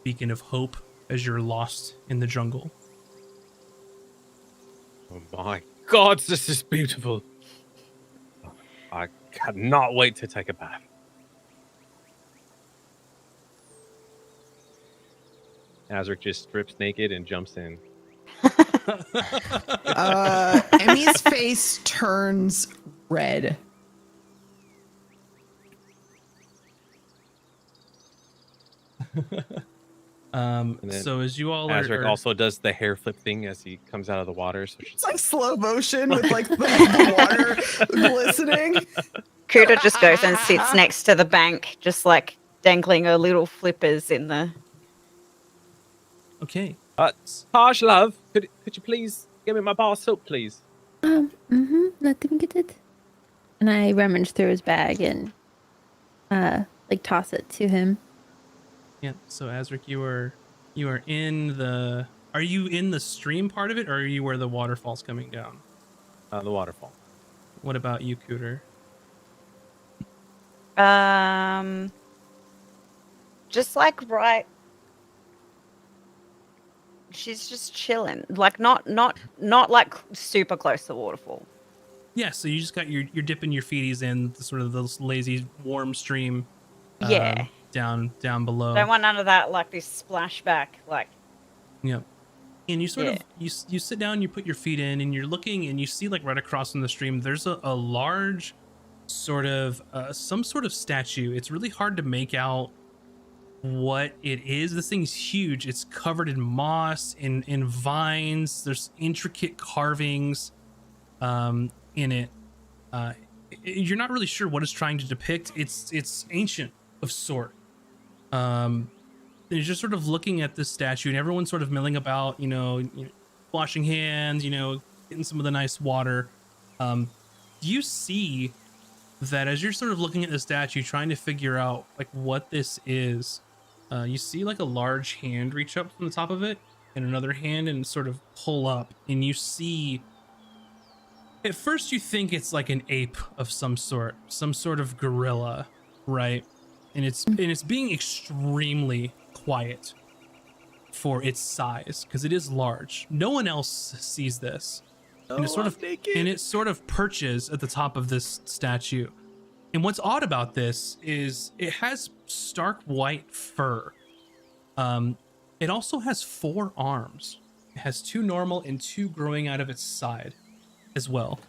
beacon of hope as you're lost in the jungle. Oh my God, this is beautiful. I cannot wait to take a bath. Azric just strips naked and jumps in. Emmy's face turns red. So as you all Azric also does the hair flip thing as he comes out of the water. So It's like slow motion with like the water glistening. Kuda just goes and sits next to the bank, just like dangling her little flippers in the... Okay. Taj, love, could you please give me my bar of soap, please? Let me get it. And I rummage through his bag and like toss it to him. Yeah. So Azric, you are in the. Are you in the stream part of it, or are you where the waterfall's coming down? The waterfall. What about you, Cooter? Just like right. She's just chilling, like not like super close to the waterfall. Yeah. So you just got you're dipping your feeties in the sort of those lazy warm stream. Yeah. Down below. Don't want none of that, like this splashback, like. Yep. And you sort of you sit down, you put your feet in, and you're looking, and you see like right across from the stream, there's a large sort of some sort of statue. It's really hard to make out what it is. This thing's huge. It's covered in moss, in vines. There's intricate carvings in it. You're not really sure what it's trying to depict. It's ancient of sort. You're just sort of looking at this statue, and everyone's sort of milling about, washing hands, getting some of the nice water. You see that as you're sort of looking at the statue, trying to figure out like what this is, you see like a large hand reach up from the top of it, and another hand and sort of pull up, and you see. At first, you think it's like an ape of some sort of gorilla, right? And it's being extremely quiet for its size because it is large. No one else sees this, and it sort of perches at the top of this statue. And what's odd about this is it has stark white fur. It also has 4 arms. It has 2 normal and 2 growing out of its side as well.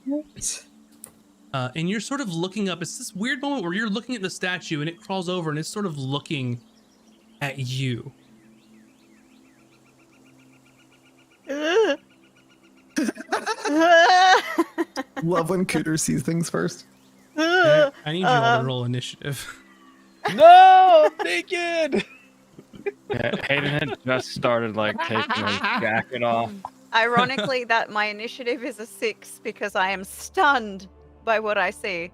And you're sort of looking up. It's this weird moment where you're looking at the statue and it crawls over and it's sort of looking at you. Love when Cooter sees things first. I need you all to roll initiative. No, naked. Yeah, Hayden had just started like taking his jacket off. Ironically, that my initiative is a 6 because I am stunned by what I see.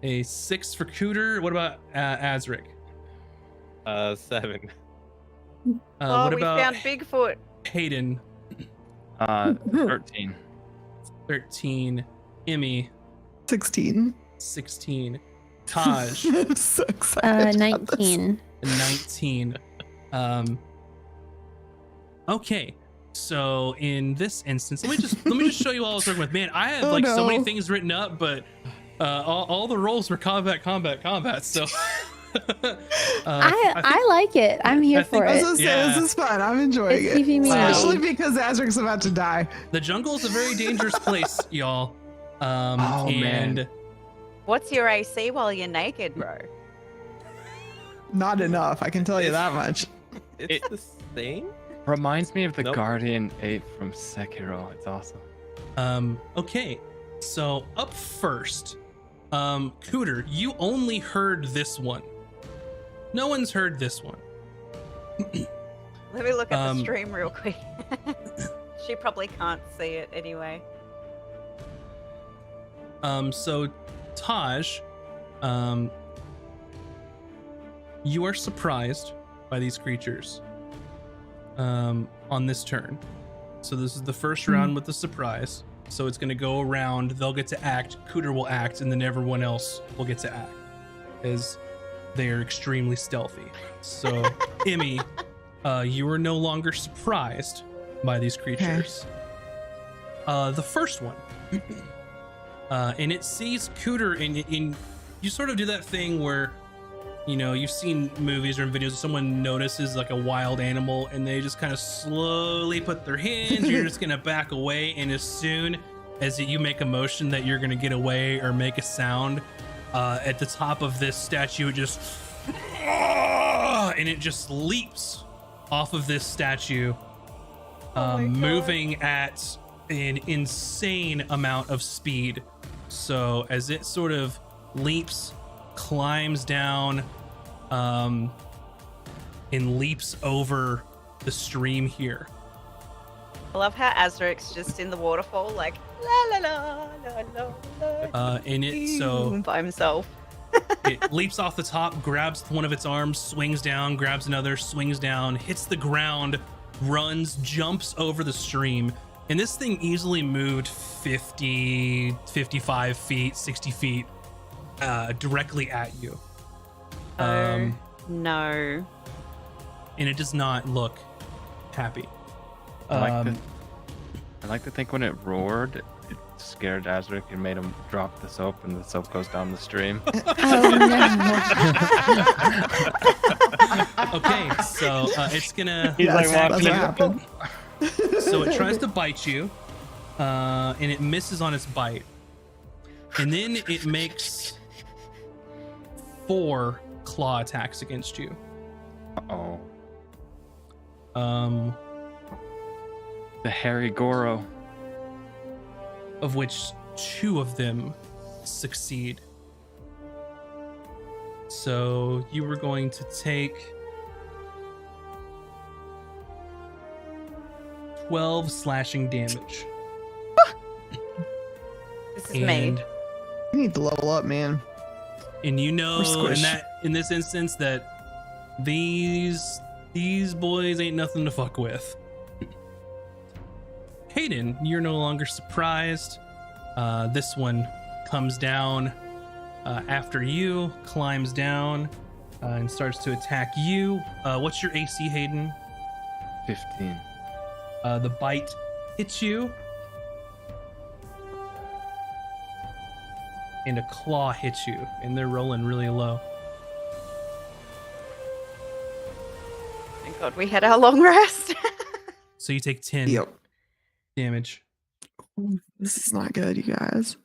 A 6 for Cooter. What about Azric? 7. What we about found Bigfoot. Hayden? 13. 13. Emmy? 16. 16. Taj? I'm so excited. 19. 19. Okay. So in this instance, let me just show you all I was working with. Man, I had so many things written up, but all the roles were combat. So I like it. I'm here for I was it. gonna say, this is fun. I'm enjoying It's it. keeping me Especially moving. because Azric's about to die. The jungle is a very dangerous place, y'all. Man. What's your AC while you're naked, bro? Not enough, I can tell you that much. It's the same. Reminds me of the Nope. Guardian Ape from Sekiro. It's awesome. Okay. So up first, Cooter, you only heard this one. No one's heard this one. Let me look at the stream real quick. She probably can't see it anyway. So Taj, you are surprised by these creatures on this turn. So this is the first round with the surprise. So it's going to go around. They'll get to act. Cooter will act, and then everyone else will get to act, as they are extremely stealthy. So, Emmy, you are no longer surprised by these creatures. The first one, and it sees Cooter, and you sort of do that thing where, you've seen movies or in videos, someone notices like a wild animal and they just kind of slowly put their hands, you're just going to back away. And as soon as you make a motion that you're going to get away or make a sound, at the top of this statue, it just, and it just leaps off of this statue, moving at an insane amount of speed. So as it sort of leaps, climbs down, and leaps over the stream here. I love how Azric's just in the waterfall, like la la la la la la. And it so by himself. It leaps off the top, grabs one of its arms, swings down, grabs another, swings down, hits the ground, runs, jumps over the stream. And this thing easily moved 50, 55 feet, 60 feet directly at you. No. And it does not look happy. I like to think when it roared, it scared Azric and made him drop the soap, and the soap goes down the stream. Oh no. Okay, so it's gonna. He's like That's walking. what happened. So it tries to bite you, and it misses on its bite, and then it makes 4 claw attacks against you. Oh, Um, the hairy Goro. of which 2 of them succeed. So you were going to take 12 slashing damage. This is me. And You need to level up, man. you know We're squished. in this instance that these boys ain't nothing to fuck with. Hayden, you're no longer surprised. This one comes down after you, climbs down, and starts to attack you. What's your AC, Hayden? 15. The bite hits you, and a claw hits you, and they're rolling really low. Thank God we had our long rest. So you take 10 Yep. damage. This is not good, you guys.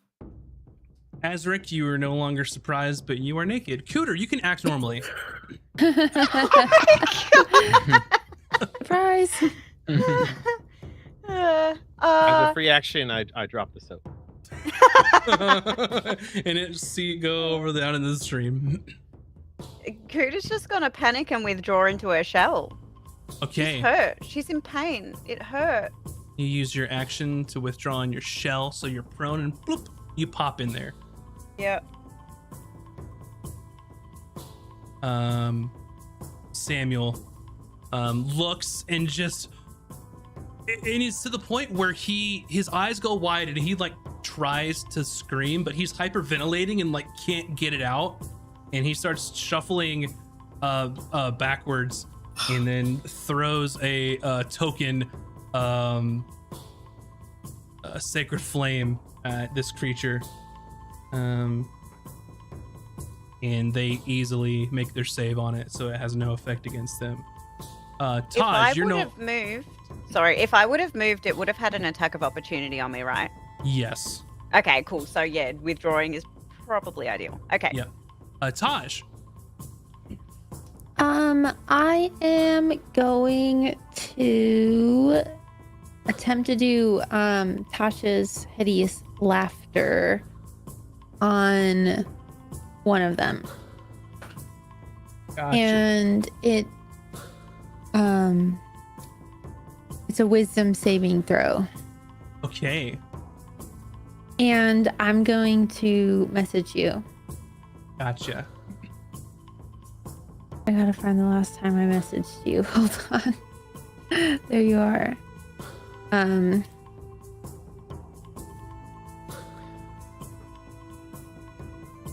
Azric, you are no longer surprised, but you are naked. Cooter, you can act normally. Surprise. As a free action, I drop the soap. And it go over down in the stream. Kuda's just gonna panic and withdraw into her shell. Okay. She's hurt. She's in pain. It hurt. You use your action to withdraw in your shell, so you're prone and bloop, you pop in there. Yep. Samuel looks and just and it's to the point where his eyes go wide and he like tries to scream, but he's hyperventilating and like can't get it out, and he starts shuffling backwards and then throws a token a sacred flame at this creature, and they easily make their save on it, so it has no effect against them. If I Taj, you're would no. have moved, sorry, if I would have moved, it would have had an attack of opportunity on me, right? Yes. Okay, cool. So yeah, withdrawing is probably ideal. Okay. Yeah. Taj. I am going to attempt to do Tasha's hideous laughter on one of them. Gotcha. And it's a wisdom saving throw. Okay. And I'm going to message you. Gotcha. I gotta find the last time I messaged you. Hold on. There you are.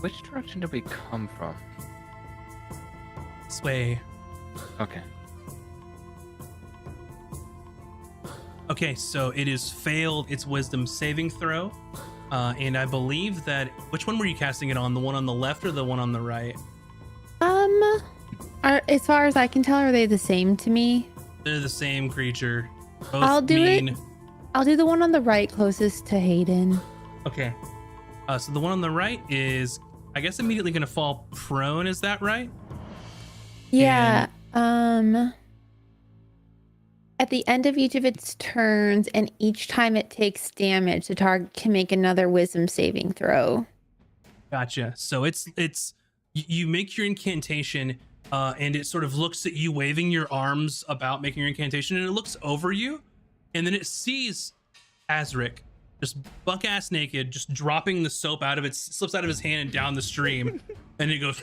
Which direction did we come from? This way. Okay. Okay, so it has failed its wisdom saving throw. And I believe that which one were you casting it on? The one on the left or the one on the right? As far as I can tell, are they the same to me? They're the same creature. Both I'll do it. mean. I'll do the one on the right closest to Hayden. Okay. So the one on the right is, I guess, immediately going to fall prone. Is that right? Yeah. At the end of each of its turns, and each time it takes damage, the target can make another wisdom saving throw. Gotcha. So it's you make your incantation, and it sort of looks at you, waving your arms about, making your incantation, and it looks over you, and then it sees Azric, just buck ass naked, just dropping the soap out of it, slips out of his hand and down the stream, and he goes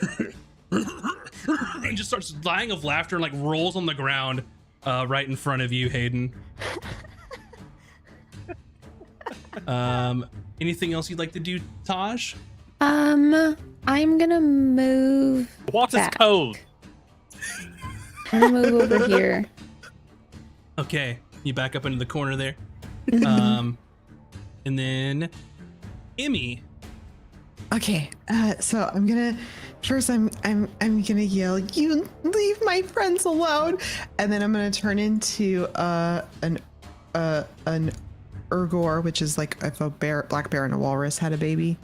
and just starts dying of laughter and like rolls on the ground right in front of you, Hayden. Anything else you'd like to do, Taj? I'm gonna move. What's his back. code? I'm gonna move over here. Okay, you back up into the corner there. And then Emmy. Okay, so I'm gonna gonna yell, "You leave my friends alone!" And then I'm gonna turn into an Urgor, which is like if a black bear and a walrus had a baby.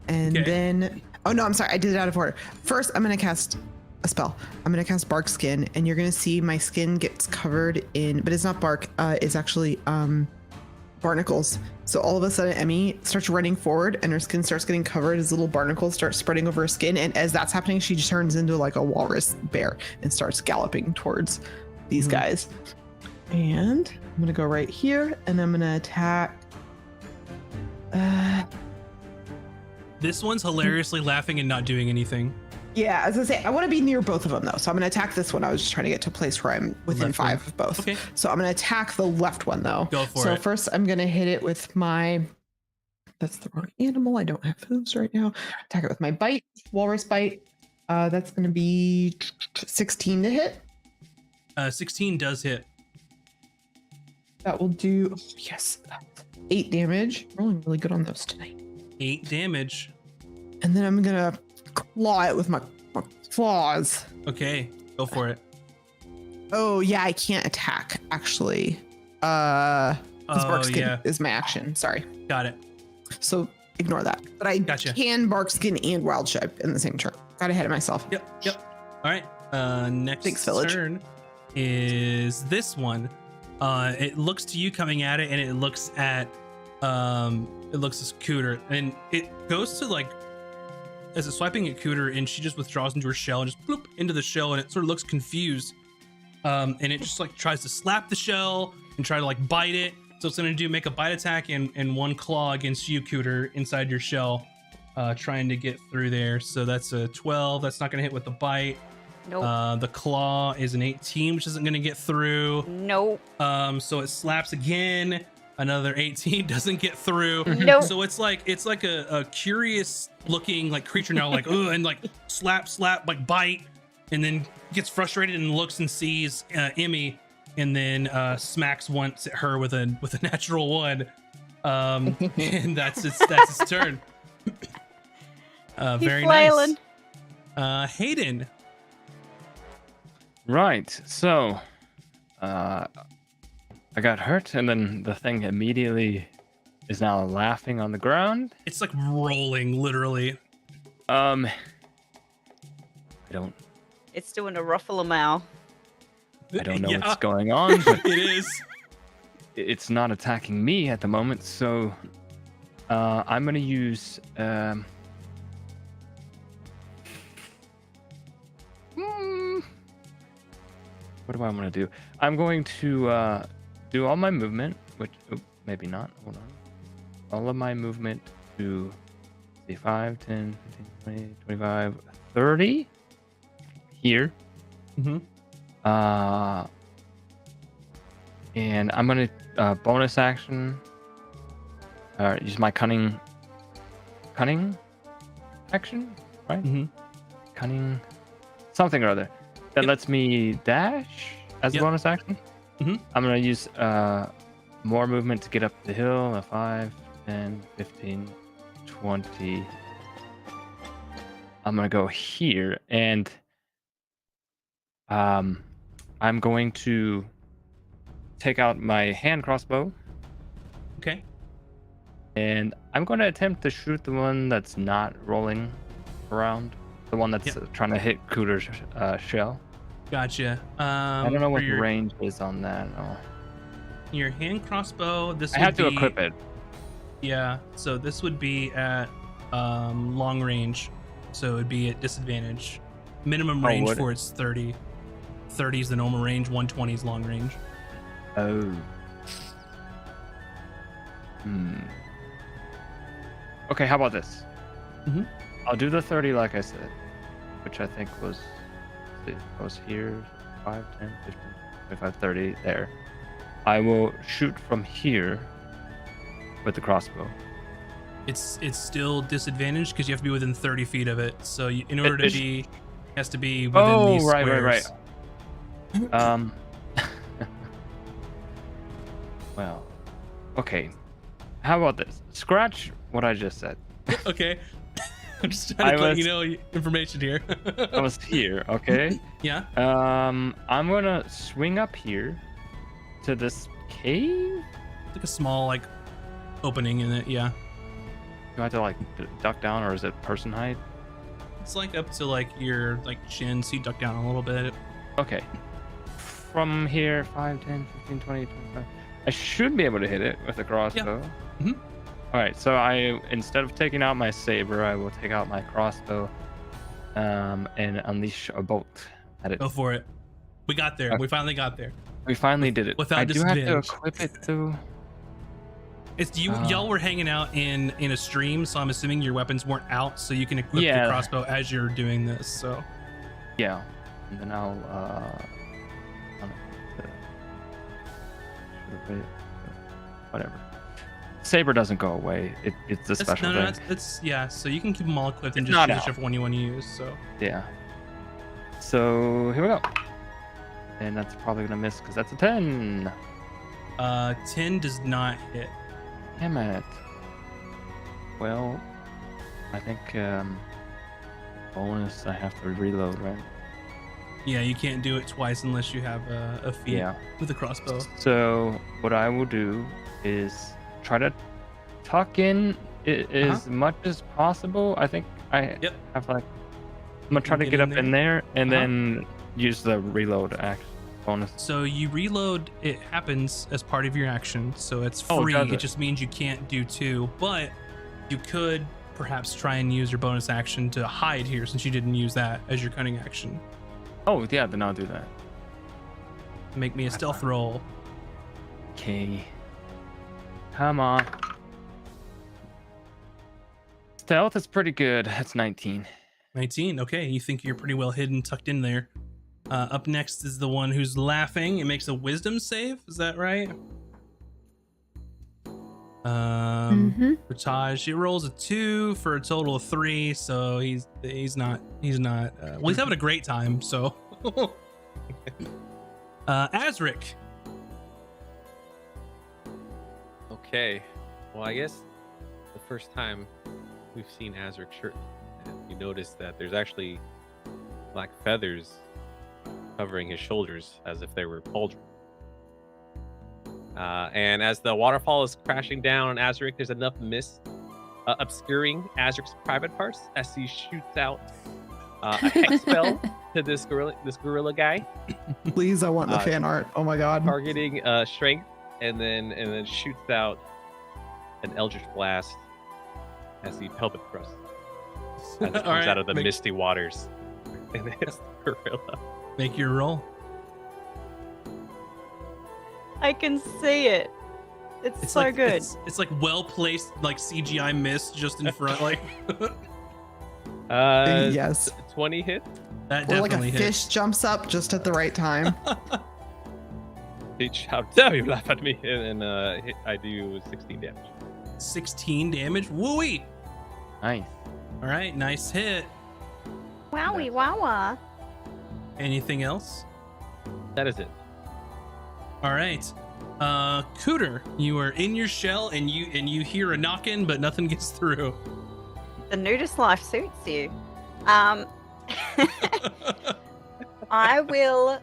And then, oh no, I'm sorry, I did it out of order. First, I'm gonna cast a spell. I'm gonna cast Bark Skin, and you're gonna see my skin gets covered in, but it's not bark. It's actually barnacles. So all of a sudden, Emmy starts running forward, and her skin starts getting covered as little barnacles start spreading over her skin. And as that's happening, she turns into like a walrus bear and starts galloping towards these guys. And I'm gonna go right here, and I'm gonna attack. This one's hilariously laughing and not doing anything. Yeah, as I say, I want to be near both of them though, so I'm gonna attack this one. I was just trying to get to a place where I'm within Left 5 one. of both. Okay. So I'm gonna attack the left one though. Go for so it. first, I'm gonna hit it with my. That's the wrong animal. I don't have hooves right now. Attack it with my bite, walrus bite. That's gonna be 16 to hit. 16 does hit. That will do. Yes, 8 damage. Rolling really good on those tonight. 8 damage. And then I'm gonna claw it with my claws. Okay, go for it. Oh yeah, I can't attack actually. Bark Skin yeah. is my action. Sorry. Got it. So ignore that. But I Gotcha. can Bark Skin and Wild Shape in the same turn. Got ahead of myself. Yep. All right. Next Thanks, Village. turn is this one. It looks to you coming at it, and it looks at Cooter, and it goes to like as it's swiping at Cooter, and she just withdraws into her shell and just bloop into the shell, and it sort of looks confused. And it just like tries to slap the shell and try to like bite it. So it's gonna make a bite attack and one claw against you, Cooter, inside your shell, trying to get through there. So that's a 12. That's not gonna hit with the bite. Nope. The claw is an 18, which isn't gonna get through. Nope. So it slaps again. Another 18 doesn't get through. Nope. So it's like a curious looking like creature now, like ugh, and like slap, like bite, and then gets frustrated and looks and sees Emmy, and then smacks once at her with a natural 1. And that's its turn. Very flailing. nice. Hayden. Right. So, I got hurt, and then the thing immediately is now laughing on the ground. It's like rolling, literally. I don't It's doing a ruffle a mouth. know Yeah, what's going on, but it is. it's not attacking me at the moment. So, I'm gonna use what do I want to do? I'm going to do all my movement, which maybe not. Hold on. All of my movement to see 5, 10, 15, 20, 25, 30 here. Mm-hmm. And I'm going to bonus action use my cunning action, right? Mm-hmm. Cunning something or other that lets me dash as a bonus action. Mhm. I'm gonna use more movement to get up the hill. 5, 10, 15, 20. I'm gonna go here, and I'm going to take out my hand crossbow, Okay. and I'm going to attempt to shoot the one that's not rolling around, the one that's trying to hit Cooter's shell. Gotcha. I don't know what for the your, range is on that. Oh. Your hand crossbow. This I would had to be, equip it. Yeah. So this would be at long range. So it'd be at disadvantage. Minimum range would for it? it's 30. 30 is the normal range. 120 is long range. Oh. Okay, how about this? Mhm. I'll do the 30 like I said, which I think was here 5, 10, 15, 25, 30 there. I will shoot from here with the crossbow. It's still disadvantaged because you have to be within 30 feet of it. So in order to be, it has to be within these squares. Right. Well, okay. How about this? Scratch what I just said. Okay. I'm just trying to let you know information here. I was here, okay? Yeah. I'm gonna swing up here to this cave. Like a small like opening in it. Yeah. Do I have to like duck down, or is it person height? It's like up to like your like chin, so you duck down a little bit. Okay. From here, 5, 10, 15, 20, 25. I should be able to hit it with a crossbow. Yeah. Mhm. All right, so instead of taking out my saber, I will take out my crossbow and unleash a bolt at it. Go for it. We got there. We finally got there. We finally did it. Without I do have to disadvantage. equip it though. It's you. Y'all were hanging out in a stream, so I'm assuming your weapons weren't out, so you can equip your crossbow as you're doing this. So yeah, and then I'll whatever. Saber doesn't go away. It's a special thing. It's yeah. So you can keep them all equipped and It's just not choose out. whichever one you want to use. So Yeah. So here we go. And that's probably gonna miss because that's a 10. 10 does not hit. Damn it. Well, I think bonus I have to reload, right? Yeah, you can't do it twice unless you have a feat Yeah. with a crossbow. So what I will do is try to tuck in as much as possible. I think I have like I'm gonna try to get up in there and then use the reload act bonus. So you reload, it happens as part of your action, so it's Oh, free. does It it? just means you can't do 2, but you could perhaps try and use your bonus action to hide here since you didn't use that as your cunning action. Oh yeah, then I'll do that. Make me a stealth roll. Okay. Come on. Stealth is pretty good. That's 19. 19. Okay, you think you're pretty well hidden, tucked in there. Up next is the one who's laughing. It makes a wisdom save. Is that right? For Taj, he rolls a 2 for a total of 3. So he's not. Well, he's having a great time. So, Azric. Okay. Well, I guess the first time we've seen Azric shirt, you notice that there's actually black feathers covering his shoulders as if they were pauldrons. And as the waterfall is crashing down on Azric, there's enough mist obscuring Azric's private parts as he shoots out a hex spell to this gorilla guy, Please, I want the fan art. Oh my god. targeting strength, and then shoots out an eldritch blast as he pelvic thrusts as it comes All right, out of the misty waters, and it's the gorilla. Make your roll. I can see it. It's so like, good. It's like well placed, like CGI mist just in front. Like Yes. 20 hit. that Or like a definitely hits. fish jumps up just at the right time. Peach, how dare you laugh at me? And I do 16 damage. 16 damage. Wooey. Nice. All right, nice hit. Wowie wawa. Anything else? That is it. All right. Cooter, you are in your shell and you hear a knocking, but nothing gets through. The nudist life suits you. I will.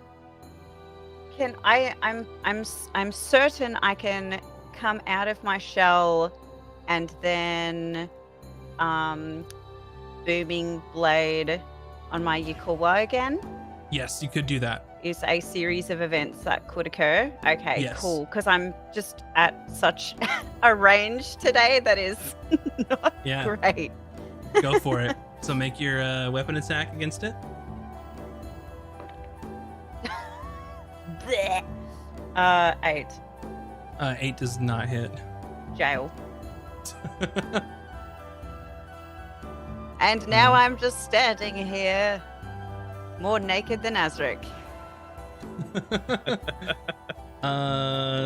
I'm certain I can come out of my shell, and then, booming blade on my Yikuwa again. Yes, you could do that. Is a series of events that could occur. Okay, Yes. cool. Because I'm just at such a range today that is not Yeah. great. Go for it. So make your weapon attack against it. Blech. 8. 8 does not hit. Jail. And now I'm just standing here, more naked than Azric.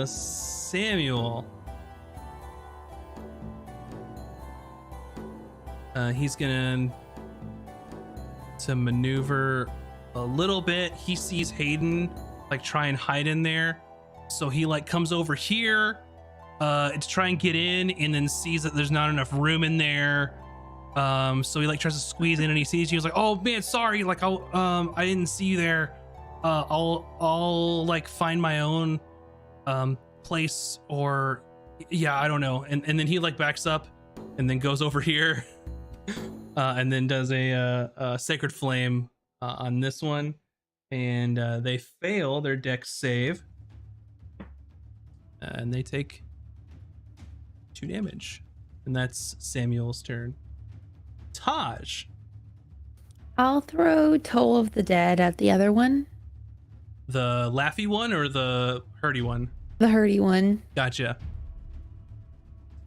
Samuel. He's gonna to maneuver a little bit. He sees Hayden like try and hide in there, so he like comes over here to try and get in, and then sees that there's not enough room in there. So he like tries to squeeze in, and he sees you. He's like, "Oh man, sorry. Like I didn't see you there. I'll like find my own place, or yeah, I don't know." And then he like backs up, and then goes over here, and then does a sacred flame on this one, and they fail their dex save, and they take 2 damage, and that's Samuel's turn. Taj. I'll throw Toll of the Dead at the other one. The laughy one or the hurty one? The hurty one. Gotcha.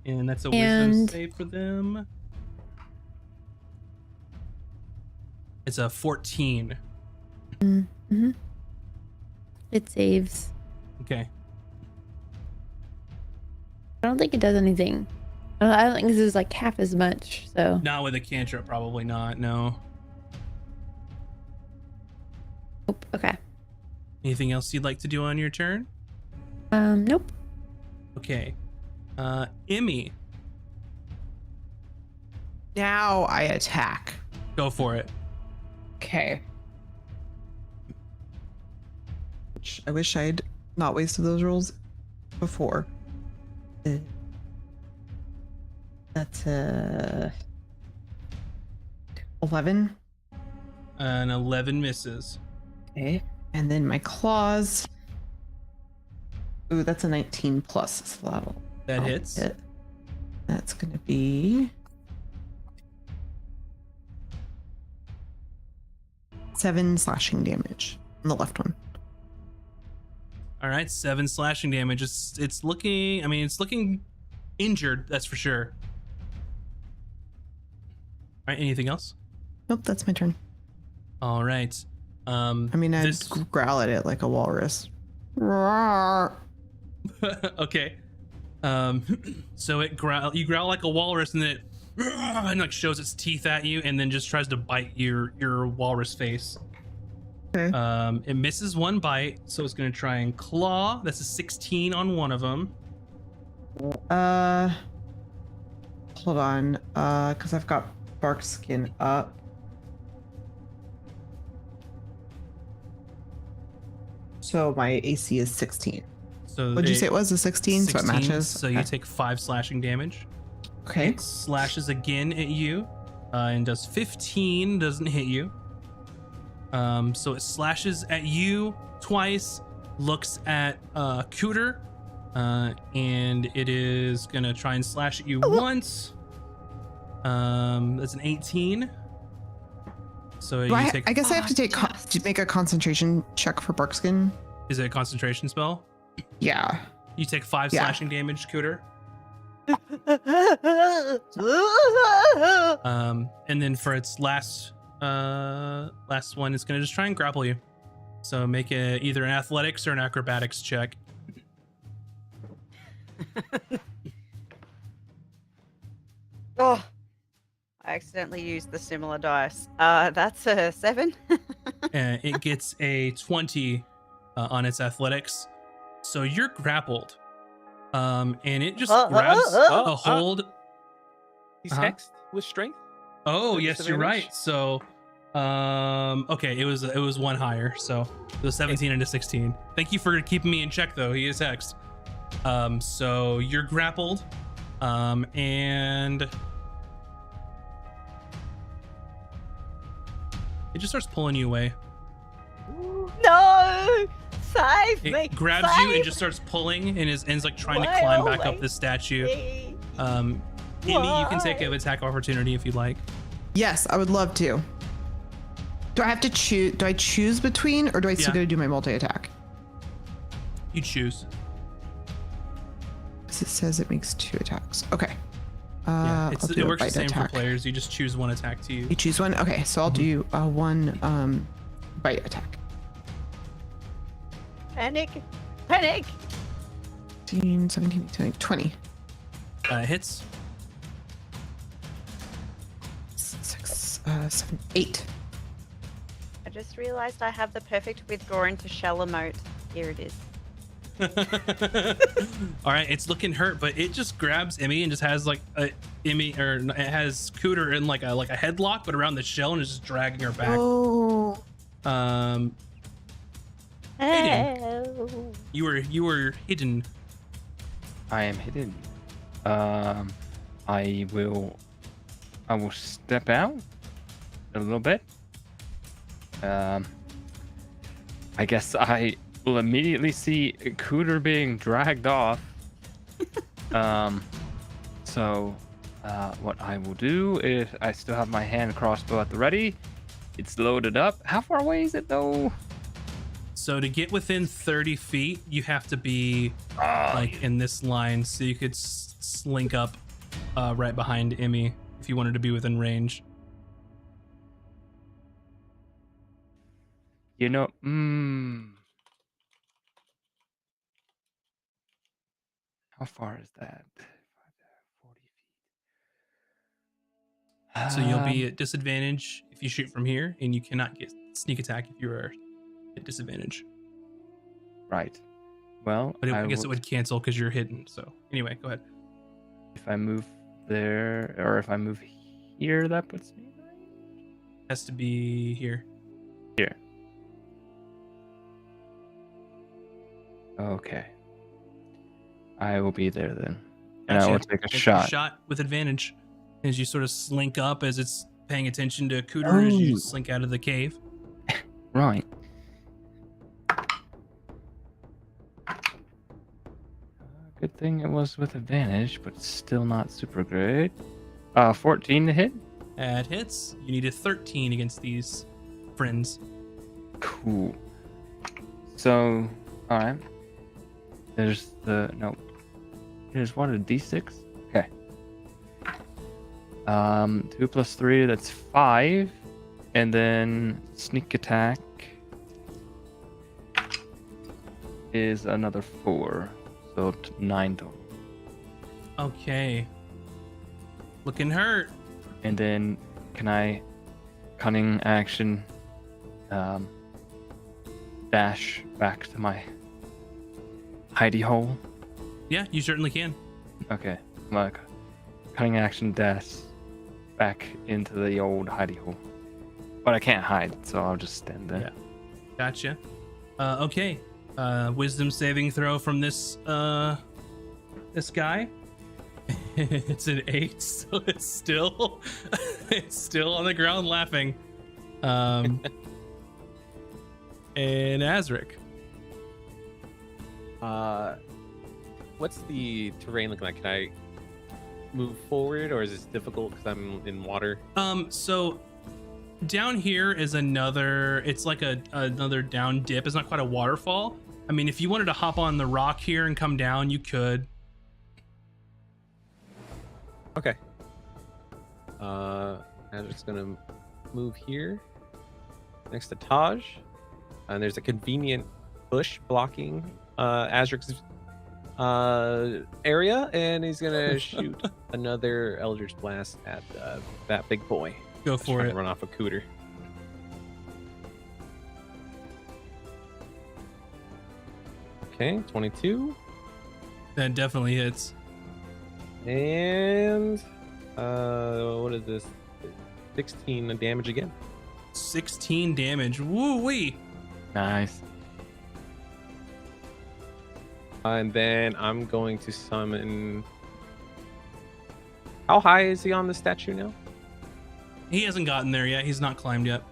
And that's a wisdom save for them. It's a 14. Mm-hmm. It saves. Okay. I don't think it does anything. I don't think this is like half as much, so. Not with a cantrip, probably not, no. Oh, okay. Anything else you'd like to do on your turn? Nope. Okay. Emmy, Now I attack. go for it. Okay. I wish I'd not wasted those rolls before. That's 11. An 11 misses. Okay. And then my claws. Ooh, that's a 19 plus. So That hits. hit. That's gonna be 7 slashing damage on the left one. All right, 7 slashing damage. It's looking, I mean, it's looking injured, that's for sure. All right, anything else? Nope, that's my turn. All right. I mean, I'd this- growl at it like a walrus. Roar. Okay. So you growl like a walrus, and then it and like shows its teeth at you, and then just tries to bite your walrus face. Okay. It misses one bite, so it's gonna try and claw. That's a 16 on one of them. Hold on, because I've got bark skin up. So my AC is 16. So What'd you say it was? A 16? So it 16, matches. So you take 5 slashing damage. Okay. It slashes again at you, and does 15. Doesn't hit you. So it slashes at you twice. Looks at Cooter, and it is gonna try and slash at you once. That's an 18. So Do you take. I guess I have to take to make a concentration check for bark skin. Is it a concentration spell? Yeah. You take 5 Yeah. slashing damage, Cooter. And then for its last one, it's gonna just try and grapple you. So make either an athletics or an acrobatics check. Oh, I accidentally used the similar dice. That's a 7. It gets a 20 on its athletics. So you're grappled. And it just grabs a hold. He's Uh-huh. hexed with strength. Oh, With yes, you're disadvantage? right. So, okay, it was one higher. So it was 17 and a 16. Thank you for keeping me in check, though. He is hexed. So you're grappled, and it just starts pulling you away. No! Save me! It grabs you and just starts pulling, and is like trying to Why climb back up always the statue. me? Amy, you can take Why? an attack opportunity if you'd like. Yes, I would love to. Do I have to choose? Do I choose between, or do I still Yeah. gotta do my multi attack? You choose. Because it says it makes 2 attacks. Okay. Yeah, I'll do it a works the bite same attack. for players. You just choose one attack to use. You choose one. Okay, so I'll do one bite attack. Panic! Panic! 15, 17, 18, 20. Hits. 6, 7, 8. I just realized I have the perfect withdraw into shell emote. Here it is. All right, it's looking hurt, but it just grabs Emmy and just has like a Emmy, or it has Cooter in like a headlock, but around the shell, and is just dragging her back. Oh. Oh. You were hidden. I am hidden. I will step out a little bit. I guess I will immediately see Cooter being dragged off. So what I will do is I still have my hand crossbow at the ready. It's loaded up. How far away is it though? So to get within 30 feet, you have to be like in this line, so you could slink up right behind Emmy if you wanted to be within range. You know, how far is that? 40 feet. So you'll be at disadvantage if you shoot from here, and you cannot get sneak attack if you are at disadvantage. Right. Well, But I guess will- it would cancel because you're hidden. So anyway, go ahead. if I move there, or if I move here, that puts me in range. Has to be here. Here. Okay. I will be there then. And I will Gotcha. take a Make your shot. shot with advantage as you sort of slink up as it's paying attention to Cooter as you Oh. slink out of the cave. Right. Good thing it was with advantage, but still not super great. 14 to hit. That hits. You need a 13 against these friends. Cool. So, all right. There's the nope. There's what, a d6. Okay. 2 plus 3, that's 5, and then sneak attack is another 4, so 9 total. Okay. Looking hurt. And then can I cunning action dash back to my hidey hole? Yeah, you certainly can. Okay, like cunning action dash back into the old hidey hole. But I can't hide, so I'll just stand there. Yeah. Gotcha. Okay. Wisdom saving throw from this this guy. It's an 8, so it's still on the ground laughing. And Azric. What's the terrain looking like? Can I move forward, or is this difficult because I'm in water? So down here is it's like another down dip. It's not quite a waterfall. I mean, if you wanted to hop on the rock here and come down, you could. Okay. I'm just gonna move here next to Taj, and there's a convenient bush blocking Azric's area, and he's gonna shoot another Eldritch Blast at that big boy. Go Just for trying it. to run off a Cooter. Okay, 22, That definitely hits. and what is this? 16 damage again. 16 damage. Woo wee. Nice. And then I'm going to summon. How high is he on the statue now? He hasn't gotten there yet. He's not climbed yet.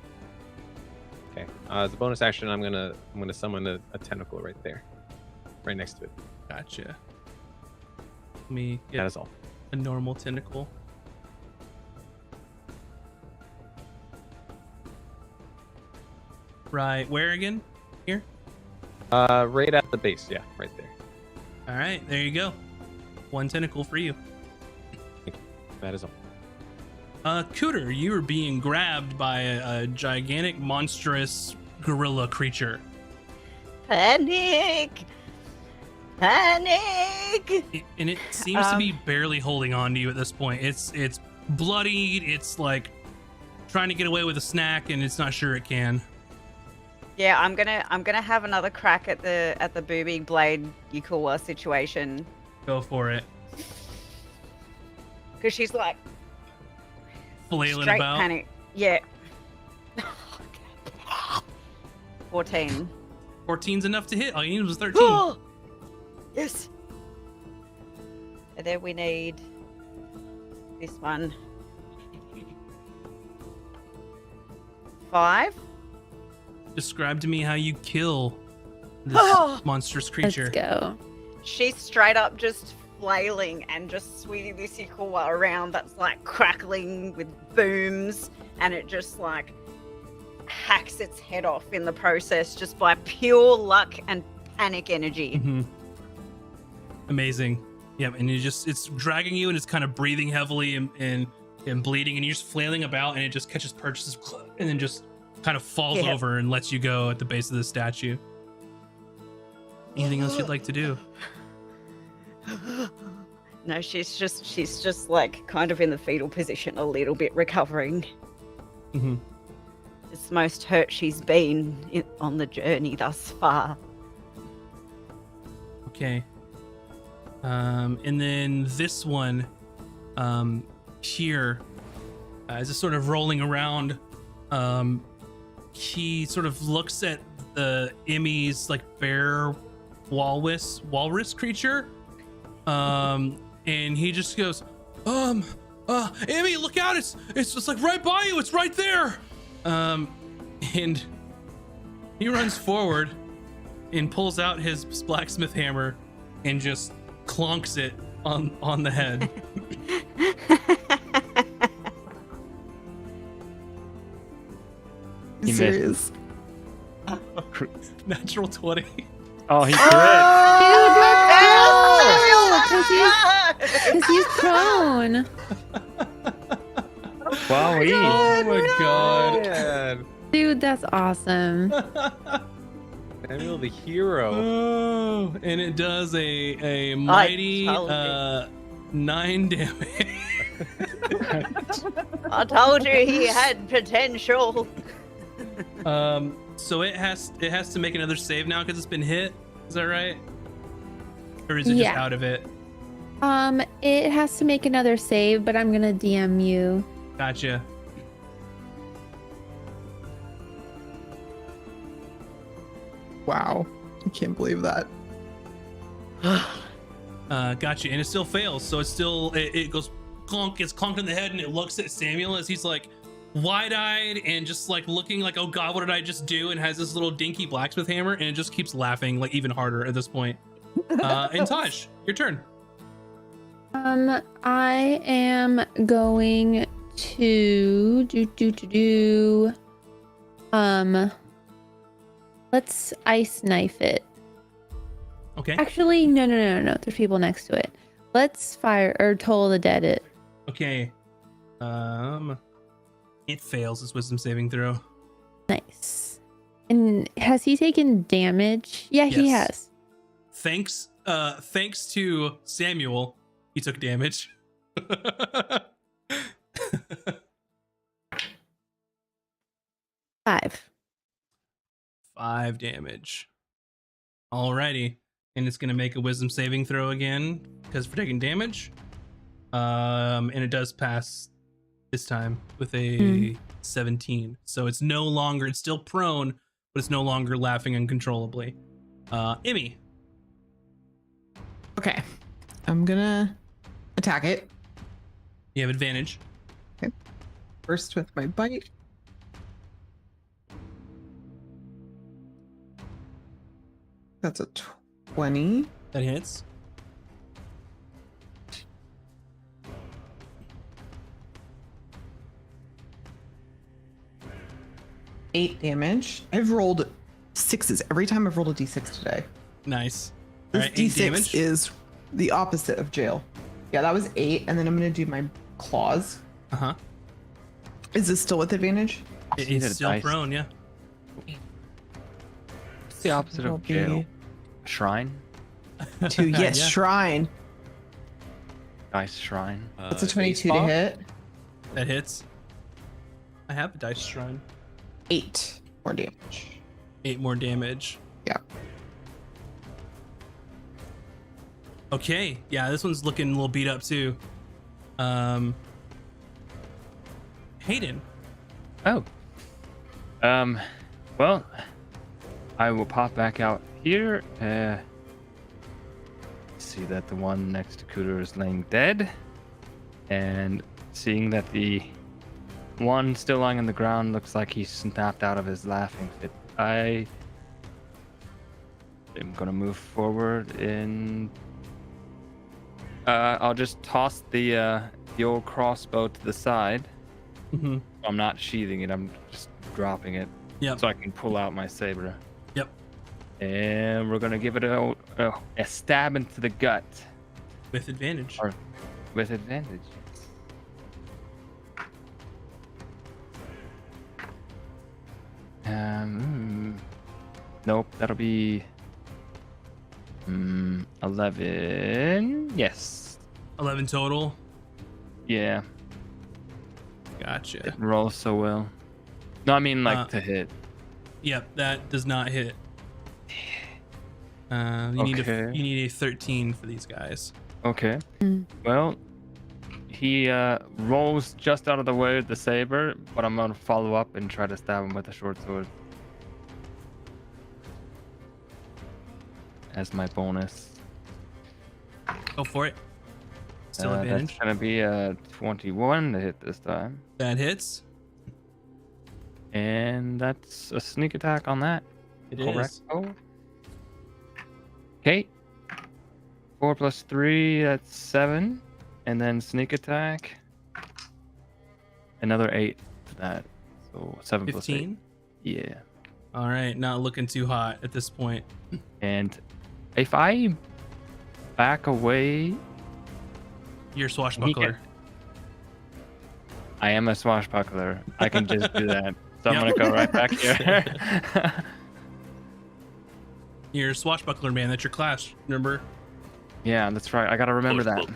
Okay. As a bonus action, I'm gonna summon a tentacle right there, right next to it. Gotcha. Let me That get is all. a normal tentacle. Right, where again? Here? Right at the base. Yeah, right there. All right, there you go. One tentacle for you. That is all. Cooter, you are being grabbed by a gigantic, monstrous gorilla creature. Panic! Panic! And it seems to be barely holding on to you at this point. It's bloodied. It's like trying to get away with a snack, and it's not sure it can. Yeah, I'm gonna have another crack at the booming blade Yukula situation. Go for it. Because she's like Flailing straight about. panic. Yeah. 14. 14's enough to hit. All you need was 13. Yes. And then we need this one. 5. Describe to me how you kill this monstrous Let's creature. go. She's straight up just flailing and just swinging this Yukula around that's like crackling with booms, and it just like hacks its head off in the process just by pure luck and panic energy. Mhm. Amazing. Yeah, and it's dragging you, and it's kind of breathing heavily and bleeding, and you're just flailing about, and it just catches purchases and then just kind of falls over and lets you go at the base of the statue. Anything else you'd like to do? No, she's just like kind of in the fetal position, a little bit recovering. Mm-hmm. It's the most hurt she's been on the journey thus far. Okay. And then this one here, as it's sort of rolling around, he sort of looks at the Emmy's like bear walrus creature, and he just goes, Emmy, look out! It's just like right by you. It's right there. And he runs forward and pulls out his blacksmith hammer and just clonks it on the head. He missed. Serious. Natural 20. Oh, he crit. Because he's prone. Wow, Oh my god. Man, Dude, that's awesome. Samuel the hero. Oh, and it does a mighty told you. 9 damage. I told you he had potential. So it has to make another save now because it's been hit. Is that right? Or is it just Yeah. out of it? It has to make another save, but I'm gonna DM you. Gotcha. Wow. I can't believe that. Gotcha. And it still fails. So it's still it goes clonk, gets clonked in the head, and it looks at Samuel as he's like wide-eyed and just like looking like, oh god, what did I just do? And has this little dinky blacksmith hammer, and it just keeps laughing like even harder at this point. And Taj, your turn. I am going to do. Let's ice knife it. Okay. Actually, no. There's people next to it. Let's fire or toll the dead it. Okay. It fails its wisdom saving throw. Nice. And has he taken damage? Yeah, he Yes. has. Thanks to Samuel, he took damage. 5. 5 damage. Alrighty. And it's gonna make a wisdom saving throw again because for taking damage. And it does pass this time with a 17. So it's no longer, it's still prone, but it's no longer laughing uncontrollably. Emmy. Okay. I'm gonna attack it. You have advantage. First with my bite. That's a 20. That hits. Eight damage. I've rolled 6s every time I've rolled a d6 today. Nice. This Alright, 8 d6 damage. is the opposite of jail. Yeah, that was 8, and then I'm gonna do my claws. Uh-huh. Is this still with advantage? See It's the still dice. prone, yeah. What's the opposite It'll of jail? be Shrine? Two. Yes, Yeah. shrine. Dice shrine. That's a 22 to Bob? hit. That hits. I have a dice shrine. 8 more damage. 8 more damage. Yeah. Okay. Yeah, this one's looking a little beat up too. Hayden. Oh. Well, I will pop back out here. See that the one next to Cooter is laying dead. And seeing that the one still lying on the ground looks like he snapped out of his laughing fit. I am gonna move forward and I'll just toss the old crossbow to the side. Mm-hmm. I'm not sheathing it, I'm just dropping it. Yep. So I can pull out my saber. Yep. And we're gonna give it a stab into the gut With advantage. Or- with advantage. Nope, that'll be 11. Yes. 11 total. Yeah, Gotcha. it rolls so well. No, I mean like to hit. Yep, that does not hit. You need Okay. you need a 13 for these guys. Okay. Mm. Well, he rolls just out of the way with the saber, but I'm gonna follow up and try to stab him with a short sword as my bonus. Go for it. Still advantage. That's gonna be a 21 to hit this time, That hits. and that's a sneak attack on that. It Correct. is. Oh. Okay. 4 plus 3, that's 7. And then sneak attack. Another 8 to that. So 7 plus 8. 15. Yeah. All right, not looking too hot at this point. And if I back away, You're swashbuckler. I am a swashbuckler. I can just do that. So I'm Yep. gonna go right back here. You're a swashbuckler, man. That's your class. Remember? Yeah, that's right. I gotta remember that.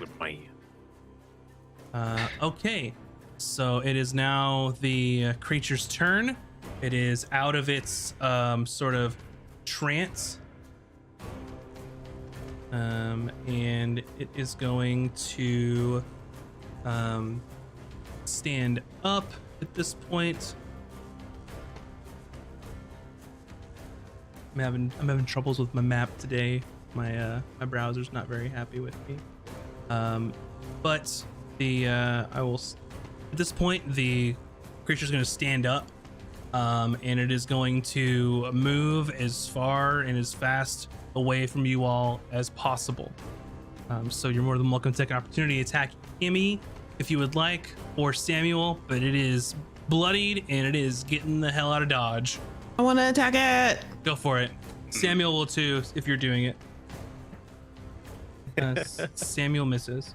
Okay. So it is now the creature's turn. It is out of its sort of trance. And it is going to stand up at this point. I'm having troubles with my map today. My browser's not very happy with me. But at this point the creature's going to stand up, and it is going to move as far and as fast away from you all as possible. So you're more than welcome to take an opportunity to attack Emmy if you would like, or Samuel, but it is bloodied and it is getting the hell out of Dodge. I want to attack it. Go for it. Samuel will too if you're doing it. Samuel misses.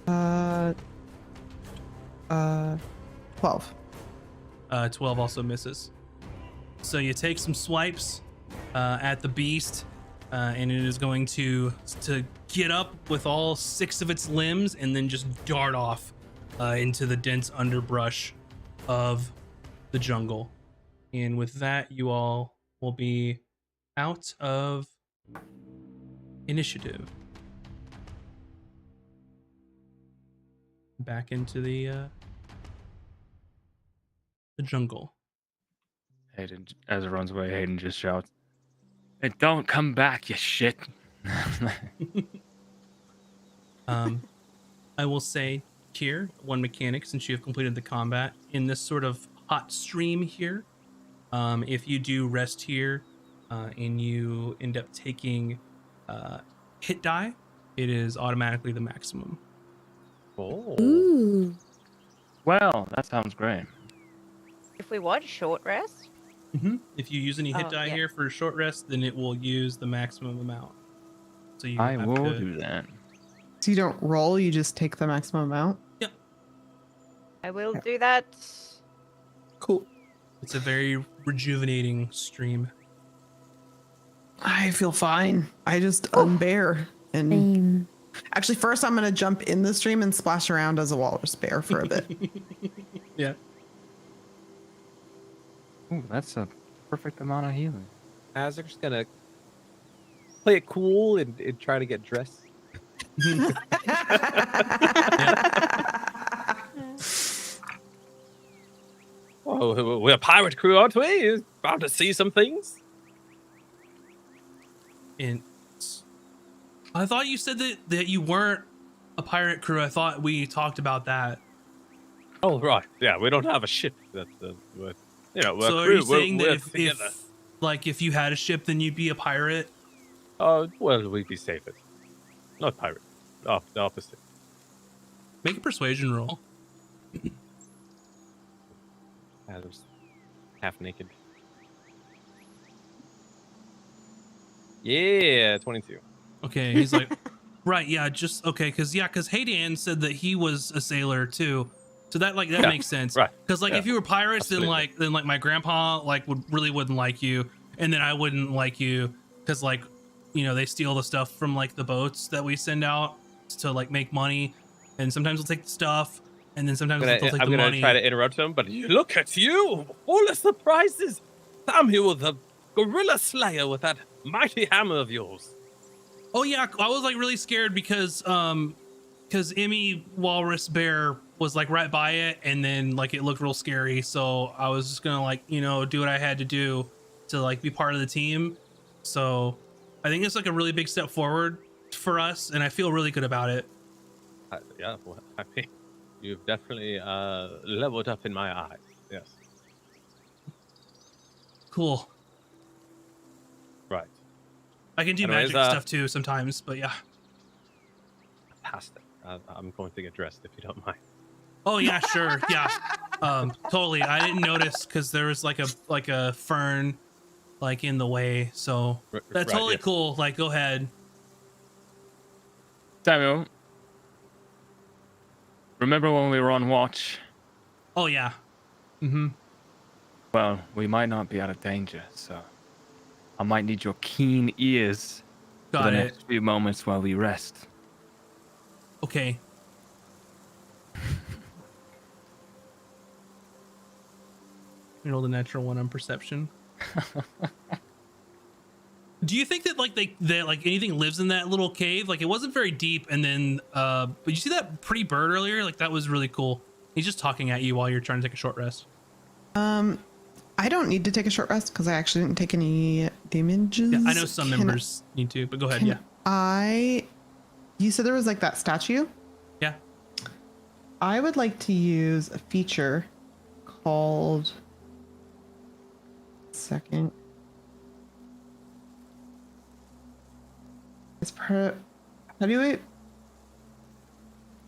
12. 12 also misses. So you take some swipes at the beast, and it is going to get up with all 6 of its limbs and then just dart off into the dense underbrush of the jungle. And with that, you all will be out of initiative. Back into the jungle. Hayden, as it runs away, Hayden just shouts, "Hey, don't come back, you shit." I will say here, one mechanic, since you have completed the combat in this sort of hot stream here, if you do rest here and you end up taking hit die, it is automatically the maximum. Oh. Ooh. Well, that sounds great. If we watch short rest, If you use any hit Oh, die yeah. here for a short rest, then it will use the maximum amount. So you I have will to do that. So you don't roll, you just take the maximum amount? I will Yeah. do that. Cool. It's a very rejuvenating stream. I feel fine. I just unbear. And Same. actually, first I'm going to jump in the stream and splash around as a walrus bear for a bit. Yeah. Ooh, that's a perfect amount of healing. Azur's gonna play it cool and try to get dressed. Oh, we're a pirate crew, aren't we? About to see some things. And I thought you said that you weren't a pirate crew. I thought we talked about that. Oh, right. Yeah, we don't have a ship. We're So a are crew. you saying we're that together. if you had a ship, then you'd be a pirate? Oh, well, we'd be safer. Not pirate. Oh, the opposite. Make a persuasion roll. Azur's half naked. Yeah, 22. Okay, he's like, right, yeah, just okay, because Haydan said that he was a sailor too, so that Yeah, makes sense, right. Because Yeah, if you were pirates, absolutely. then my grandpa wouldn't like you, and then I wouldn't like you because they steal the stuff from the boats that we send out to make money, and sometimes they'll take the stuff, and then sometimes they'll take I'm the gonna money. try to interrupt him, but look at you, full of surprises. Samuel, the gorilla slayer, with that mighty hammer of yours. Oh yeah, I was really scared because Emmy Walrus Bear was right by it, and then it looked real scary. So I was just gonna do what I had to do to be part of the team. So I think it's a really big step forward for us, and I feel really good about it. Yeah, well, I think you've definitely leveled up in my eyes. Yes, Cool. right. I can do Anyways, magic stuff too sometimes, but yeah. Fantastic. I'm going to get dressed if you don't mind. Oh yeah, sure, yeah, totally. I didn't notice because there was a fern in the way, so that's Right, totally yes. cool. Go ahead. Samuel, remember when we were on watch? Oh yeah. Mm-hmm. Well, we might not be out of danger, so I might need your keen ears for Got the it. next few moments while we rest. Okay. You rolled a natural 1 on perception. Do you think that anything lives in that little cave? It wasn't very deep, and then but you see that pretty bird earlier? That was really cool. He's just talking at you while you're trying to take a short rest. I don't need to take a short rest because I actually didn't take any damages. Yeah, I know some members need to, but go ahead. Yeah. You said there was that statue? Yeah. I would like to use a feature called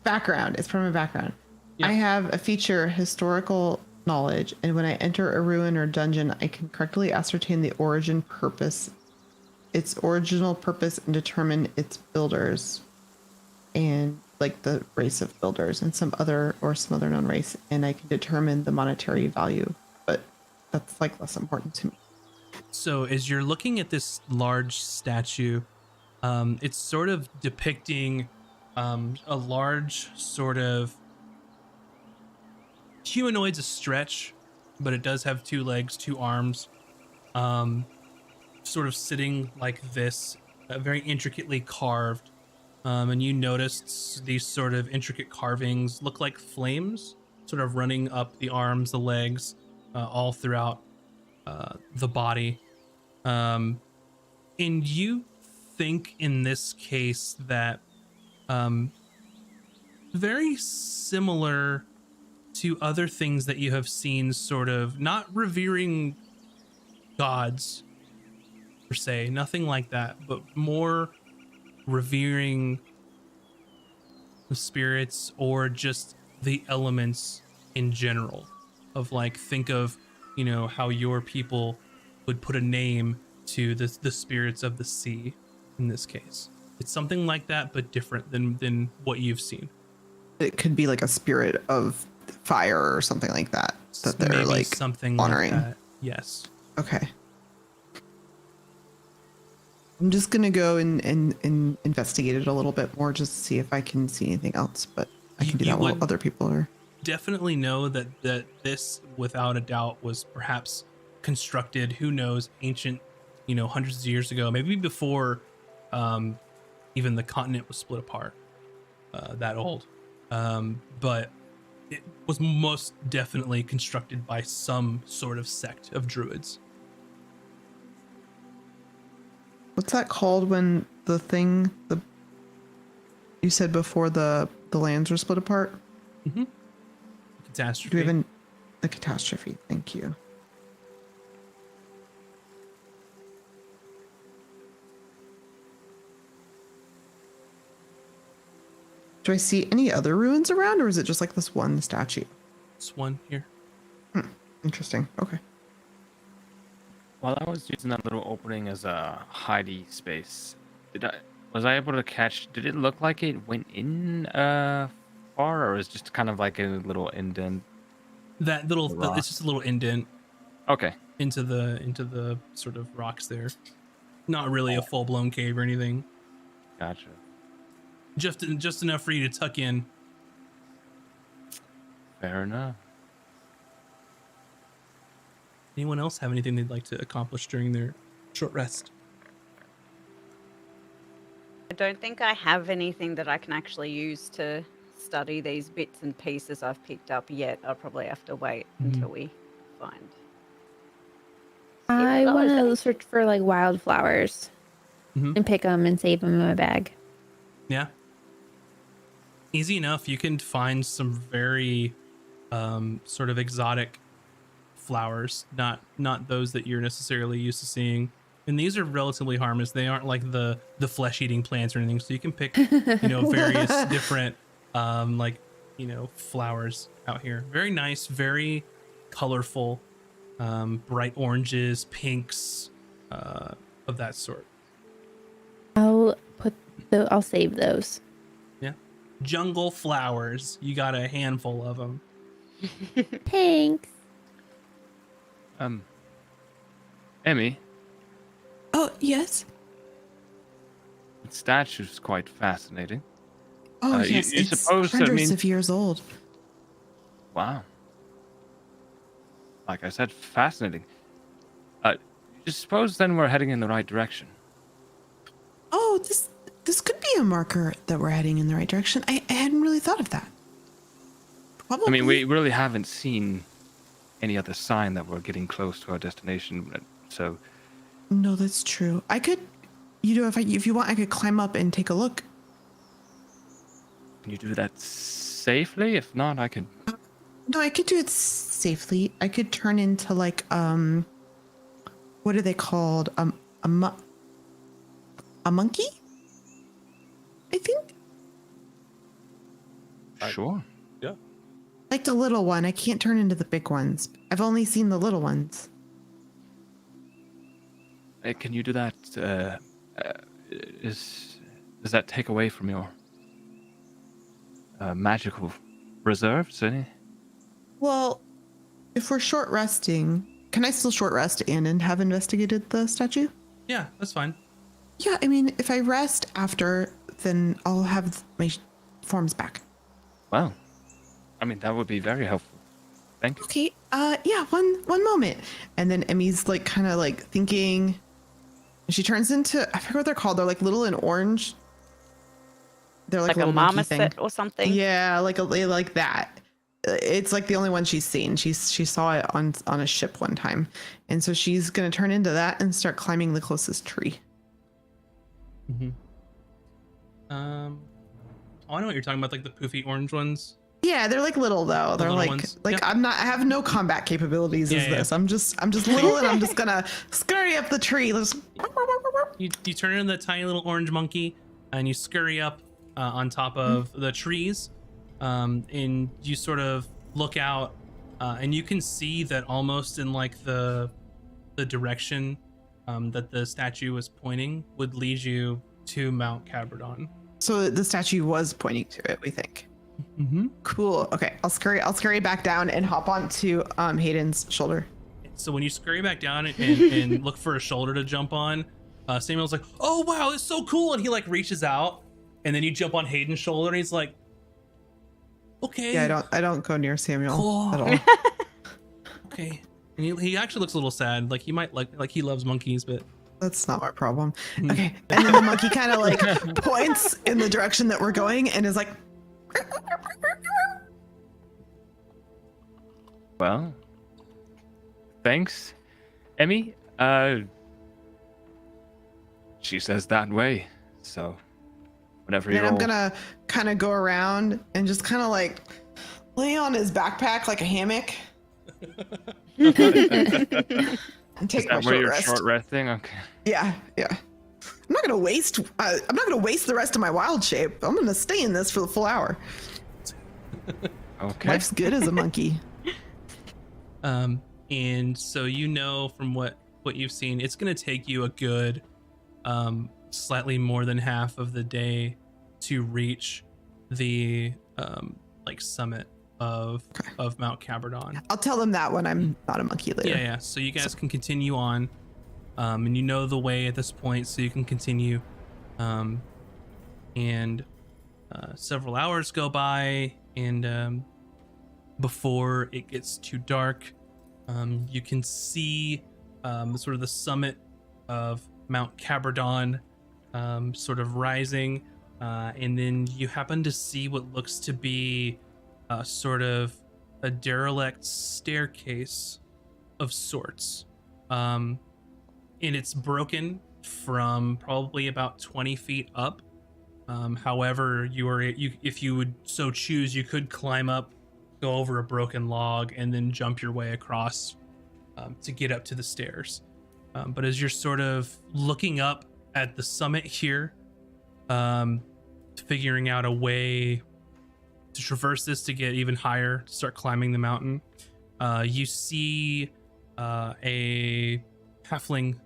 background. It's from a background. Yeah. I have a feature, historical knowledge, and when I enter a ruin or dungeon, I can correctly ascertain the its original purpose, and determine its builders, and the race of builders, and some other known race, and I can determine the monetary value, but that's less important to me. So as you're looking at this large statue, it's sort of depicting a large sort of humanoid's a stretch, but it does have 2 legs, 2 arms, sort of sitting like this, very intricately carved. And you noticed these sort of intricate carvings look like flames sort of running up the arms, the legs, all throughout the body. And you think in this case that very similar to other things that you have seen, sort of not revering gods per se, nothing like that, but more revering the spirits or just the elements in general. Of think of how your people would put a name to the spirits of the sea in this case. It's something like that, but different than what you've seen. It could be like a spirit of fire or something like that that they're Maybe like something honoring. like that. Yes. Okay. I'm just gonna go and investigate it a little bit more just to see if I can see anything else. But I can do You that while would other people are. definitely know that this, without a doubt, was perhaps constructed. Who knows? Ancient, hundreds of years ago, maybe before even the continent was split apart. That old. But it was most definitely constructed by some sort of sect of druids. What's that called when you said before the lands were split apart? Mm-hmm. Do Catastrophe. we have the catastrophe? Thank you. Do I see any other ruins around, or is it just like this one statue? This one here. Interesting. Okay. While I was using that little opening as a hidey space, was I able to catch? Did it look like it went in far, or is it just kind of like a little indent? That little, The rock. it's just a little indent Okay. into the sort of rocks there. Not really a full blown cave or anything. Gotcha. Just enough for you to tuck in. Fair enough. Anyone else have anything they'd like to accomplish during their short rest? I don't think I have anything that I can actually use to study these bits and pieces I've picked up yet. I'll probably have to wait until we find. I Oh, want is to that- search for like wildflowers Mhm. and pick them and save them in my bag. Yeah. Easy enough. You can find some very sort of exotic flowers, not those that you're necessarily used to seeing. And these are relatively harmless. They aren't like the flesh-eating plants or anything. So you can pick, various different flowers out here. Very nice, very colorful, bright oranges, pinks, of that sort. I'll save those. Jungle flowers. You got a handful of them. Thanks. Emmy, Oh, yes. the statue's quite fascinating. Oh You- yes, you it's suppose that hundreds means- of years old. Wow. Like I said, fascinating. You suppose then we're heading in the right direction? Oh, this could be a marker that we're heading in the right direction. I hadn't really thought of that. Probably. I mean, we really haven't seen any other sign that we're getting close to our destination. So, No, that's true. I could, if you want, I could climb up and take a look. can you do that safely? If not, I could. No, I could do it safely. I could turn into like what are they called? A monkey? I think. Sure. Like the little one. I can't turn into the big ones. I've only seen the little ones. Can you do that? Does that take away from your magical reserves? Any? Well, if we're short resting, can I still short rest and have investigated the statue? Yeah, that's fine. Yeah, I mean, if I rest after, then I'll have my forms back. Well, I mean that would be very helpful. Thank you. Okay, yeah, one moment. And then Emmy's like kind of like thinking, and she turns into, I forget what they're called. They're like little and orange. They're like, Like a little monkey thing. marmoset or something. Yeah, like that. It's like the only one she's seen. She saw it on a ship one time, and so she's gonna turn into that and start climbing the closest tree. Mm-hmm. I know what you're talking about, like the poofy orange ones. Yeah, they're like little though. They're little like ones. like Yeah. I have no combat capabilities as Yeah, yeah. this. I'm just little and I'm just gonna scurry up the tree. You turn into that tiny little orange monkey, and you scurry up on top of the trees, and you sort of look out, and you can see that almost in like the direction that the statue was pointing would lead you to Mount Cabradon. So the statue was pointing to it, we think. Mm-hmm. Cool. Okay, I'll scurry back down and hop onto Hayden's shoulder. So when you scurry back down and look for a shoulder to jump on, Samuel's like, "Oh wow, it's so cool!" And he like reaches out, and then you jump on Hayden's shoulder, and he's like, "Okay, Yeah, I don't go near Samuel cool. at all. Okay." And he actually looks a little sad, like he might like he loves monkeys, but That's not my problem. Mhm. Okay, and then the monkey kind of like points in the direction that we're going and is like, Well, thanks, Emmy. She says that way, so whatever and you're. I'm gonna kind of go around and just kind of like lay on his backpack like a hammock and Is take that my where short you're rest. short resting? Okay. Yeah. I'm not gonna waste the rest of my wild shape. I'm gonna stay in this for the full hour. Okay. Life's good as a monkey. And so from what you've seen, it's gonna take you a good slightly more than half of the day to reach the summit of Mount Cabradon. I'll tell them that when I'm not a monkey later. Yeah. So you guys can continue on, and you know the way at this point, so you can continue. And several hours go by, and before it gets too dark, you can see sort of the summit of Mount Cabradon sort of rising, and then you happen to see what looks to be sort of a derelict staircase of sorts, and it's broken from probably about 20 feet up. However, if you would so choose, you could climb up, go over a broken log, and then jump your way across to get up to the stairs. But as you're sort of looking up at the summit here, figuring out a way to traverse this to get even higher, to start climbing the mountain, you see a halfling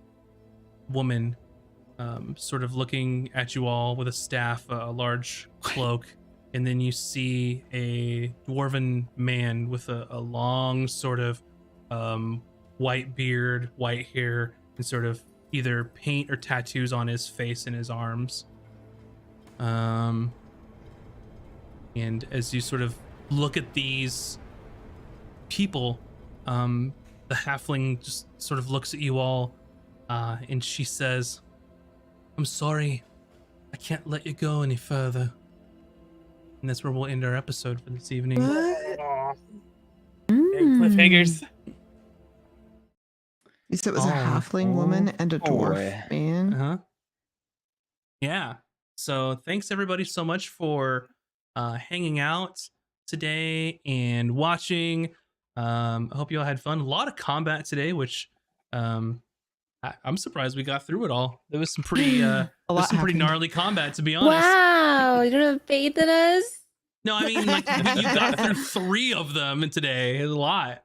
woman sort of looking at you all with a staff, a large cloak, and then you see a dwarven man with a long sort of white beard, white hair, and sort of either paint or tattoos on his face and his arms. And as you sort of look at these people, the halfling just sort of looks at you all, and she says, "I'm sorry, I can't let you go any further." And that's where we'll end our episode for this evening. What? Cliffhangers. You said it was a halfling woman and a dwarf man. Uh-huh. Yeah. So thanks everybody so much for hanging out today and watching. I hope you all had fun. A lot of combat today, which I'm surprised we got through it all. There was some pretty happened. gnarly combat, to be honest. Wow, you don't have faith in us? No, I mean, like, you got through 3 of them today. It's a lot.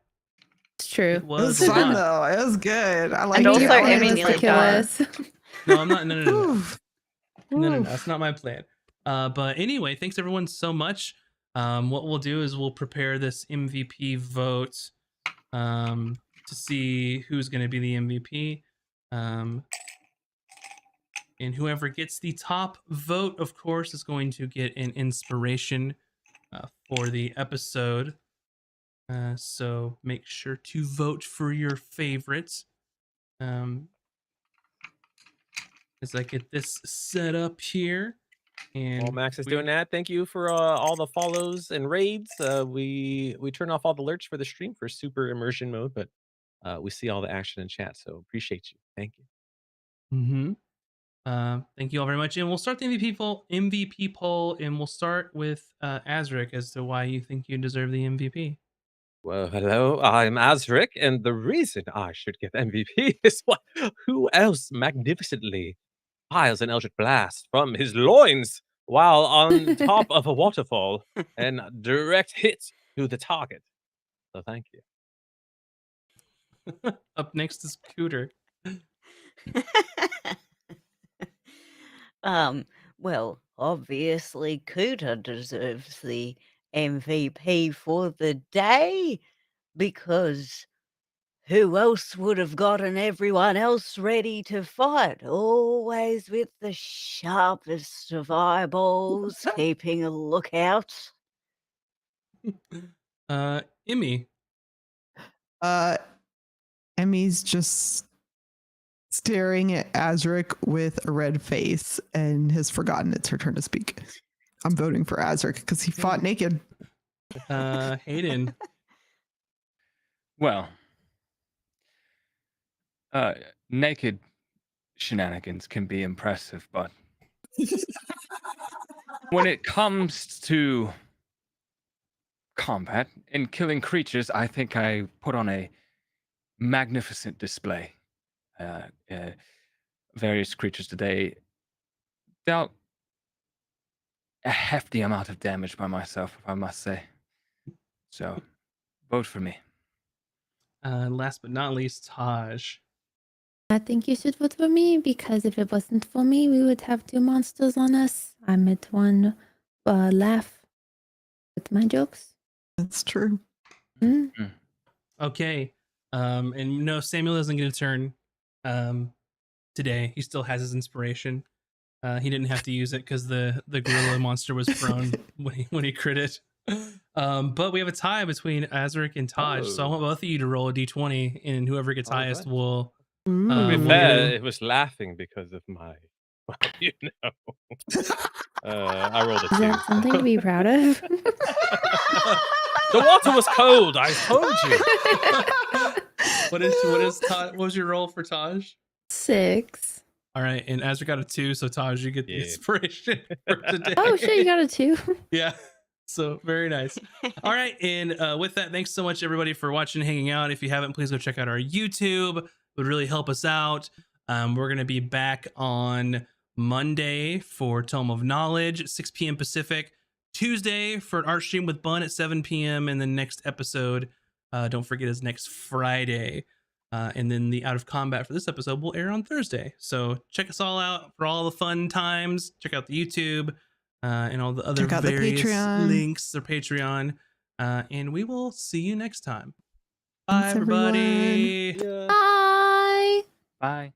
It's true. It It was a fun lot. though. It was good. I like And it. also I wanted Emmy to nearly stay kill far. us. No, I'm not. No. Oof. No, that's not my plan. But anyway, thanks everyone so much. What we'll do is we'll prepare this MVP vote to see who's going to be the MVP. And whoever gets the top vote, of course, is going to get an inspiration for the episode. So make sure to vote for your favorites. As I get this set up here. And While Max is doing that, thank you for all the follows and raids. We turn off all the alerts for the stream for super immersion mode, but we see all the action in chat, so appreciate you. Thank you. Thank you all very much. And we'll start the MVP poll, and we'll start with Azric as to why you think you deserve the MVP. Well, hello, I'm Azric, and the reason I should get MVP is who else magnificently piles an eldritch blast from his loins while on top of a waterfall and direct hit to the target. So thank you. Up next is Cooter. Well, obviously, Cooter deserves the MVP for the day because who else would have gotten everyone else ready to fight? Always with the sharpest of eyeballs, keeping a lookout. Emmy. Uh, Emmy's just staring at Azric with a red face and has forgotten it's her turn to speak. I'm voting for Azric because he fought naked. Hayden. Well, naked shenanigans can be impressive, but when it comes to combat and killing creatures, I think I put on a magnificent display. Various creatures today dealt a hefty amount of damage by myself, if I must say. So, vote for me. Last but not least, Taj. I think you should vote for me because if it wasn't for me, we would have 2 monsters on us. I made one laugh with my jokes. That's true. Okay. And no, Samuel doesn't get a turn today. He still has his inspiration. He didn't have to use it because the gorilla monster was prone when he critted. But we have a tie between Azric and Taj, so I want both of you to roll a d20, and whoever gets highest right. will. To be we'll fair, do- it was laughing because of my, you know. I rolled a Is 2. that something to be proud of? The water was cold. I told you. what was your roll for Taj? 6. All right, and Azric got a 2, so Taj, you get the Yeah. inspiration for today. Oh shit, you got a 2. Yeah. So very nice. All right. And with that, thanks so much, everybody, for watching and hanging out. If you haven't, please go check out our YouTube. It would really help us out. We're going to be back on Monday for Tome of Knowledge at 6 p.m. Pacific. Tuesday for an art stream with Bun at 7 p.m. And the next episode, don't forget, is next Friday. And then the Out of Combat for this episode will air on Thursday. So check us all out for all the fun times. Check out the YouTube. And all the other various links, their Patreon. And we will see you next time. Bye, Thanks, everybody. everyone. Bye. Bye.